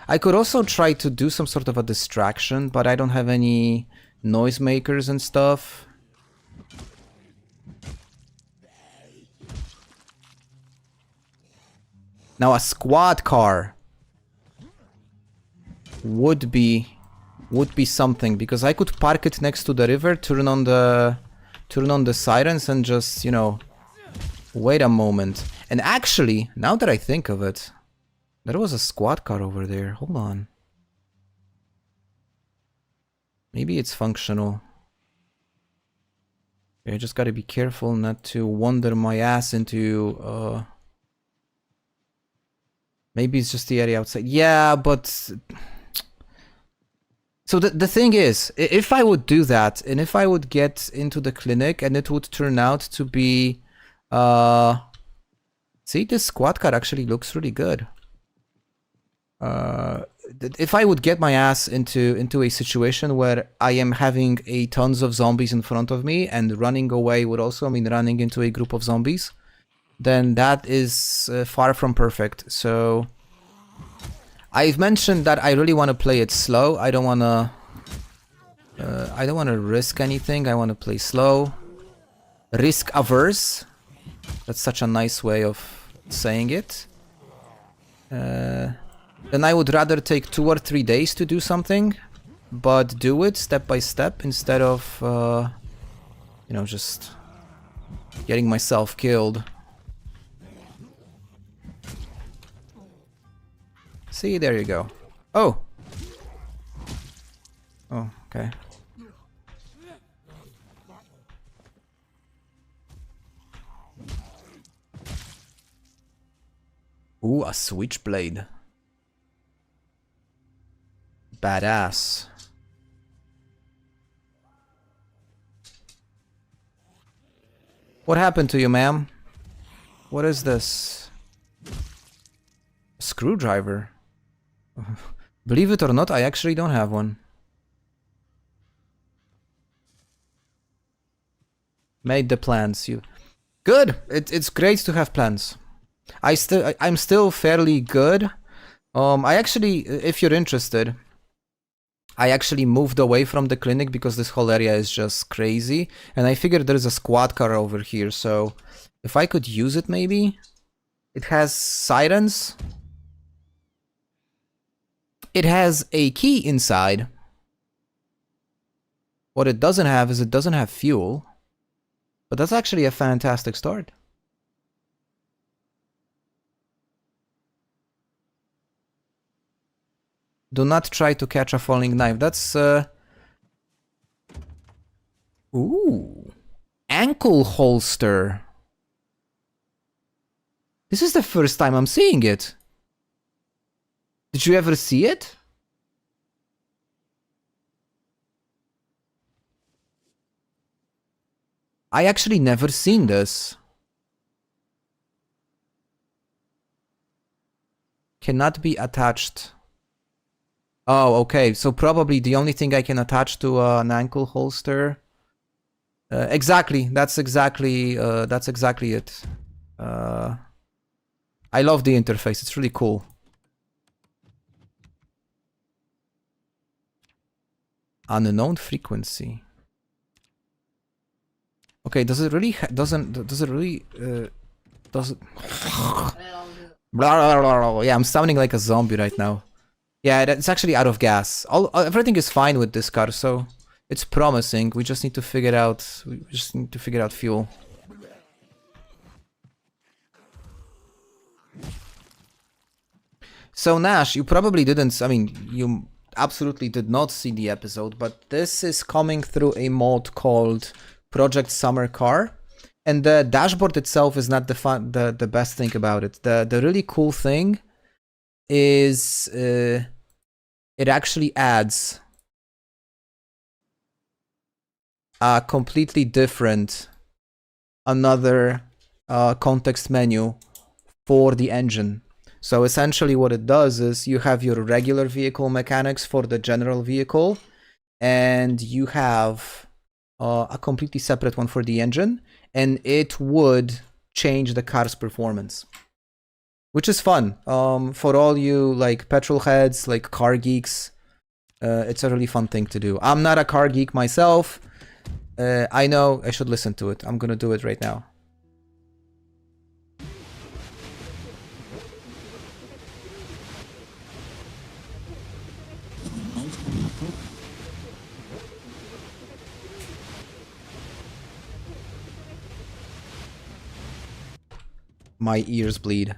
I could also try to do some sort of a distraction, but I don't have any noisemakers and stuff. Now a squad car would be something, because I could park it next to the river, turn on the sirens and just, you know, wait a moment. And actually, now that I think of it, there was a squad car over there. Hold on. Maybe it's functional. I just gotta be careful not to wander my ass into maybe it's just the area outside. Yeah, but... So the thing is, if I would do that, and if I would get into the clinic and it would turn out to be... See, this squad car actually looks really good. If I would get my ass into a situation where I am having tons of zombies in front of me and running away would also mean running into a group of zombies, then that is far from perfect. So I've mentioned that I really want to play it slow. I don't want to risk anything. I want to play slow, risk averse. That's such a nice way of saying it. Then I would rather take 2 or 3 days to do something, but do it step by step instead of you know, just getting myself killed. See, there you go. Oh! Oh, okay. Ooh, a switchblade. Badass. What happened to you, ma'am? What is this? A screwdriver. Believe it or not, I actually don't have one. Made the plans. You good? It's great to have plans. I'm still fairly good. I actually, if you're interested, I actually moved away from the clinic because this whole area is just crazy, and I figured there's a squad car over here, so if I could use it maybe. It has sirens. It has a key inside. What it doesn't have is it doesn't have fuel, but that's actually a fantastic start. Do not try to catch a falling knife. That's, ooh. Ankle holster. This is the first time I'm seeing it. Did you ever see it? I actually never seen this. Cannot be attached. Oh, okay. So probably the only thing I can attach to an ankle holster. Exactly. That's exactly it. I love the interface. It's really cool. Unknown frequency. Okay, does it really does it yeah, I'm sounding like a zombie right now. Yeah, it's actually out of gas. Everything is fine with this car, so it's promising. We just need to figure out fuel. So Nash, you probably didn't, I mean, you absolutely did not see the episode, but this is coming through a mod called Project Summer Car. And the dashboard itself is not the best thing about it. The really cool thing is it actually adds a completely different another context menu for the engine. So essentially what it does is you have your regular vehicle mechanics for the general vehicle, and you have a completely separate one for the engine, and it would change the car's performance, which is fun. For all you like petrol heads, like car geeks, it's a really fun thing to do. I'm not a car geek myself. I know I should listen to it. I'm gonna do it right now. My ears bleed.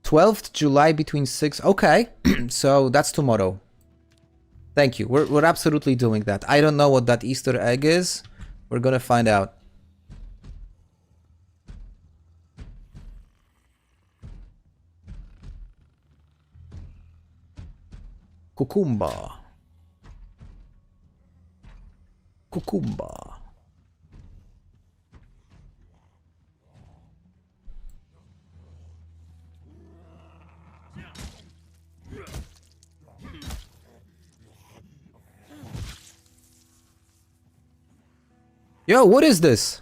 12th July between 6. Okay, so that's tomorrow. Thank you. We're absolutely doing that. I don't know what that Easter egg is. We're gonna find out. Cucumba. Cucumba. Yo, what is this?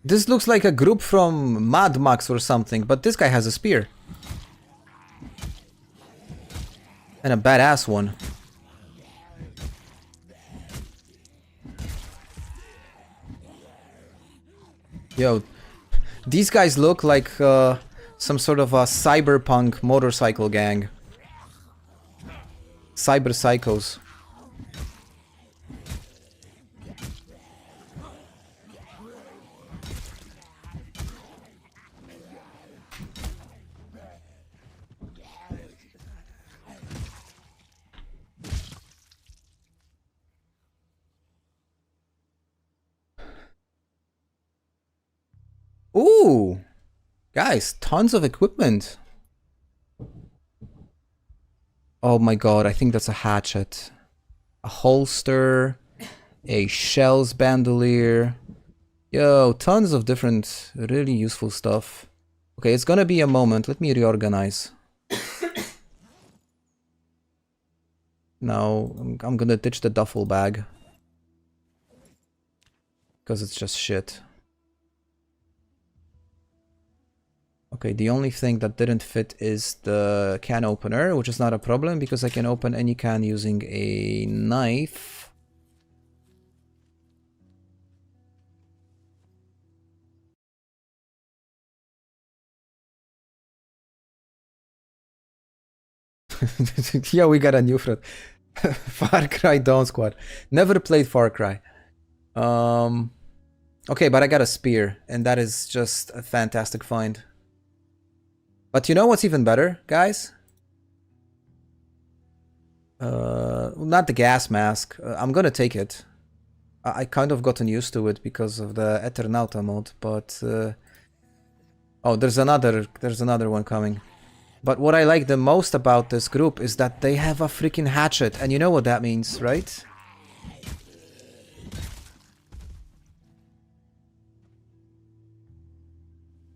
This looks like a group from Mad Max or something, but this guy has a spear. And a badass one. Yo, these guys look like some sort of a cyberpunk motorcycle gang. Cyber psychos. Ooh! Guys, tons of equipment. Oh my god, I think that's a hatchet. A holster, a shells bandolier. Yo, tons of different really useful stuff. Okay, it's gonna be a moment. Let me reorganize. No, I'm gonna ditch the duffel bag. Because it's just shit. Okay, the only thing that didn't fit is the can opener, which is not a problem because I can open any can using a knife. Yeah, we got a new friend. Far Cry Dawn Squad. Never played Far Cry. Okay, but I got a spear, and that is just a fantastic find. But you know what's even better, guys? Not the gas mask. I'm gonna take it. I kind of gotten used to it because of the Eternauta mode, but oh, there's another one coming. But what I like the most about this group is that they have a freaking hatchet, and you know what that means, right?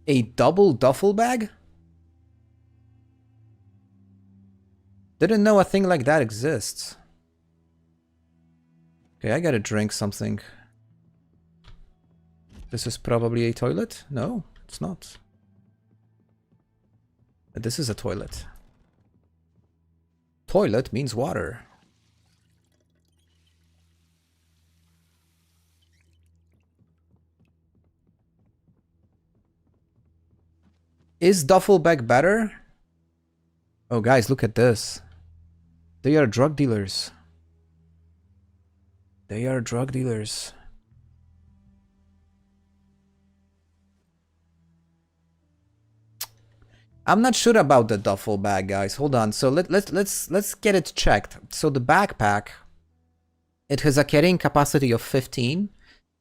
A double duffel bag? Didn't know a thing like that exists. Okay, I gotta drink something. This is probably a toilet? No, it's not. This is a toilet. Toilet means water. Is duffel bag better? Oh guys, look at this. They are drug dealers. They are drug dealers. I'm not sure about the duffel bag, guys. Hold on. So let's get it checked. So the backpack, it has a carrying capacity of 15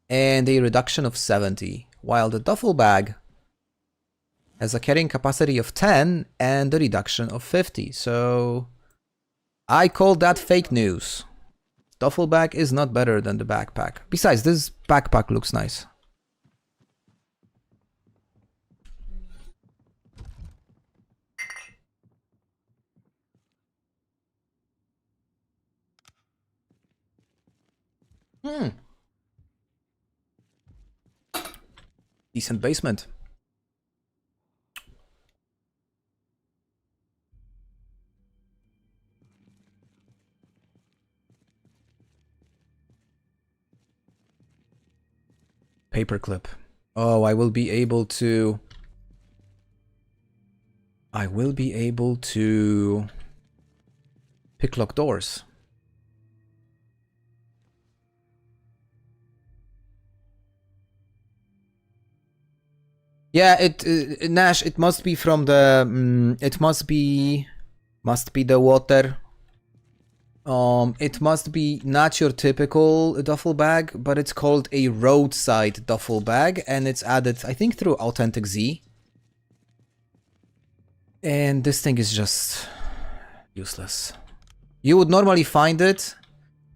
and a reduction of 70, while the duffel bag has a carrying capacity of 10 and a reduction of 50. So I call that fake news. Duffel bag is not better than the backpack. Besides, this backpack looks nice. Decent basement. Paperclip. Oh, I will be able to pick lock doors. Yeah, Nash, it must be from the it must be the water. It must be not your typical duffel bag, but it's called a roadside duffel bag, and it's added, I think, through Authentic Z. And this thing is just useless. You would normally find it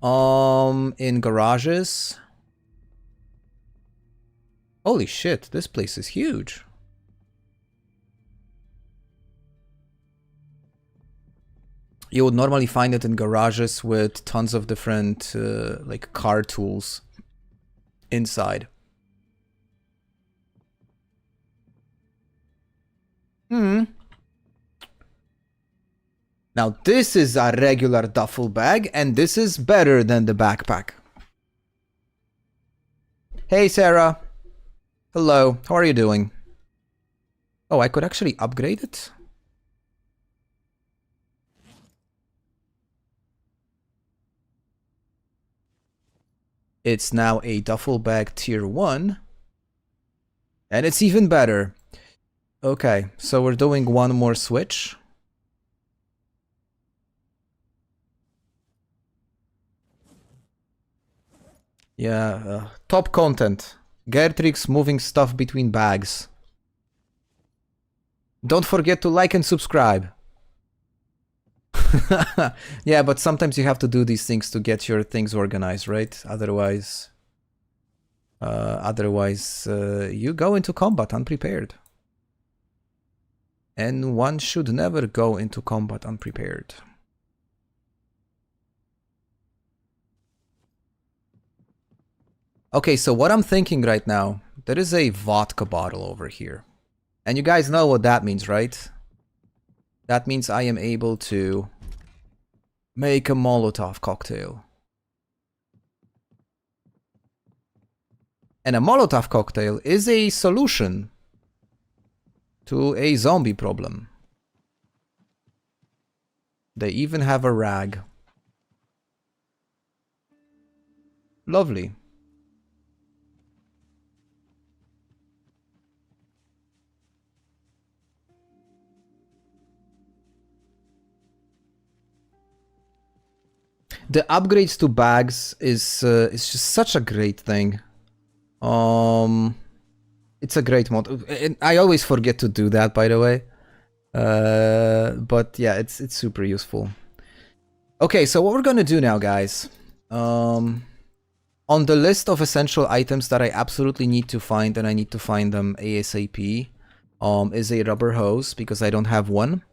in garages. Holy shit, this place is huge. You would normally find it in garages with tons of different like car tools inside. Now this is a regular duffel bag, and this is better than the backpack. Hey Sarah. Hello, how are you doing? Oh, I could actually upgrade it? It's now a duffel bag tier 1. And it's even better. Okay, so we're doing one more switch. Yeah, top content. Gertrix moving stuff between bags. Don't forget to like and subscribe. Yeah, but sometimes you have to do these things to get your things organized, right? Otherwise, you go into combat unprepared. And one should never go into combat unprepared. Okay, so what I'm thinking right now, there is a vodka bottle over here. And you guys know what that means, right? That means I am able to make a Molotov cocktail. And a Molotov cocktail is a solution to a zombie problem. They even have a rag. Lovely. The upgrades to bags is just such a great thing. It's a great mod. And I always forget to do that, by the way. But yeah, it's super useful. Okay, so what we're gonna do now, guys. On the list of essential items that I absolutely need to find, and I need to find them ASAP, is a rubber hose, because I don't have one.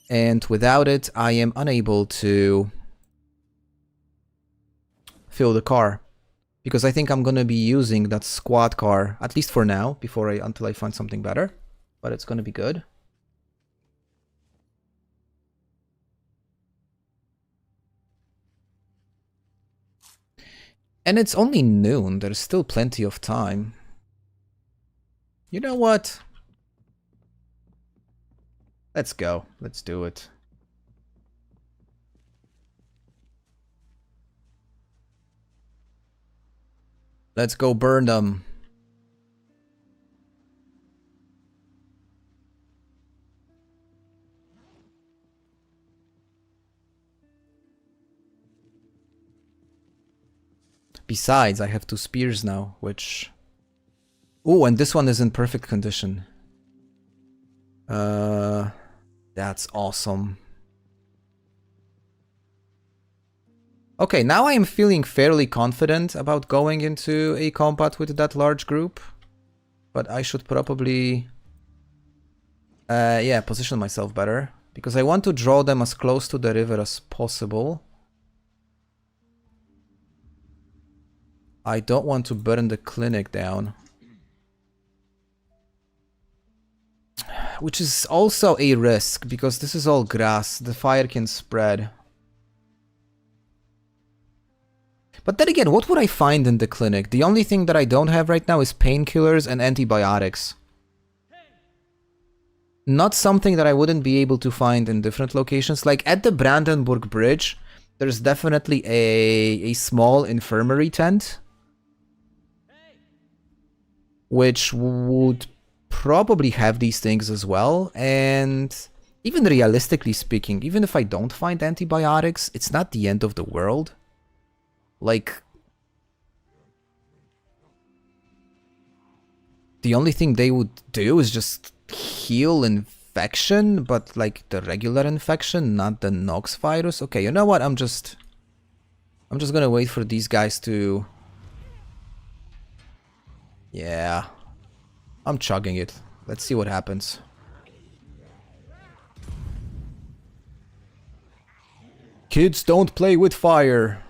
And without it, I am unable to fill the car. Because I think I'm gonna be using that squad car, at least for now, until I find something better. But it's gonna be good. And it's only noon, there's still plenty of time. You know what? Let's go, let's do it. Let's go burn them. Besides, I have 2 spears now, which... Oh, and this one is in perfect condition. That's awesome. Okay, now I am feeling fairly confident about going into a combat with that large group. But I should probably... yeah, position myself better. Because I want to draw them as close to the river as possible. I don't want to burn the clinic down. Which is also a risk, because this is all grass. The fire can spread. But then again, what would I find in the clinic? The only thing that I don't have right now is painkillers and antibiotics. Not something that I wouldn't be able to find in different locations. Like at the Brandenburg Bridge, there's definitely a small infirmary tent. Which would probably have these things as well. And even realistically speaking, even if I don't find antibiotics, it's not the end of the world. Like, the only thing they would do is just heal infection, but like the regular infection, not the Nox virus. Okay, you know what? I'm just gonna wait for these guys to... Yeah, I'm chugging it. Let's see what happens. Kids don't play with fire.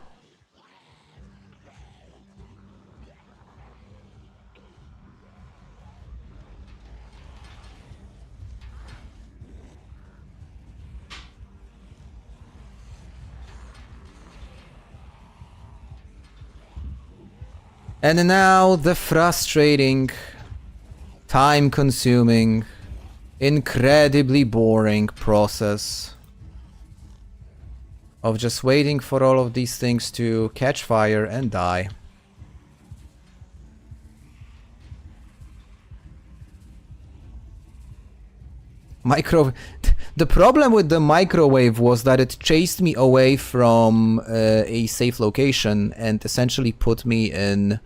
And now the frustrating, time-consuming, incredibly boring process of just waiting for all of these things to catch fire and die. The problem with the microwave was that it chased me away from a safe location and essentially put me in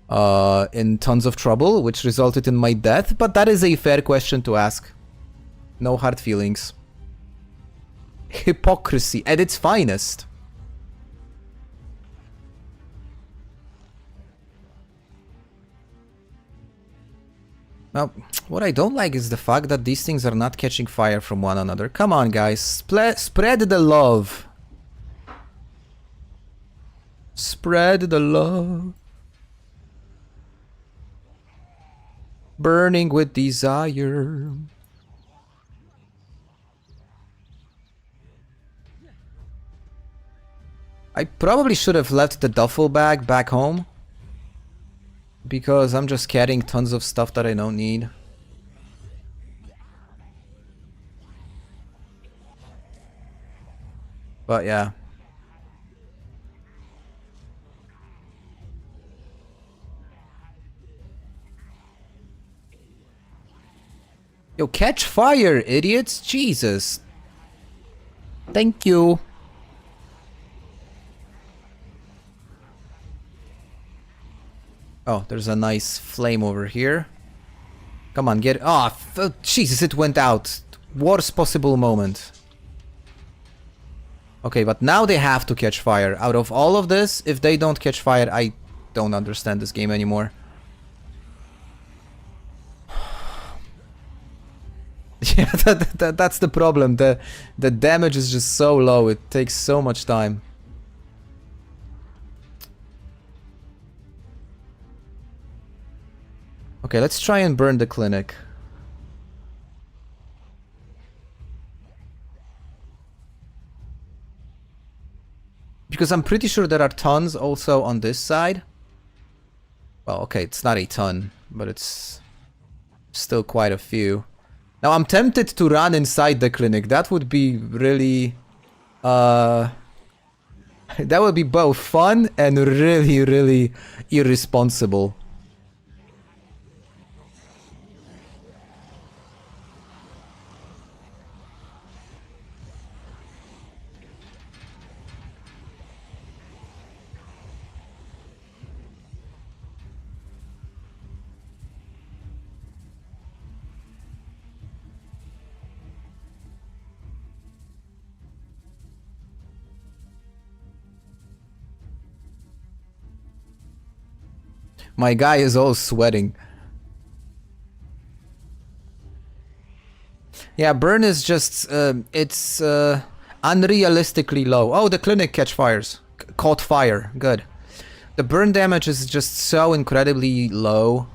tons of trouble, which resulted in my death. But that is a fair question to ask. No hard feelings. Hypocrisy at its finest. Now, what I don't like is the fact that these things are not catching fire from one another. Come on, guys. Spread the love. Spread the love. Burning with desire. I probably should have left the duffel bag back home, because I'm just carrying tons of stuff that I don't need. But yeah. Yo, catch fire, idiots! Jesus. Thank you. Oh, there's a nice flame over here. Come on, get it. Oh, Jesus, it went out. Worst possible moment. Okay, but now they have to catch fire. Out of all of this, if they don't catch fire, I don't understand this game anymore. Yeah, that's the problem. The damage is just so low. It takes so much time. Okay, let's try and burn the clinic. Because I'm pretty sure there are tons also on this side. Well, okay, it's not a ton, but it's still quite a few. Now, I'm tempted to run inside the clinic. That would be really... that would be both fun and really, really irresponsible. My guy is all sweating. Yeah, burn is just, it's unrealistically low. Oh, the clinic caught fire. Good. The burn damage is just so incredibly low.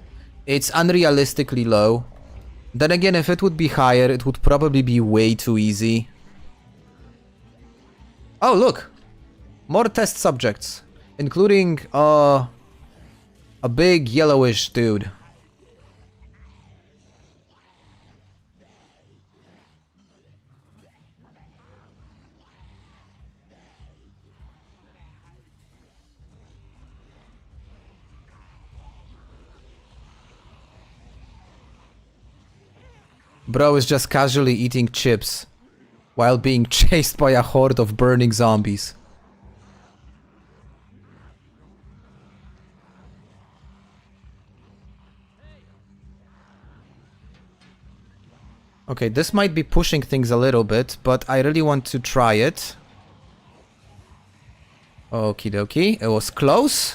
It's unrealistically low. Then again, if it would be higher, it would probably be way too easy. Oh, look! More test subjects. Including, a big yellowish dude. Bro is just casually eating chips while being chased by a horde of burning zombies. Okay, this might be pushing things a little bit, but I really want to try it. Okie dokie, it was close.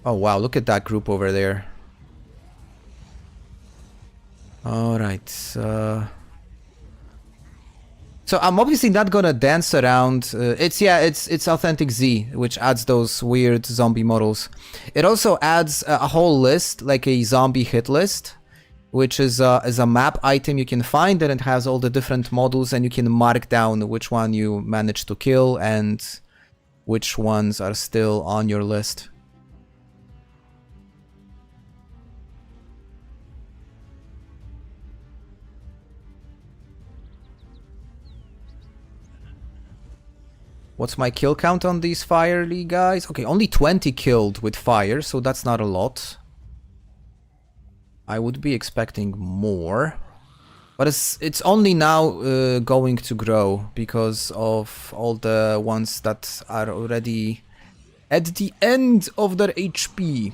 Oh wow, look at that group over there. Alright, so I'm obviously not gonna dance around. It's Authentic Z, which adds those weird zombie models. It also adds a whole list, like a zombie hit list, which is a map item you can find, and it has all the different models, and you can mark down which one you managed to kill and which ones are still on your list. What's my kill count on these fiery guys? Okay, only 20 killed with fire, so that's not a lot. I would be expecting more. But it's only now going to grow because of all the ones that are already at the end of their HP.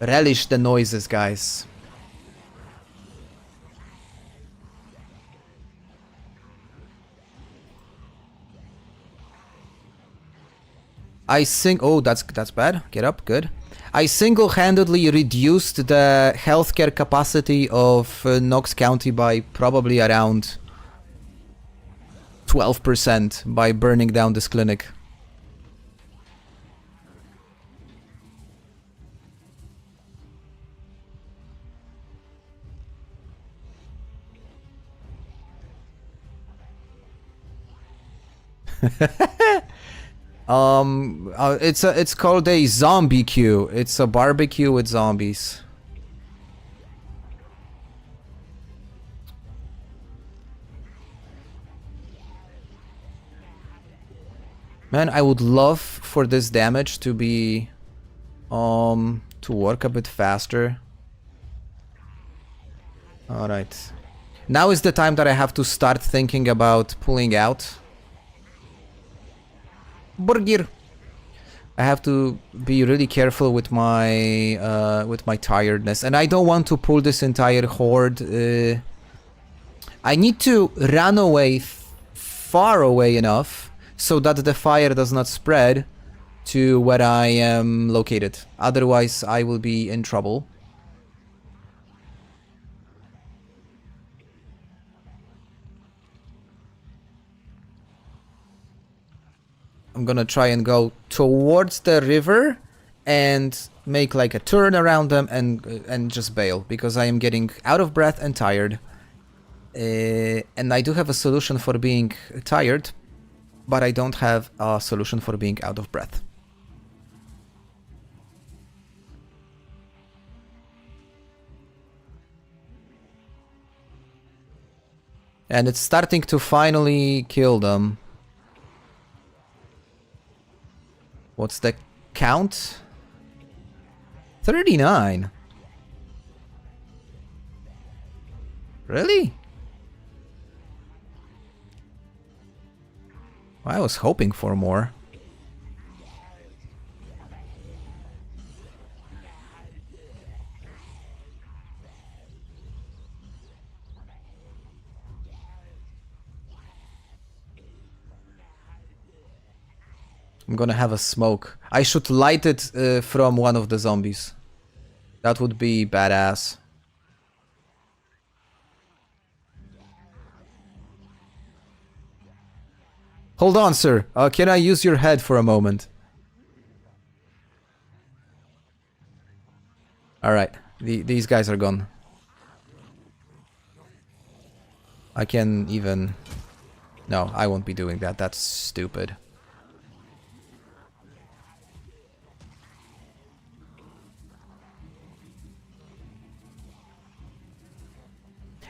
Relish the noises, guys. Oh, that's bad. Get up, good. I single-handedly reduced the healthcare capacity of Knox County by probably around 12% by burning down this clinic. It's called a zombie queue. It's a barbecue with zombies. Man, I would love for this damage to be to work a bit faster. All right. Now is the time that I have to start thinking about pulling out. Burgir. I have to be really careful with my tiredness, and I don't want to pull this entire horde. I need to run away far away enough so that the fire does not spread to where I am located. Otherwise, I will be in trouble. I'm gonna try and go towards the river and make like a turn around them and just bail, because I am getting out of breath and tired. And I do have a solution for being tired, but I don't have a solution for being out of breath. And it's starting to finally kill them. What's the count? 39. Really? I was hoping for more. I'm gonna have a smoke. I should light it from one of the zombies. That would be badass. Hold on, sir. Can I use your head for a moment? Alright. These guys are gone. I can even... No, I won't be doing that. That's stupid.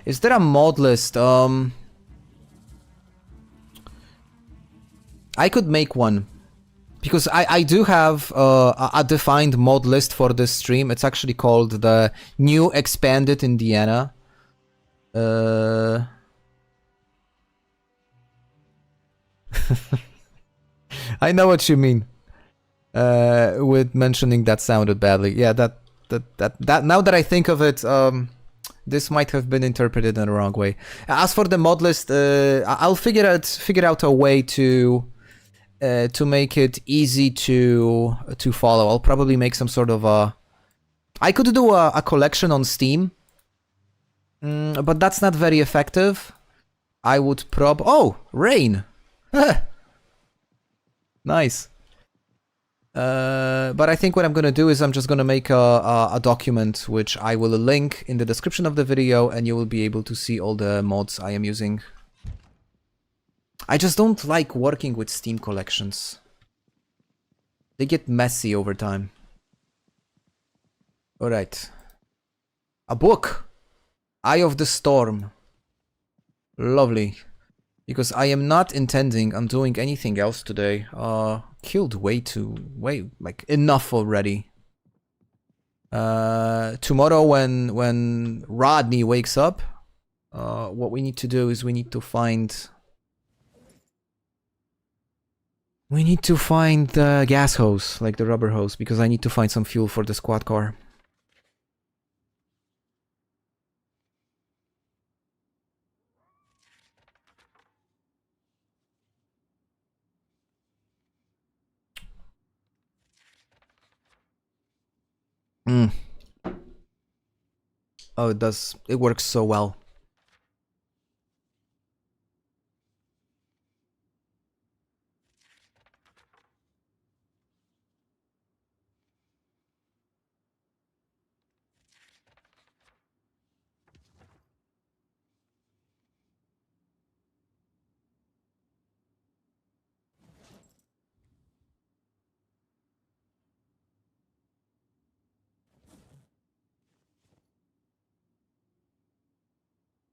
Is there a mod list? I could make one. Because I do have a defined mod list for this stream. It's actually called the New Expanded Indiana. I know what you mean. With mentioning that sounded badly. Yeah, that now that I think of it, this might have been interpreted in the wrong way. As for the mod list, I'll figure out a way to make it easy to follow. I'll probably make some sort of a... I could do a collection on Steam, but that's not very effective. I would Oh, rain! Nice. But I think what I'm gonna do is I'm just gonna make a document which I will link in the description of the video, and you will be able to see all the mods I am using. I just don't like working with Steam collections. They get messy over time. Alright. A book! Eye of the Storm. Lovely. Because I am not intending on doing anything else today. Killed way like enough already. Tomorrow when Rodney wakes up, what we need to do is we need to find the gas hose, like the rubber hose, because I need to find some fuel for the squad car. Oh, it does. It works so well.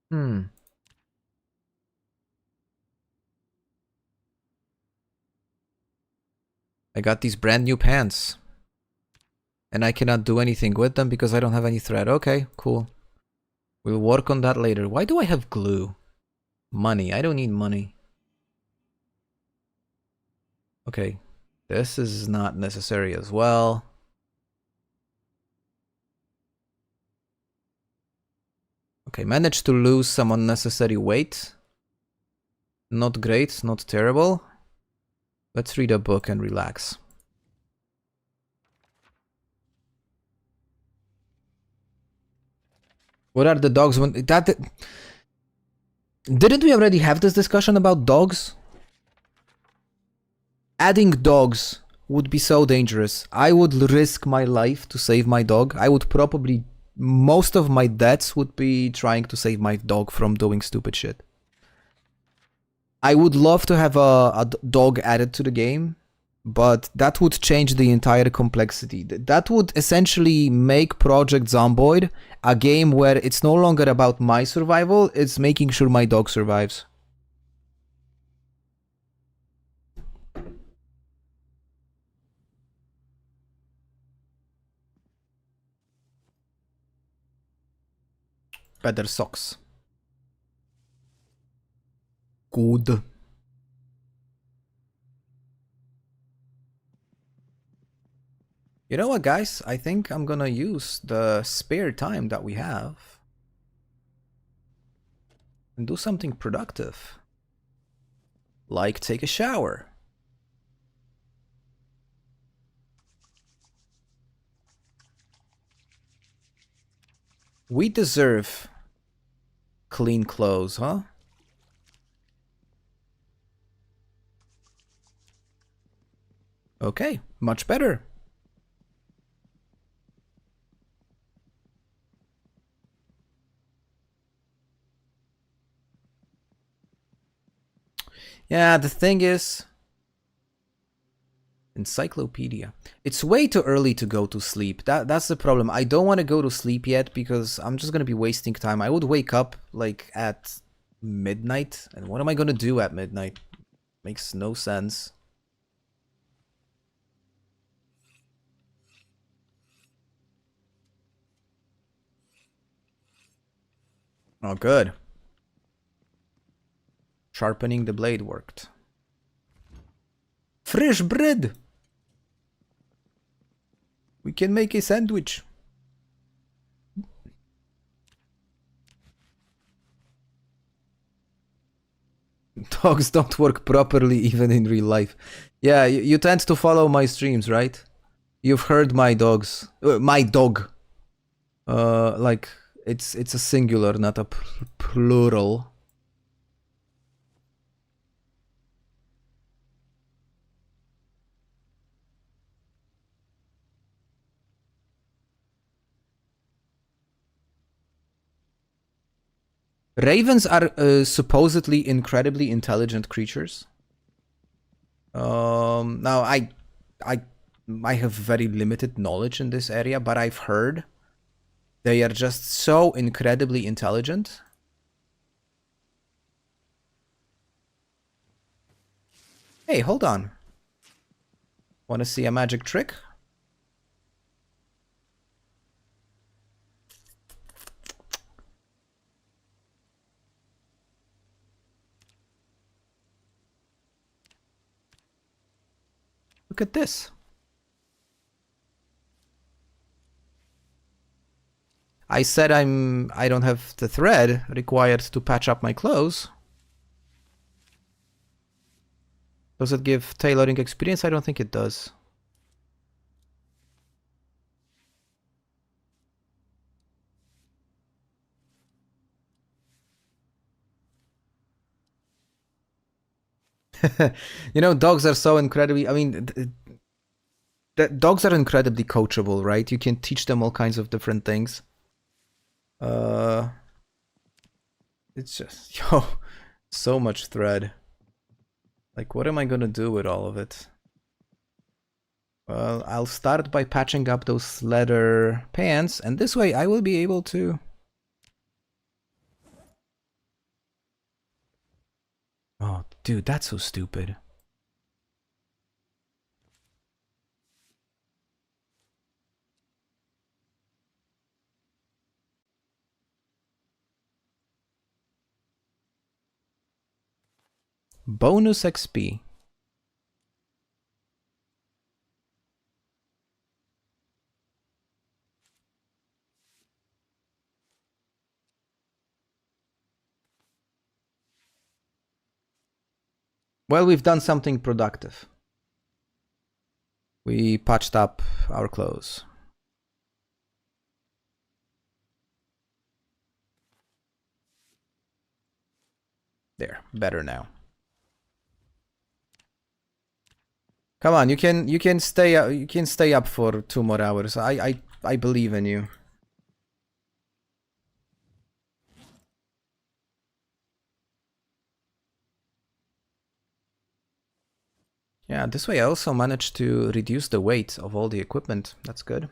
Hmm. I got these brand new pants. And I cannot do anything with them because I don't have any thread. Okay, cool. We'll work on that later. Why do I have glue? Money. I don't need money. Okay. This is not necessary as well. Okay, managed to lose some unnecessary weight. Not great, not terrible. Let's read a book and relax. What are the dogs when that didn't we already have this discussion about dogs? Adding dogs would be so dangerous. I would risk my life to save my dog. I would probably most of my deaths would be trying to save my dog from doing stupid shit. I would love to have a dog added to the game, but that would change the entire complexity. That would essentially make Project Zomboid a game where it's no longer about my survival, it's making sure my dog survives. Better socks. Good. You know what, guys? I think I'm gonna use the spare time that we have and do something productive. Like take a shower. We deserve clean clothes, huh? Okay, much better. Yeah, the thing is... Encyclopedia. It's way too early to go to sleep. That's the problem. I don't want to go to sleep yet because I'm just going to be wasting time. I would wake up like at midnight. And what am I going to do at midnight? Makes no sense. Oh, good. Sharpening the blade worked. Fresh bread! We can make a sandwich. Dogs don't work properly even in real life. Yeah, you tend to follow my streams, right? You've heard my dogs. My dog. Like, it's a singular, not a plural. Ravens are supposedly incredibly intelligent creatures. Now I have very limited knowledge in this area, but I've heard they are just so incredibly intelligent. Hey, hold on. Want to see a magic trick? Look at this. I said I don't have the thread required to patch up my clothes. Does it give tailoring experience? I don't think it does. You know, dogs are so incredibly, I mean, dogs are incredibly coachable, right? You can teach them all kinds of different things. Uh, it's just, yo, so much thread. Like, what am I gonna do with all of it? Well, I'll start by patching up those leather pants, and this way I will be able to... Oh, dude, that's so stupid. Bonus XP. Well, we've done something productive. We patched up our clothes. There, better now. Come on, you can stay up for 2 more hours. I believe in you. Yeah, this way I also managed to reduce the weight of all the equipment. That's good.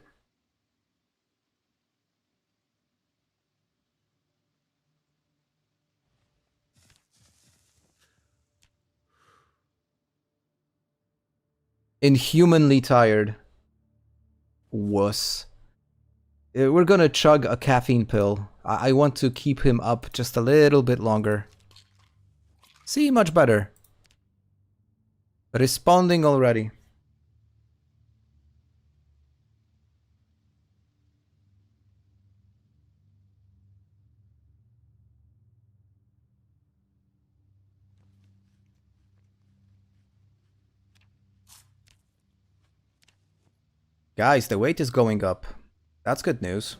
Inhumanly tired. Wuss. We're gonna chug a caffeine pill. I want to keep him up just a little bit longer. See, much better. Responding already. Guys, the weight is going up. That's good news.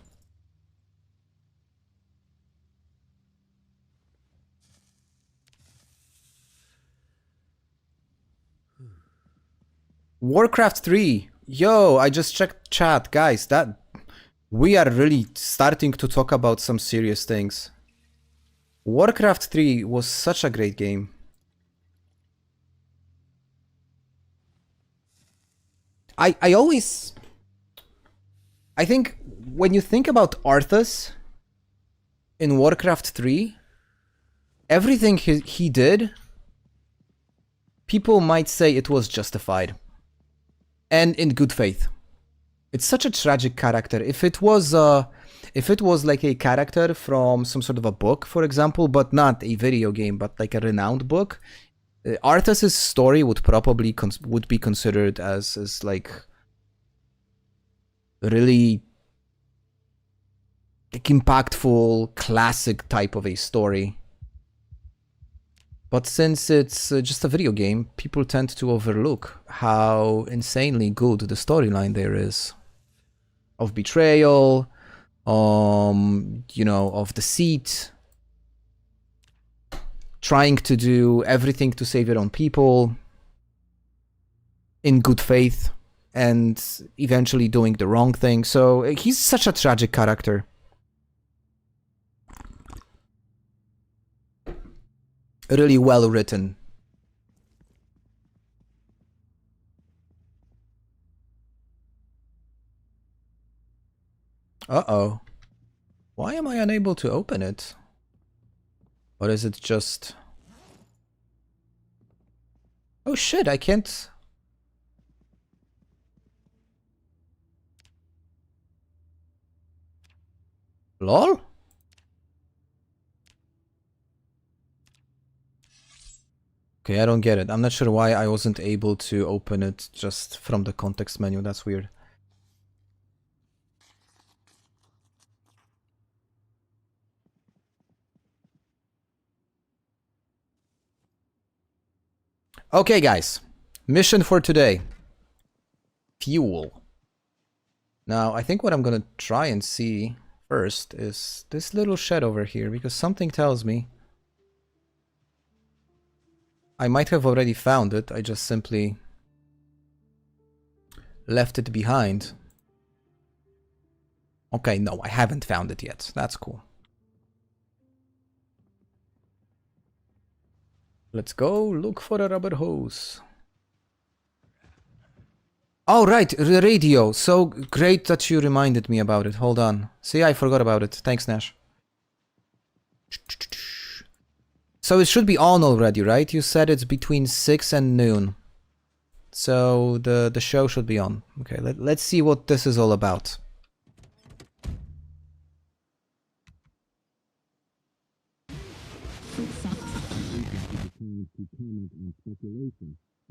Warcraft 3. Yo, I just checked chat. Guys, that... We are really starting to talk about some serious things. Warcraft 3 was such a great game. I always... I think when you think about Arthas in Warcraft 3, everything he did, people might say it was justified. And in good faith. It's such a tragic character. If it was like a character from some sort of a book, for example, but not a video game, but like a renowned book, Arthas's story would probably would be considered as like really like impactful, classic type of a story. But since it's just a video game, people tend to overlook how insanely good the storyline there is. Of betrayal, you know, of deceit, trying to do everything to save your own people in good faith, and eventually doing the wrong thing. So he's such a tragic character. Really well written. Uh-oh. Why am I unable to open it? Or is it just... Oh shit, I can't... LOL? Okay, I don't get it. I'm not sure why I wasn't able to open it just from the context menu. That's weird. Okay, guys. Mission for today. Fuel. Now, I think what I'm gonna try and see first is this little shed over here, because something tells me I might have already found it, I just simply left it behind. Okay, no, I haven't found it yet. That's cool. Let's go look for a rubber hose. Oh, right, the radio. So great that you reminded me about it. Hold on. See, I forgot about it. Thanks, Nash. So it should be on already, right? You said it's between 6 and noon. So the show should be on. Okay, let's see what this is all about.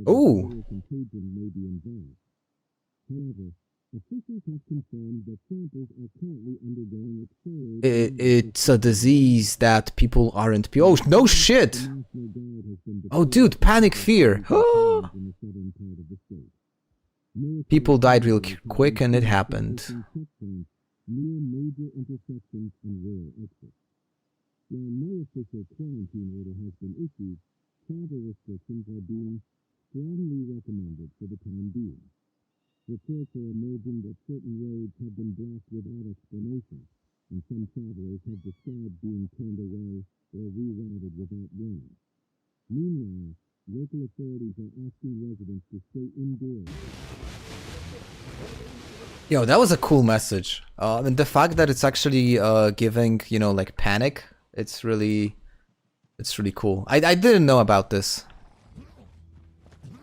Oh! It's a disease that people aren't... Oh, no shit! Oh, dude, panic fear! People died real quick and it happened. Travel restrictions are being strongly recommended for the time being. Reports are emerging that certain roads have been blocked without explanation, and some travelers have described being turned away or rerouted without warning. Meanwhile, local authorities are asking residents to stay indoors. Yo, that was a cool message. And the fact that it's actually giving, you know, like panic, it's really cool. I didn't know about this.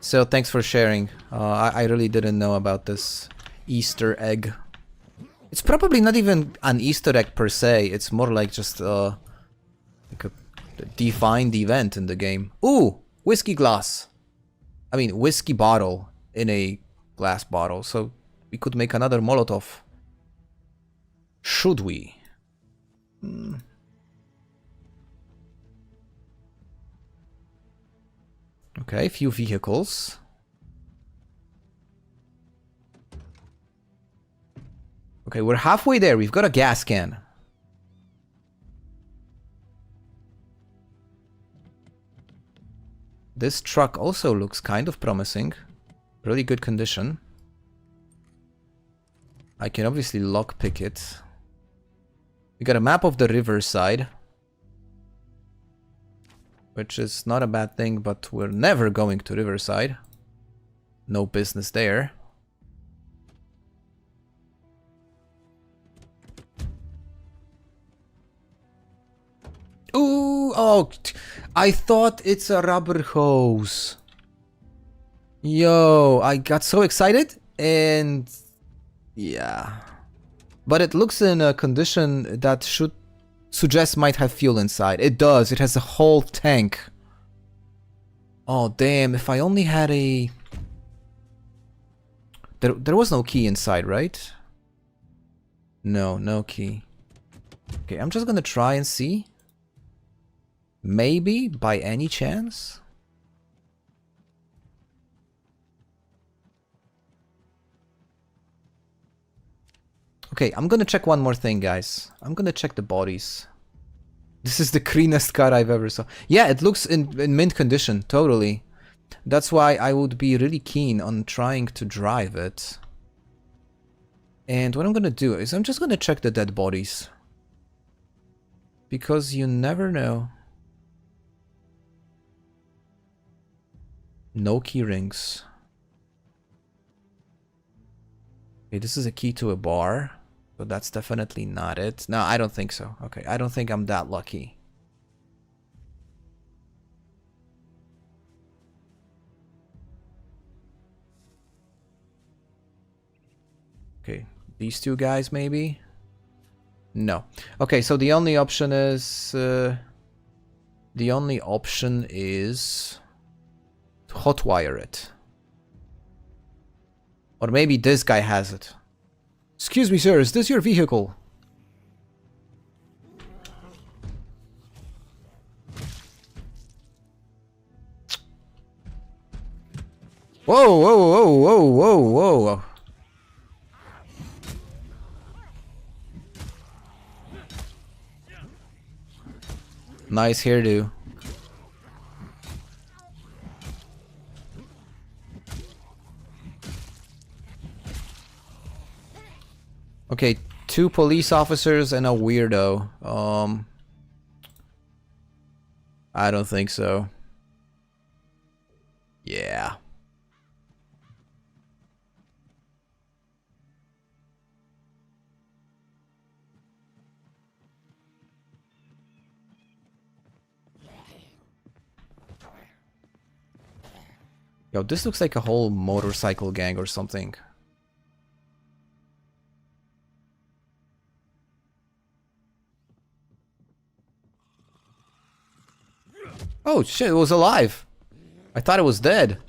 So thanks for sharing. I really didn't know about this Easter egg. It's probably not even an Easter egg per se. It's more like just like a defined event in the game. Ooh, whiskey glass. I mean, whiskey bottle in a glass bottle. So we could make another Molotov. Should we? Okay, few vehicles. Okay, we're halfway there. We've got a gas can. This truck also looks kind of promising. Really good condition. I can obviously lockpick it. We got a map of the riverside, which is not a bad thing, but we're never going to Riverside. No business there. Ooh, oh, I thought it's a rubber hose. Yo, I got so excited and yeah. But it looks in a condition that should suggest might have fuel inside. It does. It has a whole tank. Oh, damn. If I only had a... There was no key inside, right? No, no key. Okay, I'm just gonna try and see. Maybe, by any chance? Okay, I'm gonna check one more thing, guys. I'm gonna check the bodies. This is the cleanest car I've ever saw. Yeah, it looks in mint condition, totally. That's why I would be really keen on trying to drive it. And what I'm gonna do is I'm just gonna check the dead bodies. Because you never know. No key rings. Okay, this is a key to a bar. But that's definitely not it. No, I don't think so. Okay, I don't think I'm that lucky. Okay, these two guys maybe? No. Okay, so the only option is... to hotwire it. Or maybe this guy has it. Excuse me, sir, is this your vehicle? Whoa, whoa, whoa, whoa, whoa, whoa. Nice hairdo. Okay, 2 police officers and a weirdo. I don't think so. Yeah. Yo, this looks like a whole motorcycle gang or something. Oh shit, it was alive. I thought it was dead.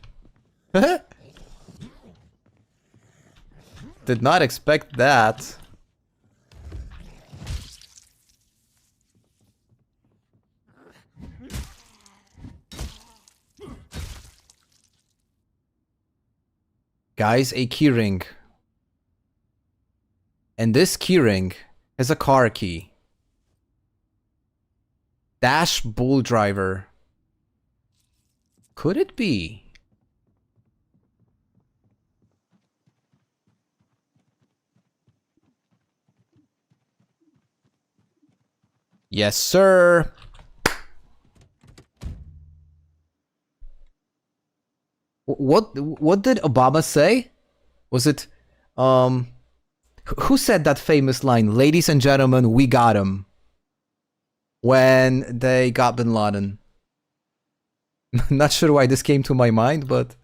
Did not expect that. Guys, a keyring. And this keyring has a car key. Dash bull driver. Could it be? Yes, sir. What did Obama say? Was it who said that famous line, "Ladies and gentlemen, we got him," when they got bin Laden? Not sure why this came to my mind, but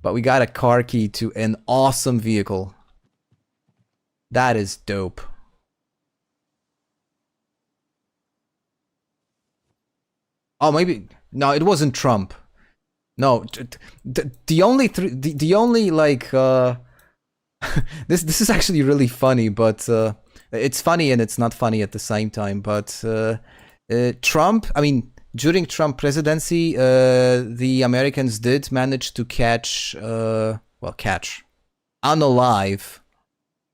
we got a car key to an awesome vehicle. That is dope. Oh, maybe no, it wasn't Trump. No, the only like this is actually really funny, but it's funny and it's not funny at the same time. But Trump, I mean, during Trump presidency, the Americans did manage to catch, catch unalive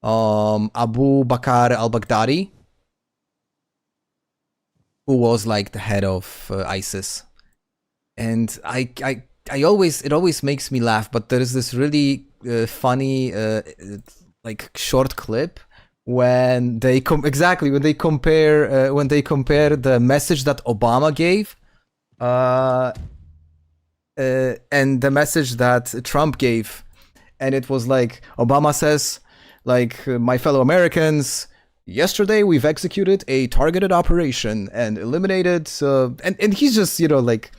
Abu Bakr al-Baghdadi, who was like the head of ISIS. And it always makes me laugh, but there is this really funny like short clip when they compare the message that Obama gave and the message that Trump gave, and it was like Obama says, like, my fellow Americans, yesterday we've executed a targeted operation and eliminated and he's just, you know, like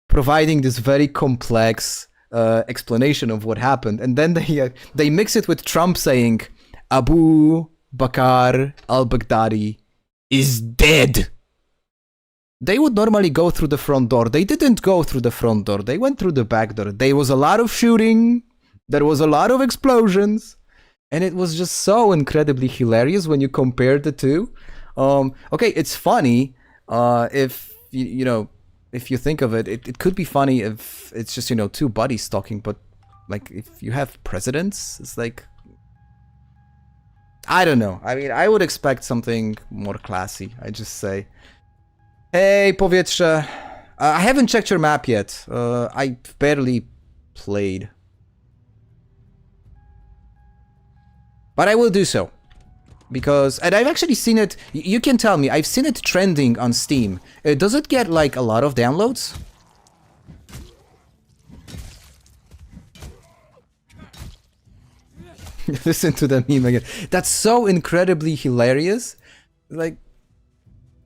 providing this very complex explanation of what happened, and then they mix it with Trump saying Abu Bakr al-Baghdadi is dead. They would normally go through the front door. They didn't go through the front door. They went through the back door. There was a lot of shooting. There was a lot of explosions. And it was just so incredibly hilarious when you compare the two. Okay, it's funny if, you know, if you think of it, it could be funny if it's just, you know, two buddies talking, but like if you have presidents, it's like, I don't know. I mean, I would expect something more classy, I just say. Hey, powietrze. I haven't checked your map yet. I barely played. But I will do so. Because, and I've actually seen it, you can tell me, I've seen it trending on Steam. Does it get like a lot of downloads? Listen to the meme again. That's so incredibly hilarious. Like,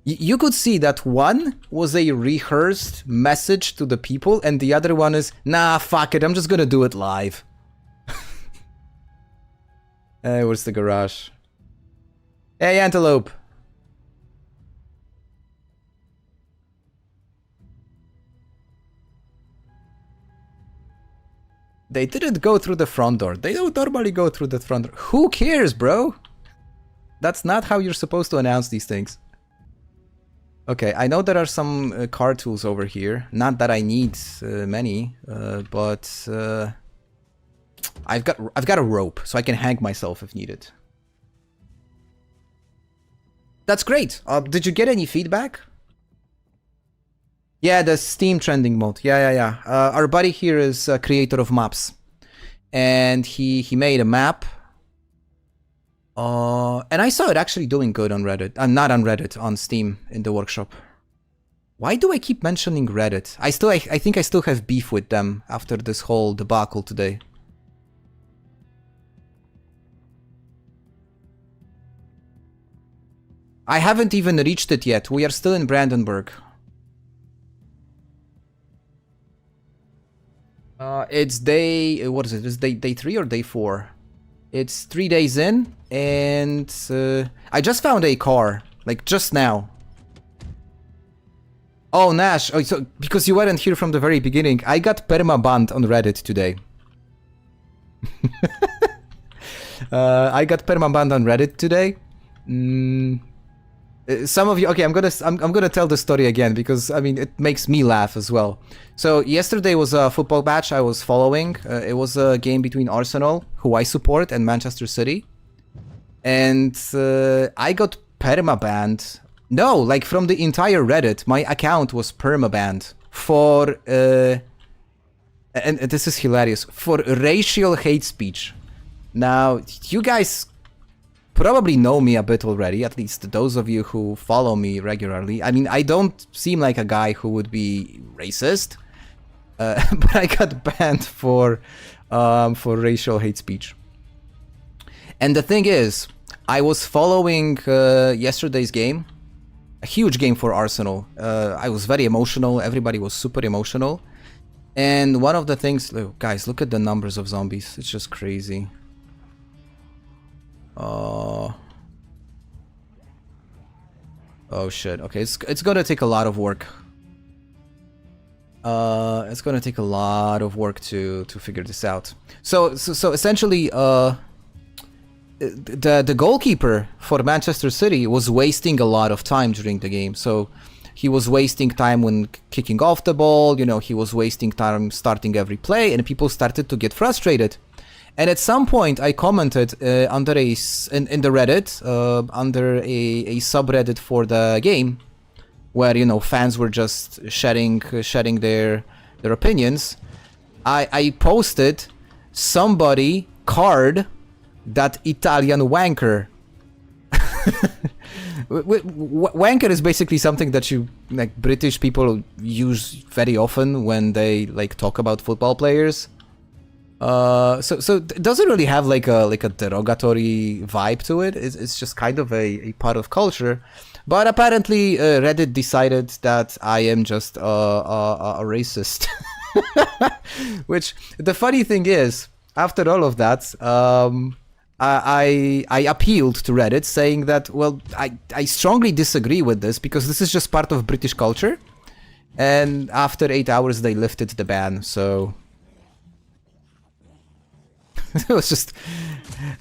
you could see that one was a rehearsed message to the people, and the other one is, nah, fuck it, I'm just gonna do it live. Hey, where's the garage? Hey, Antelope. They didn't go through the front door. They don't normally go through the front door. Who cares, bro? That's not how you're supposed to announce these things. Okay, I know there are some car tools over here. Not that I need many, but I've got a rope, so I can hang myself if needed. That's great. Did you get any feedback? Yeah, the Steam trending mode. Yeah. Our buddy here is a creator of maps, and he made a map. And I saw it actually doing good on Reddit. Not on Reddit, on Steam in the workshop. Why do I keep mentioning Reddit? I think I still have beef with them after this whole debacle today. I haven't even reached it yet. We are still in Brandenburg. It's day... What is it? Is day 3 or day 4? It's 3 days in, and I just found a car, like just now. Oh, Nash, oh, so because you weren't here from the very beginning, I got permabanned on Reddit today. I got permabanned on Reddit today. Some of you, okay, I'm gonna tell the story again because I mean it makes me laugh as well. So yesterday was a football match I was following. It was a game between Arsenal, who I support, and Manchester City, and I got permabanned. No, like from the entire Reddit, my account was permabanned for and this is hilarious, for racial hate speech. Now you guys probably know me a bit already, at least those of you who follow me regularly. I mean, I don't seem like a guy who would be racist, but I got banned for racial hate speech. And the thing is, I was following yesterday's game, a huge game for Arsenal. I was very emotional, everybody was super emotional. And one of the things, guys, look at the numbers of zombies, it's just crazy. Oh shit. Okay, it's gonna take a lot of work. It's gonna take a lot of work to figure this out. So essentially, the goalkeeper for Manchester City was wasting a lot of time during the game. So he was wasting time when kicking off the ball. You know, he was wasting time starting every play, and people started to get frustrated. And at some point, I commented under in the Reddit, under a subreddit for the game, where you know fans were just sharing their opinions. I posted, somebody card that Italian wanker. Wanker is basically something that you like British people use very often when they like talk about football players. So it doesn't really have like a derogatory vibe to it. It's just kind of a part of culture. But apparently Reddit decided that I am just a racist. Which the funny thing is, after all of that, I appealed to Reddit saying that, well, I strongly disagree with this because this is just part of British culture. And after 8 hours they lifted the ban, so... It was just...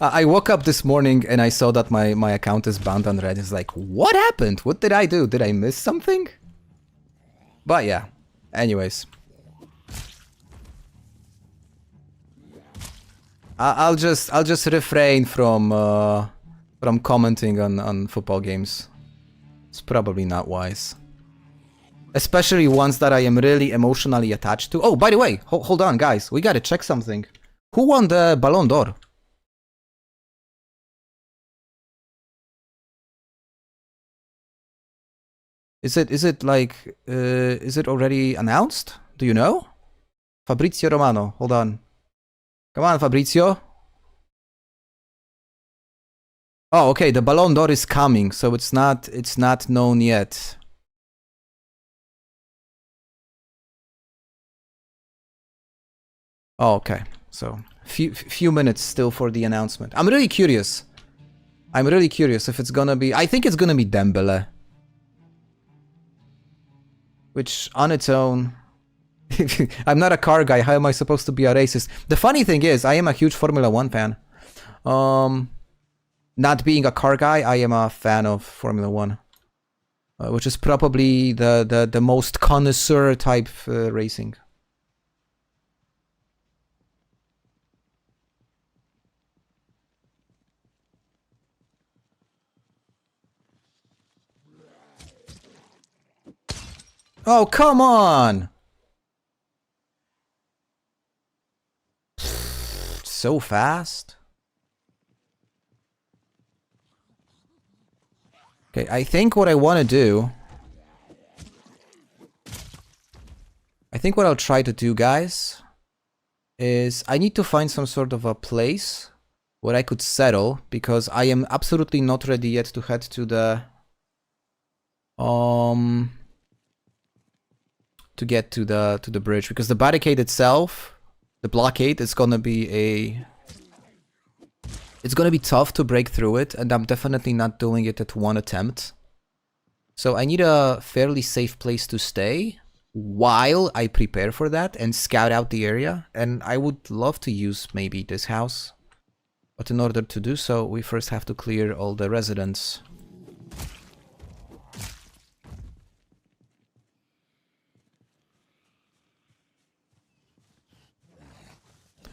I woke up this morning and I saw that my account is banned on Reddit. It's like, what happened? What did I do? Did I miss something? But yeah, anyways. I'll just refrain from commenting on football games. It's probably not wise. Especially ones that I am really emotionally attached to. Oh, by the way, hold on guys, we gotta check something. Who won the Ballon d'Or? Is it like is it already announced? Do you know? Fabrizio Romano, hold on. Come on, Fabrizio. Oh, okay, the Ballon d'Or is coming, so it's not known yet. Oh, okay. So, few minutes still for the announcement. I'm really curious. If it's gonna be... I think it's gonna be Dembele. Which, on its own... I'm not a car guy, how am I supposed to be a racist? The funny thing is, I am a huge Formula 1 fan. Not being a car guy, I am a fan of Formula 1. Which is probably the most connoisseur type racing. Oh, come on! So fast? Okay, I think what I want to do... I think what I'll try to do, guys, is I need to find some sort of a place where I could settle, because I am absolutely not ready yet to head to the... to get to the bridge, because the barricade itself, the blockade, is gonna be a... It's gonna be tough to break through it, and I'm definitely not doing it at one attempt. So I need a fairly safe place to stay while I prepare for that and scout out the area. And I would love to use maybe this house. But in order to do so, we first have to clear all the residents.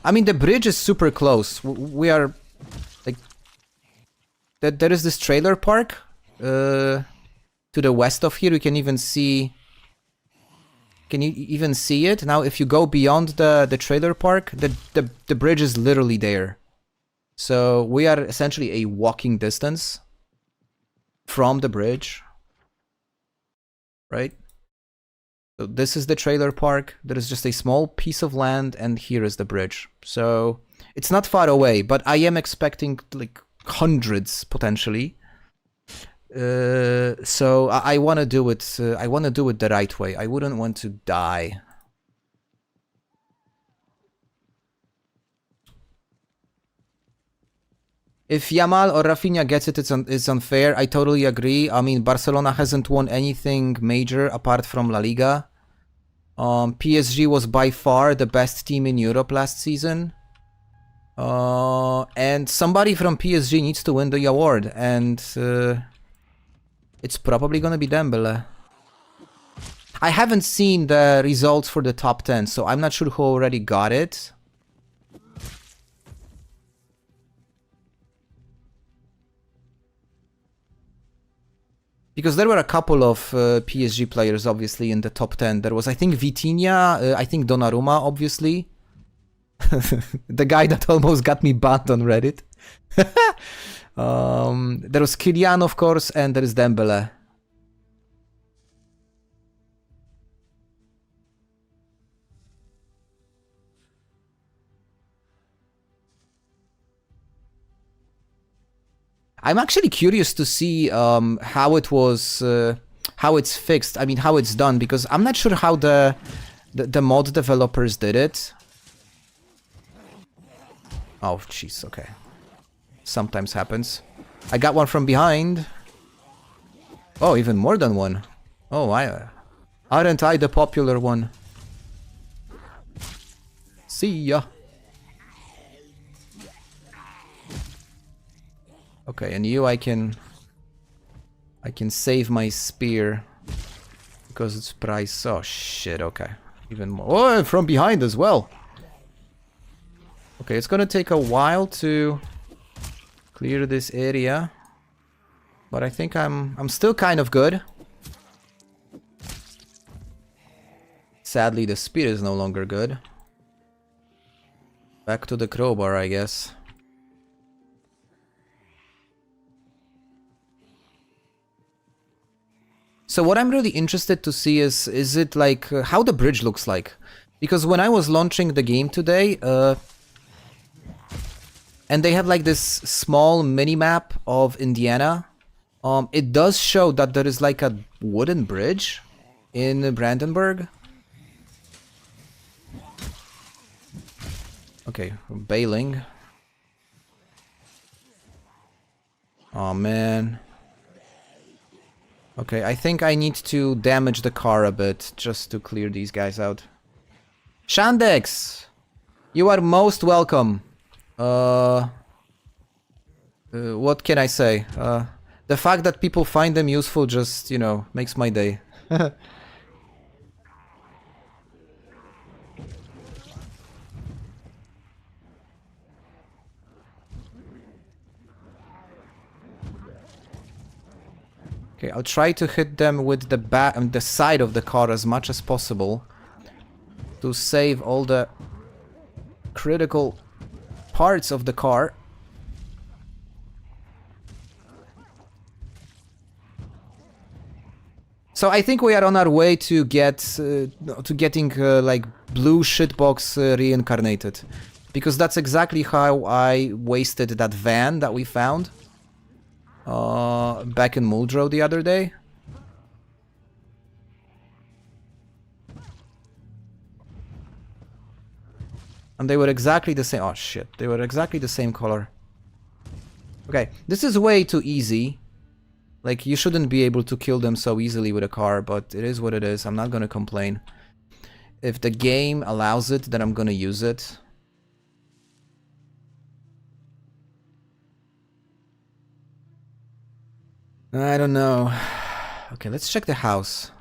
I mean, the bridge is super close. We are... like... There is this trailer park to the west of here. You can even see... Can you even see it? Now, if you go beyond the trailer park, the bridge is literally there. So we are essentially a walking distance from the bridge. Right? So this is the trailer park. There is just a small piece of land, and here is the bridge. So it's not far away, but I am expecting like hundreds potentially. So I want to do it. I want to do it the right way. I wouldn't want to die. If Yamal or Rafinha gets it, it's unfair. I totally agree. I mean, Barcelona hasn't won anything major apart from La Liga. PSG was by far the best team in Europe last season. And somebody from PSG needs to win the award, and it's probably gonna be Dembele. I haven't seen the results for the top 10, so I'm not sure who already got it. Because there were a couple of PSG players, obviously, in the top 10. There was, I think, Vitinha, I think Donnarumma, obviously. The guy that almost got me banned on Reddit. There was Kylian, of course, and there is Dembele. I'm actually curious to see how it was, how it's fixed. I mean, how it's done, because I'm not sure how the mod developers did it. Oh, jeez, okay. Sometimes happens. I got one from behind. Oh, even more than one. Oh, aren't I the popular one? See ya. Okay, and you, I can save my spear because it's price. Oh shit! Okay, even more. Oh, from behind as well. Okay, it's gonna take a while to clear this area, but I think I'm still kind of good. Sadly, the spear is no longer good. Back to the crowbar, I guess. So what I'm really interested to see is it like how the bridge looks like, because when I was launching the game today, and they have like this small mini map of Indiana, it does show that there is like a wooden bridge in Brandenburg. Okay, bailing. Oh man. Okay, I think I need to damage the car a bit just to clear these guys out. Shandex! You are most welcome. What can I say? The fact that people find them useful just, you know, makes my day. Okay, I'll try to hit them with the the side of the car as much as possible to save all the critical parts of the car. So I think we are on our way to getting like blue shitbox reincarnated, because that's exactly how I wasted that van that we found back in Muldrow the other day. And they were exactly the same. Oh shit, they were exactly the same color. Okay, this is way too easy. Like, you shouldn't be able to kill them so easily with a car, but it is what it is. I'm not gonna complain. If the game allows it, then I'm gonna use it. I don't know. Okay, let's check the house.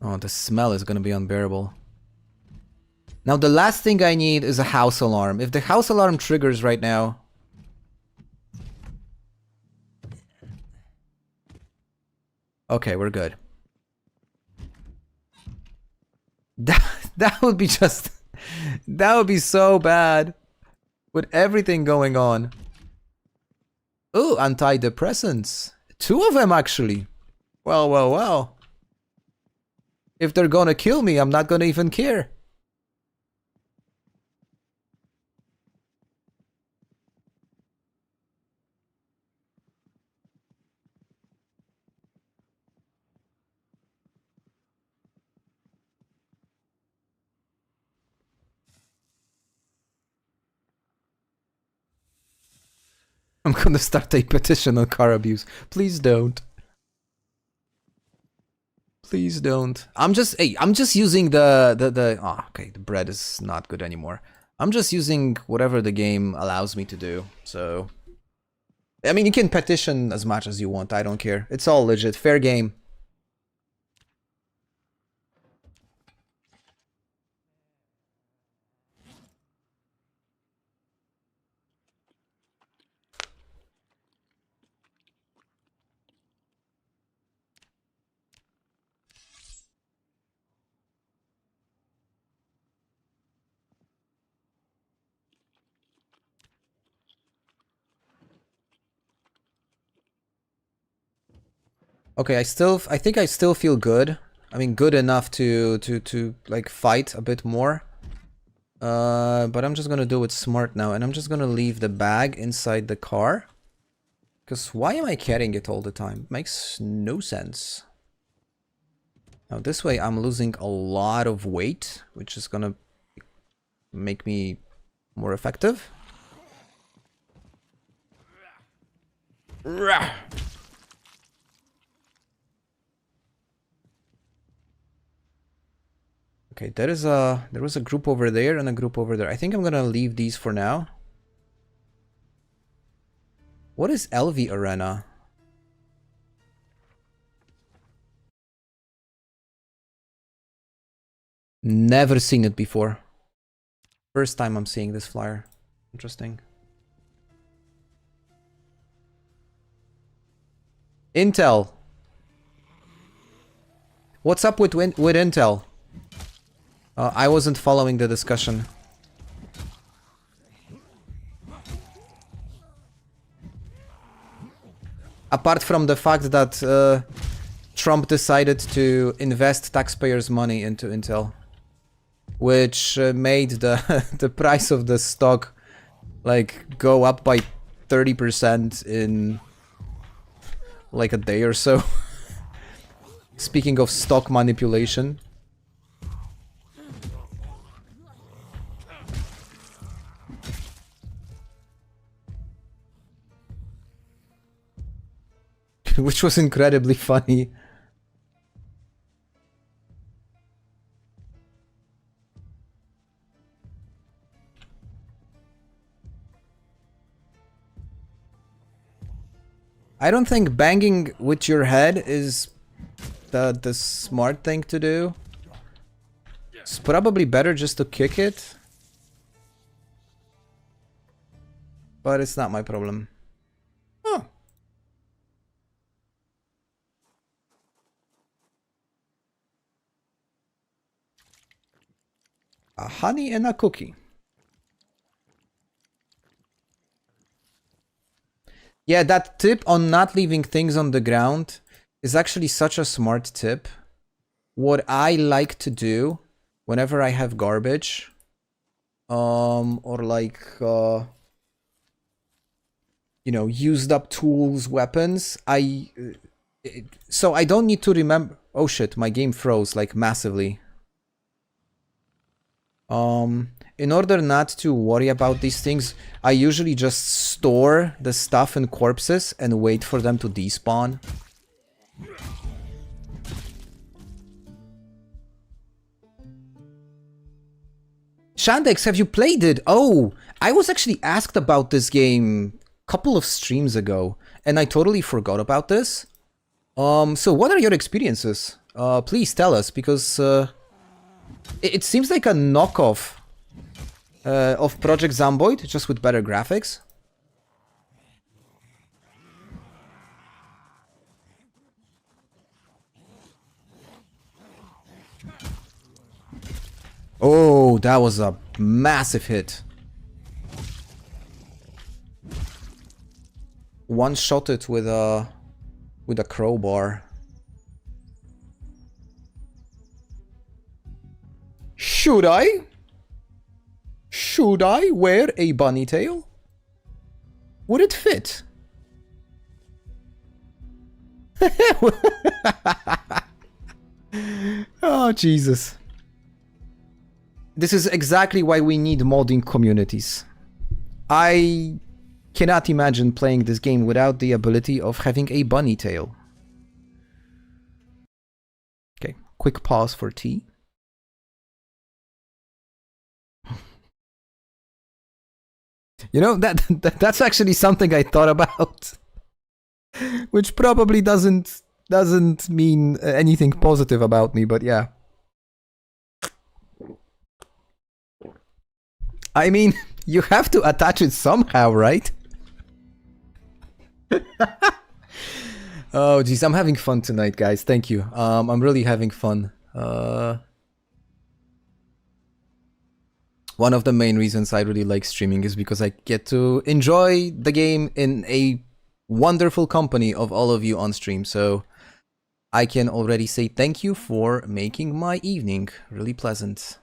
Oh, the smell is gonna be unbearable. Now, the last thing I need is a house alarm. If the house alarm triggers right now... Okay, we're good. That would be just... That would be so bad. With everything going on. Ooh, antidepressants. 2 of them, actually. Well, well, well. If they're gonna kill me, I'm not gonna even care. I'm gonna start a petition on car abuse. Please don't. Please don't. I'm just using the oh, okay, the bread is not good anymore. I'm just using whatever the game allows me to do. So I mean, you can petition as much as you want. I don't care. It's all legit. Fair game. Okay, I think I still feel good. I mean, good enough to like fight a bit more. But I'm just gonna do it smart now, and I'm just gonna leave the bag inside the car. Because why am I carrying it all the time? Makes no sense. Now this way I'm losing a lot of weight, which is gonna make me more effective. Okay, there was a group over there and a group over there. I think I'm gonna leave these for now. What is LV Arena? Never seen it before. First time I'm seeing this flyer. Interesting. Intel. What's up with Intel? I wasn't following the discussion. Apart from the fact that Trump decided to invest taxpayers' money into Intel, which made the the price of the stock like go up by 30% in like a day or so. Speaking of stock manipulation. Which was incredibly funny. I don't think banging with your head is the smart thing to do. It's probably better just to kick it. But it's not my problem. Oh. A honey and a cookie. Yeah, that tip on not leaving things on the ground is actually such a smart tip. What I like to do whenever I have garbage, or like, used up tools, weapons, so I don't need to remember. Oh shit, my game froze like massively. In order not to worry about these things, I usually just store the stuff in corpses and wait for them to despawn. Shandex, have you played it? Oh, I was actually asked about this game a couple of streams ago, and I totally forgot about this. So what are your experiences? Please tell us, because it seems like a knockoff of Project Zomboid, just with better graphics. Oh, that was a massive hit. One shot it with a crowbar. Should I? Should I wear a bunny tail? Would it fit? Oh, Jesus. This is exactly why we need modding communities. I cannot imagine playing this game without the ability of having a bunny tail. Okay, quick pause for tea. You know, that's actually something I thought about. Which probably doesn't mean anything positive about me, but yeah. I mean, you have to attach it somehow, right? Oh, geez, I'm having fun tonight, guys. Thank you. I'm really having fun. One of the main reasons I really like streaming is because I get to enjoy the game in a wonderful company of all of you on stream. So I can already say thank you for making my evening really pleasant.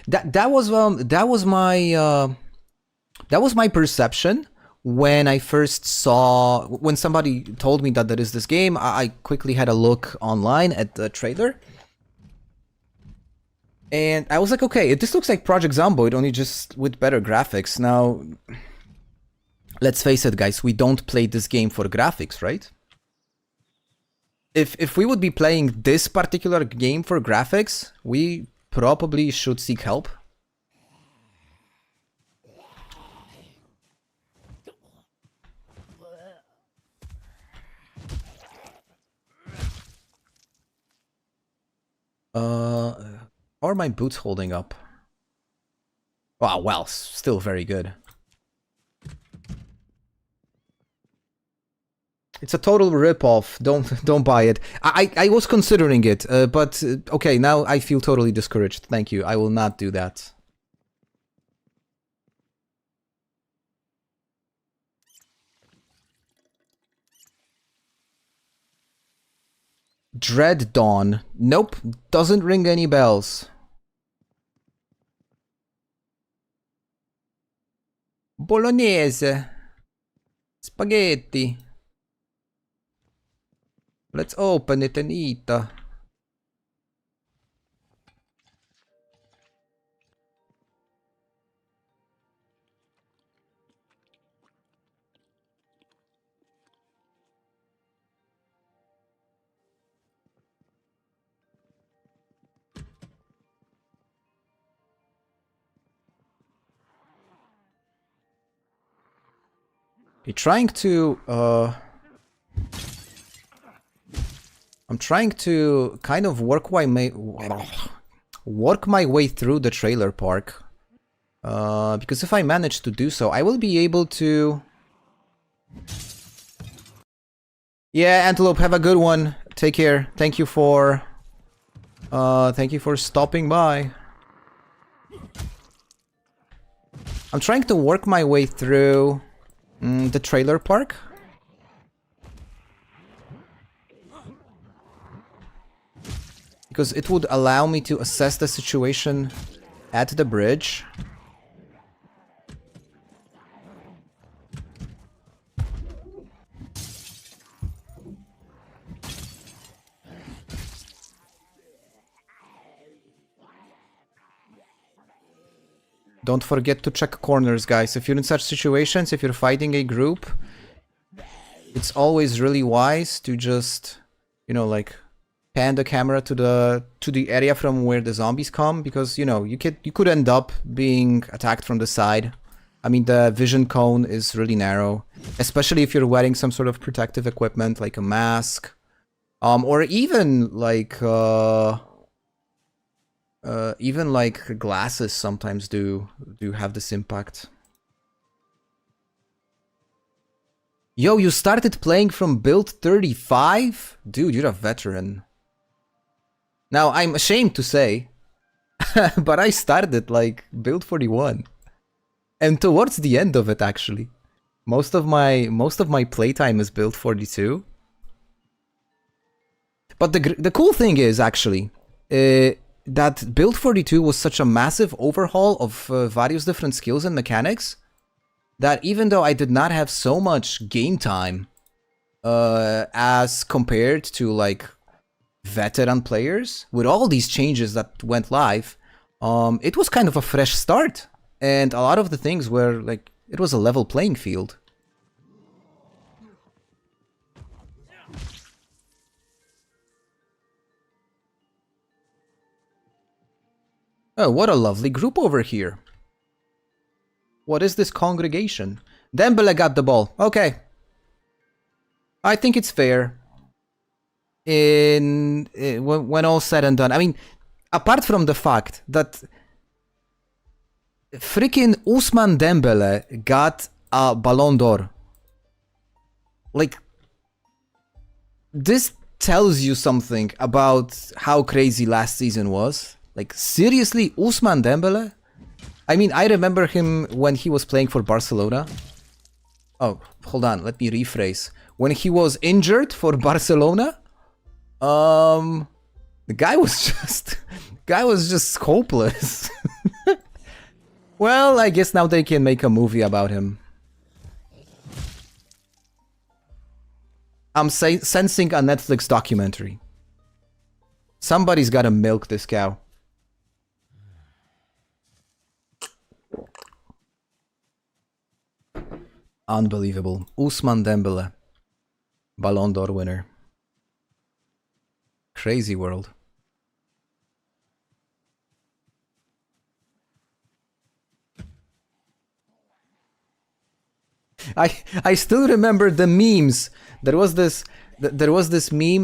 That was my perception when I first saw, when somebody told me that there is this game. I quickly had a look online at the trailer, and I was like, okay, this looks like Project Zomboid, only just with better graphics. Now, let's face it, guys, we don't play this game for graphics, right? If we would be playing this particular game for graphics, we probably should seek help. Are my boots holding up? Wow, well, still very good. It's a total rip-off. Don't buy it. I was considering it, but okay, now I feel totally discouraged. Thank you. I will not do that. Dread Dawn. Nope, doesn't ring any bells. Bolognese. Spaghetti. Let's open it and eat. I'm trying to kind of work my way through the trailer park. Because if I manage to do so, I will be able to... Yeah, Antelope, have a good one. Take care. Thank you for stopping by. I'm trying to work my way through the trailer park. Because it would allow me to assess the situation at the bridge. Don't forget to check corners, guys. If you're in such situations, if you're fighting a group, it's always really wise to just, you know, like pan the camera to the area from where the zombies come, because you know you could end up being attacked from the side. I mean, the vision cone is really narrow, especially if you're wearing some sort of protective equipment like a mask, or even like glasses sometimes do have this impact. Yo, you started playing from build 35? Dude, you're a veteran. Now, I'm ashamed to say, but I started like build 41. And towards the end of it, actually. Most of my playtime is build 42. But the cool thing is, actually, that build 42 was such a massive overhaul of various different skills and mechanics that even though I did not have so much game time as compared to like veteran players, with all these changes that went live, it was kind of a fresh start, and a lot of the things were like, it was a level playing field. Oh, what a lovely group over here. What is this congregation? Dembele got the ball. Okay. I think it's fair. When all said and done. I mean, apart from the fact that freaking Ousmane Dembele got a Ballon d'Or. Like, this tells you something about how crazy last season was. Like, seriously, Ousmane Dembele? I mean, I remember him when he was playing for Barcelona. Oh, hold on, let me rephrase. When he was injured for Barcelona, the guy was just hopeless. Well, I guess now they can make a movie about him. I'm sensing a Netflix documentary. Somebody's gotta milk this cow. Unbelievable. Ousmane Dembele. Ballon d'Or winner. Crazy world. I still remember the memes. There was this meme.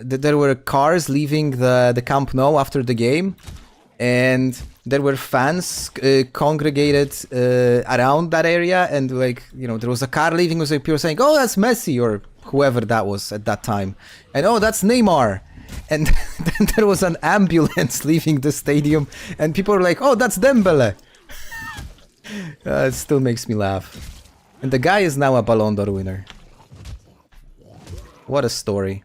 There were cars leaving the Camp Nou after the game, and there were fans congregated around that area, and like, you know, there was a car leaving, was like people saying, "Oh, that's Messi," or whoever that was at that time, and "Oh, that's Neymar." And then there was an ambulance leaving the stadium, and people were like, "Oh, that's Dembele." It still makes me laugh. And the guy is now a Ballon d'Or winner. What a story.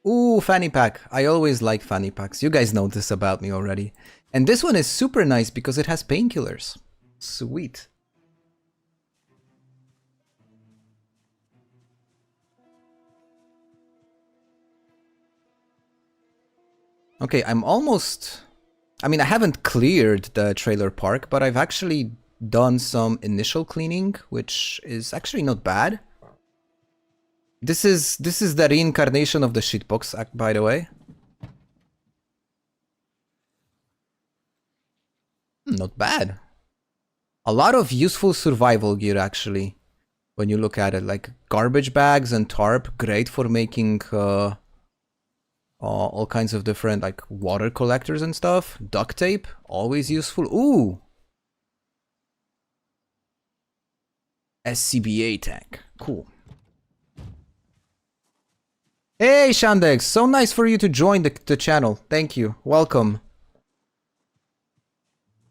Ooh, fanny pack. I always like fanny packs. You guys know this about me already. And this one is super nice because it has painkillers. Sweet. Okay, I'm almost... I mean, I haven't cleared the trailer park, but I've actually done some initial cleaning, which is actually not bad. This is the reincarnation of the shitbox, by the way. Not bad. A lot of useful survival gear, actually, when you look at it. Like garbage bags and tarp, great for making all kinds of different, like, water collectors and stuff. Duct tape, always useful. Ooh! SCBA tank. Cool. Hey, Shandex, so nice for you to join the channel. Thank you. Welcome.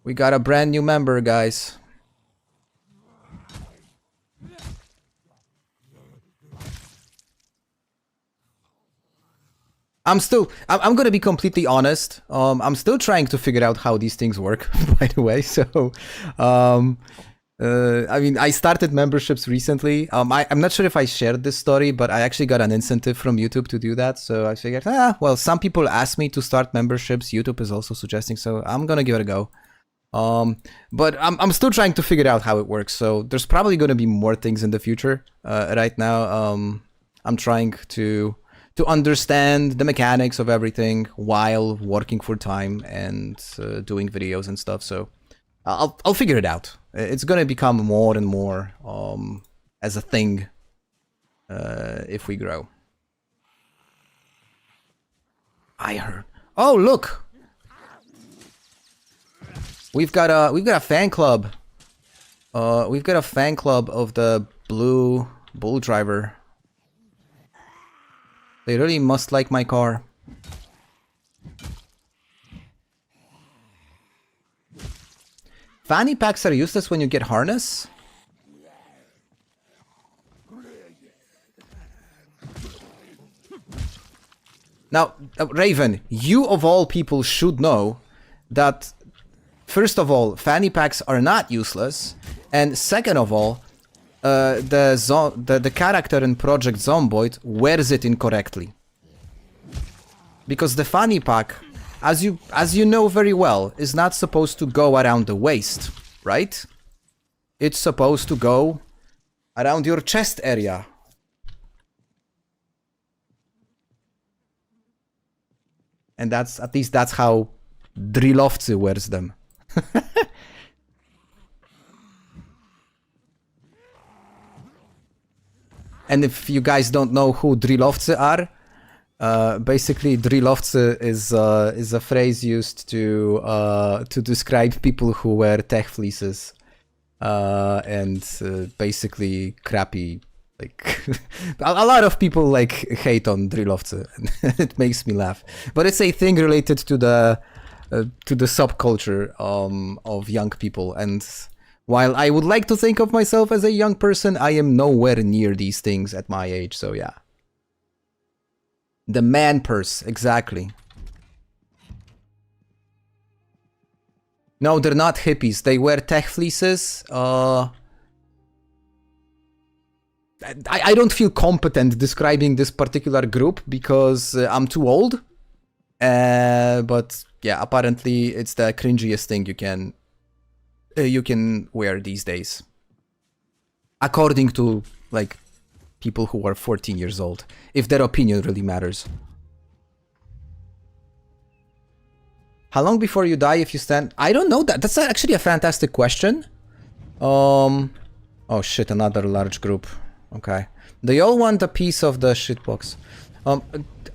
We got a brand new member, guys. I'm gonna be completely honest. I'm still trying to figure out how these things work, by the way. So, I mean, I started memberships recently. I'm not sure if I shared this story, but I actually got an incentive from YouTube to do that. So I figured, well, some people asked me to start memberships. YouTube is also suggesting, so I'm gonna give it a go. But I'm still trying to figure out how it works. So there's probably gonna be more things in the future. Right now, I'm trying to understand the mechanics of everything while working full time and doing videos and stuff. So I'll figure it out. It's gonna become more and more as a thing if we grow. I heard. Oh, look, we've got a fan club. We've got a fan club of the blue bull driver. They really must like my car. Fanny packs are useless when you get harness? Now, Raven, you of all people should know that, first of all, fanny packs are not useless, and second of all, the character in Project Zomboid wears it incorrectly. Because the fanny pack, as you know very well, is not supposed to go around the waist, right? It's supposed to go around your chest area. And that's, at least that's how Drillovцы wears them. And if you guys don't know who Drillovцы are, basically Drillovцы is a phrase used to describe people who wear tech fleeces and basically crappy. Like a lot of people like hate on Drillovцы, and it makes me laugh. But it's a thing related to the subculture of young people. And while I would like to think of myself as a young person, I am nowhere near these things at my age. So yeah. The man purse, exactly. No, they're not hippies. They wear tech fleeces. I don't feel competent describing this particular group because I'm too old. But yeah, apparently it's the cringiest thing you can wear these days. According to, like, people who are 14 years old, if their opinion really matters. How long before you die if you stand? I don't know that. That's actually a fantastic question. Oh shit, another large group. Okay. They all want a piece of the shitbox.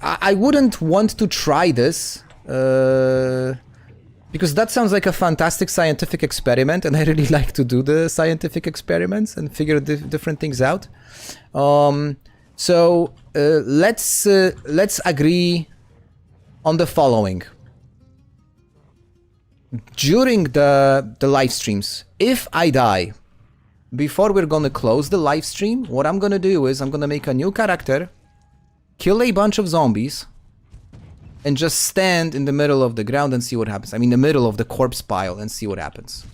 I wouldn't want to try this. Because that sounds like a fantastic scientific experiment, and I really like to do the scientific experiments and figure different things out. So let's agree on the following. During the live streams, if I die before we're gonna close the live stream, what I'm gonna do is I'm gonna make a new character, kill a bunch of zombies, and just stand in the middle of the ground and see what happens. I mean, the middle of the corpse pile and see what happens.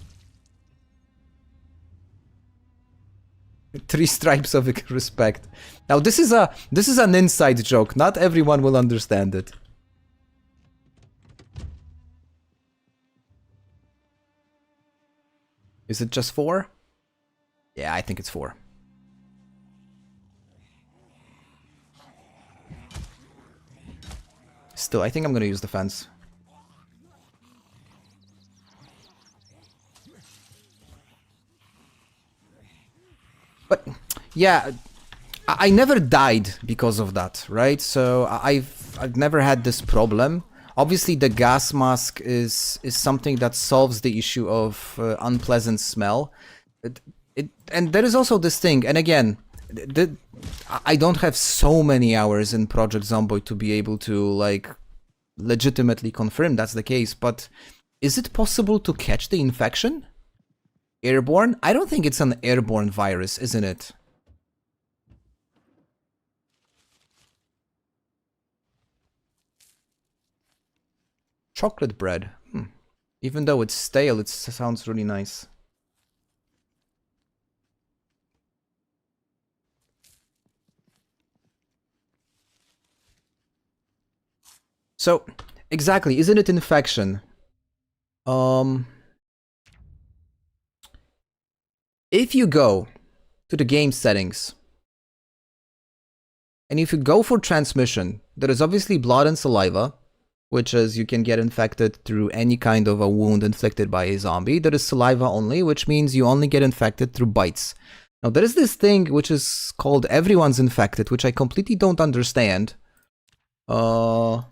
3 stripes of respect. Now this is an inside joke. Not everyone will understand it. Is it just 4? Yeah, I think it's 4. Still, I think I'm gonna use the fence. But yeah, I never died because of that, right? So I've never had this problem. Obviously, the gas mask is something that solves the issue of unpleasant smell. And there is also this thing, and again, I don't have so many hours in Project Zomboid to be able to, like, legitimately confirm that's the case, but is it possible to catch the infection? Airborne? I don't think it's an airborne virus, isn't it? Chocolate bread. Even though it's stale, it sounds really nice. So, exactly, isn't it infection? If you go to the game settings, and if you go for transmission, there is obviously blood and saliva, which is you can get infected through any kind of a wound inflicted by a zombie. There is saliva only, which means you only get infected through bites. Now, there is this thing which is called everyone's infected, which I completely don't understand. But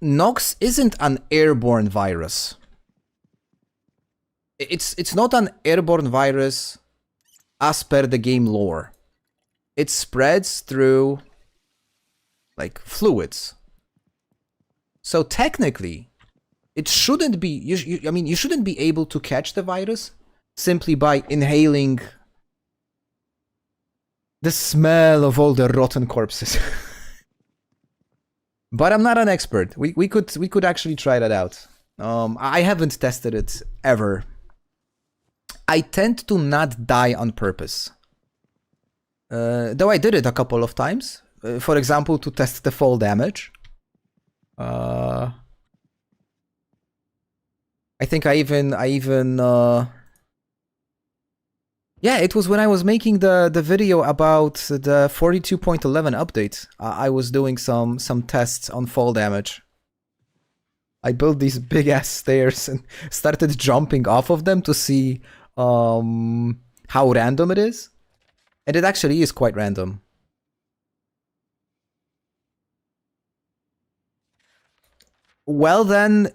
Nox isn't an airborne virus. It's not an airborne virus as per the game lore. It spreads through, like, fluids. So technically, it shouldn't be, I mean, you shouldn't be able to catch the virus simply by inhaling the smell of all the rotten corpses. But I'm not an expert. We could actually try that out. I haven't tested it ever. I tend to not die on purpose. Though I did it a couple of times. For example, to test the fall damage. I think I even yeah, it was when I was making the video about the 42.11 update. I was doing some tests on fall damage. I built these big ass stairs and started jumping off of them to see how random it is. And it actually is quite random. Well then,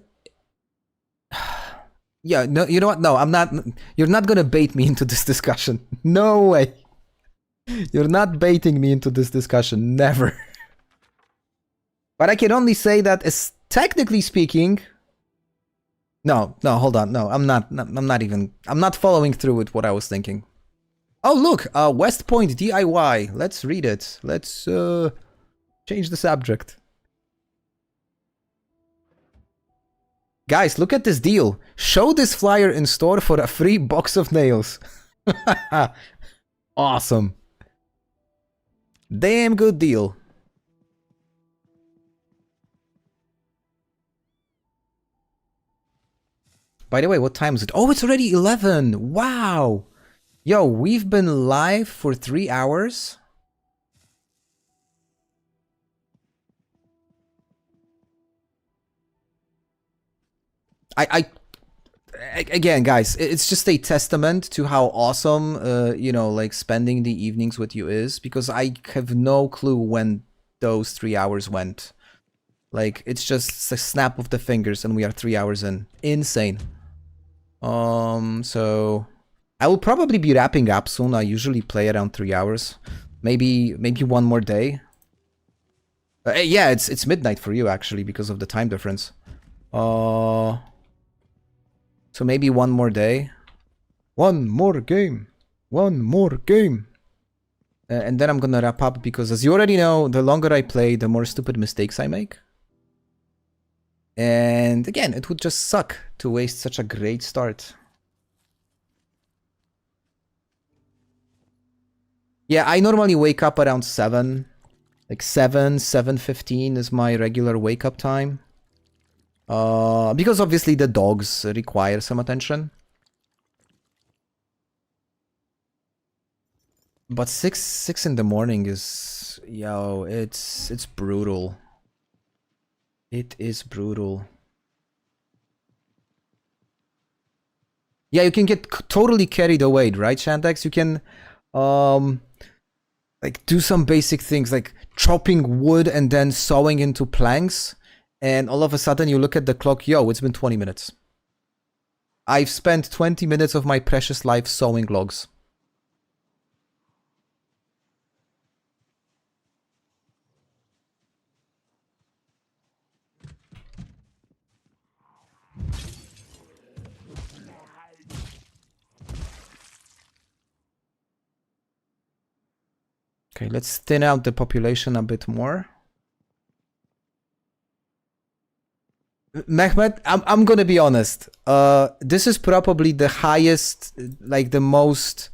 yeah, no, you know what? No, I'm not. You're not gonna bait me into this discussion. No way. You're not baiting me into this discussion. Never. But I can only say that, as technically speaking. No, hold on. No, I'm not following through with what I was thinking. Oh, look, West Point DIY. Let's read it. Let's change the subject. Guys, look at this deal. Show this flyer in store for a free box of nails. Awesome. Damn good deal. By the way, what time is it? Oh, it's already 11. Wow. Yo, we've been live for 3 hours. Again, guys, it's just a testament to how awesome, you know, like, spending the evenings with you is, because I have no clue when those 3 hours went. Like, it's just a snap of the fingers and we are 3 hours in. Insane. So I will probably be wrapping up soon. I usually play around 3 hours. Maybe one more day. Yeah, it's midnight for you, actually, because of the time difference. So maybe one more day. One more game. One more game. And then I'm gonna wrap up, because as you already know, the longer I play, the more stupid mistakes I make. And again, it would just suck to waste such a great start. Yeah, I normally wake up around 7. Like 7:15 is my regular wake up time. Because obviously the dogs require some attention. But 6 in the morning is, yo, it's brutal. It is brutal. Yeah, you can get totally carried away, right, Shandex? You can, like, do some basic things like chopping wood and then sawing into planks. And all of a sudden you look at the clock, yo, it's been 20 minutes. I've spent 20 minutes of my precious life sawing logs. Okay, let's thin out the population a bit more. Mehmet, I'm gonna be honest. This is probably the highest, like the most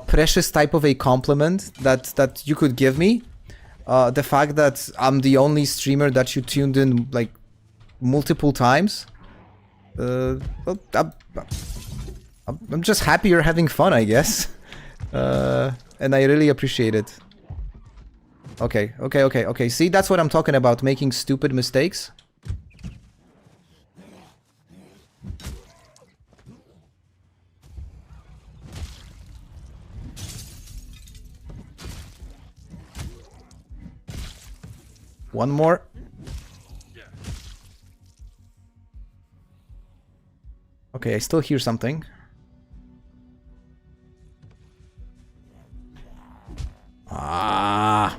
precious type of a compliment that you could give me. The fact that I'm the only streamer that you tuned in like multiple times. Well, I'm just happy you're having fun, I guess. And I really appreciate it. Okay. See, that's what I'm talking about, making stupid mistakes. One more. Okay, I still hear something. Ah.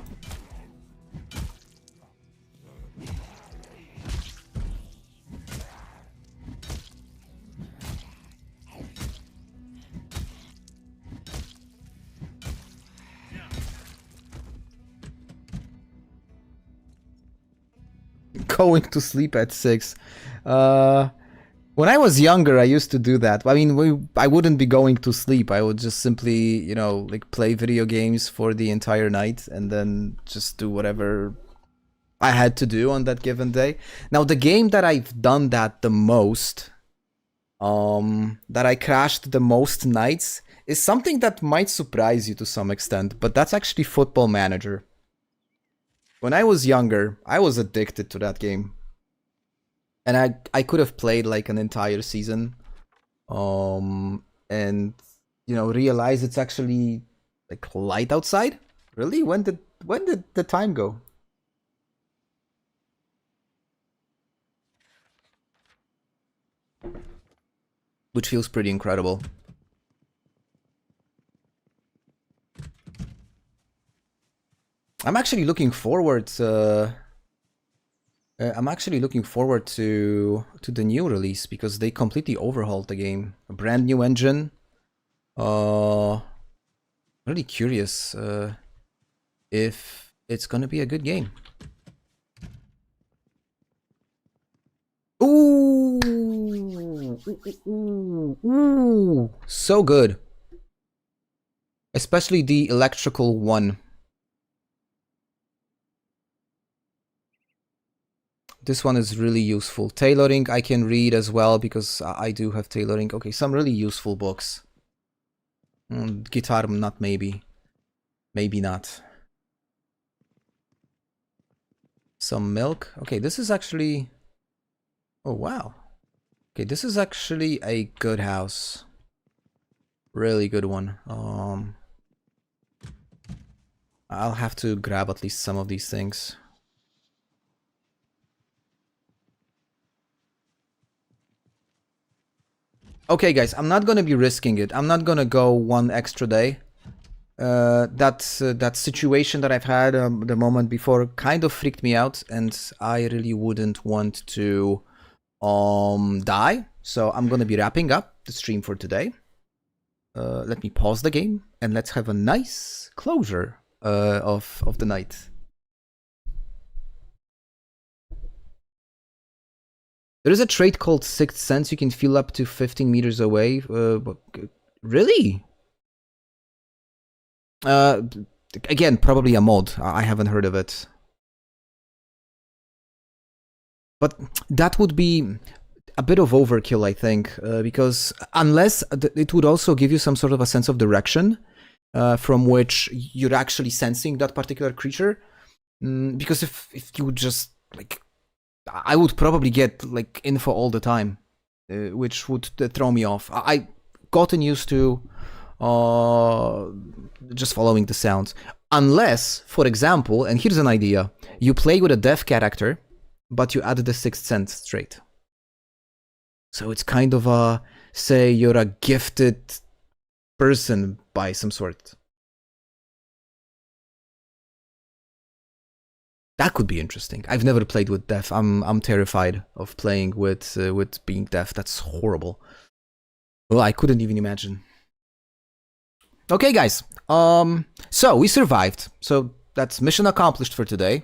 Going to sleep at 6. When I was younger, I used to do that. I mean, I wouldn't be going to sleep. I would just simply, you know, like play video games for the entire night and then just do whatever I had to do on that given day. Now, the game that I've done that the most, that I crashed the most nights, is something that might surprise you to some extent, but that's actually Football Manager. When I was younger, I was addicted to that game. And I could have played like an entire season, and you know, realize it's actually like light outside. Really? When did the time go? Which feels pretty incredible. I'm actually looking forward to. I'm actually looking forward to the new release because they completely overhauled the game. A brand new engine. Really curious if it's gonna be a good game. Ooh, so good. Especially the electrical one. This one is really useful. Tailoring I can read as well because I do have tailoring. Okay, some really useful books. Guitar, not maybe. Maybe not. Some milk. Okay, this is actually... Oh, wow. Okay, this is actually a good house. Really good one. I'll have to grab at least some of these things. Okay, guys, I'm not gonna be risking it. I'm not gonna go one extra day. That situation that I've had the moment before kind of freaked me out, and I really wouldn't want to die. So I'm gonna be wrapping up the stream for today. Let me pause the game and let's have a nice closure of the night. There is a trait called Sixth Sense. You can feel up to 15 meters away. Really? Again, probably a mod. I haven't heard of it. But that would be a bit of overkill, I think, because unless it would also give you some sort of a sense of direction from which you're actually sensing that particular creature. Because if you would just like... I would probably get like info all the time, which would throw me off. I gotten used to just following the sounds. Unless, for example, and here's an idea, you play with a deaf character, but you add the Sixth Sense trait. So it's kind of a, say you're a gifted person by some sort. That could be interesting. I've never played with deaf. I'm terrified of playing with being deaf. That's horrible. Well, I couldn't even imagine. Okay, guys. So we survived. So that's mission accomplished for today.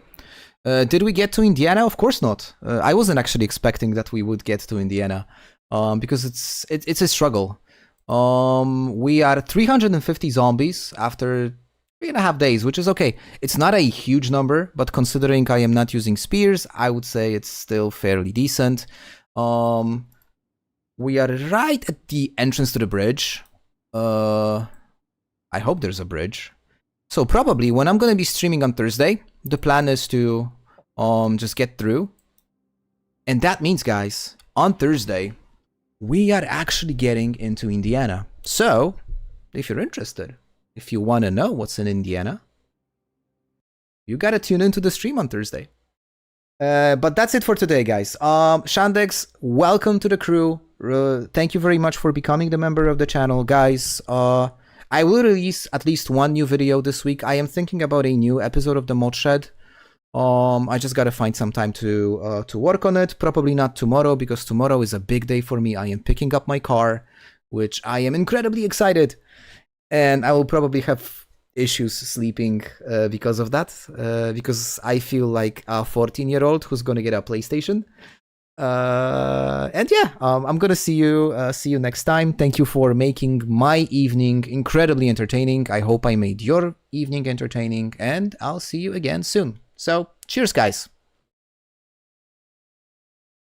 Did we get to Indiana? Of course not. I wasn't actually expecting that we would get to Indiana, because it's a struggle. We are 350 zombies after 3.5 days, which is okay. It's not a huge number, but considering I am not using spears, I would say it's still fairly decent. We are right at the entrance to the bridge. I hope there's a bridge. So probably when I'm gonna be streaming on Thursday, the plan is to just get through. And that means, guys, on Thursday, we are actually getting into Indiana. So, if you're interested, if you want to know what's in Indiana, you gotta tune into the stream on Thursday. But that's it for today, guys. Shandex, welcome to the crew. Thank you very much for becoming the member of the channel, guys. I will release at least one new video this week. I am thinking about a new episode of the Mod Shed. I just gotta find some time to work on it. Probably not tomorrow, because tomorrow is a big day for me. I am picking up my car, which I am incredibly excited. And I will probably have issues sleeping because of that. Because I feel like a 14-year-old who's gonna get a PlayStation. And yeah, I'm gonna see you next time. Thank you for making my evening incredibly entertaining. I hope I made your evening entertaining, and I'll see you again soon. So cheers, guys.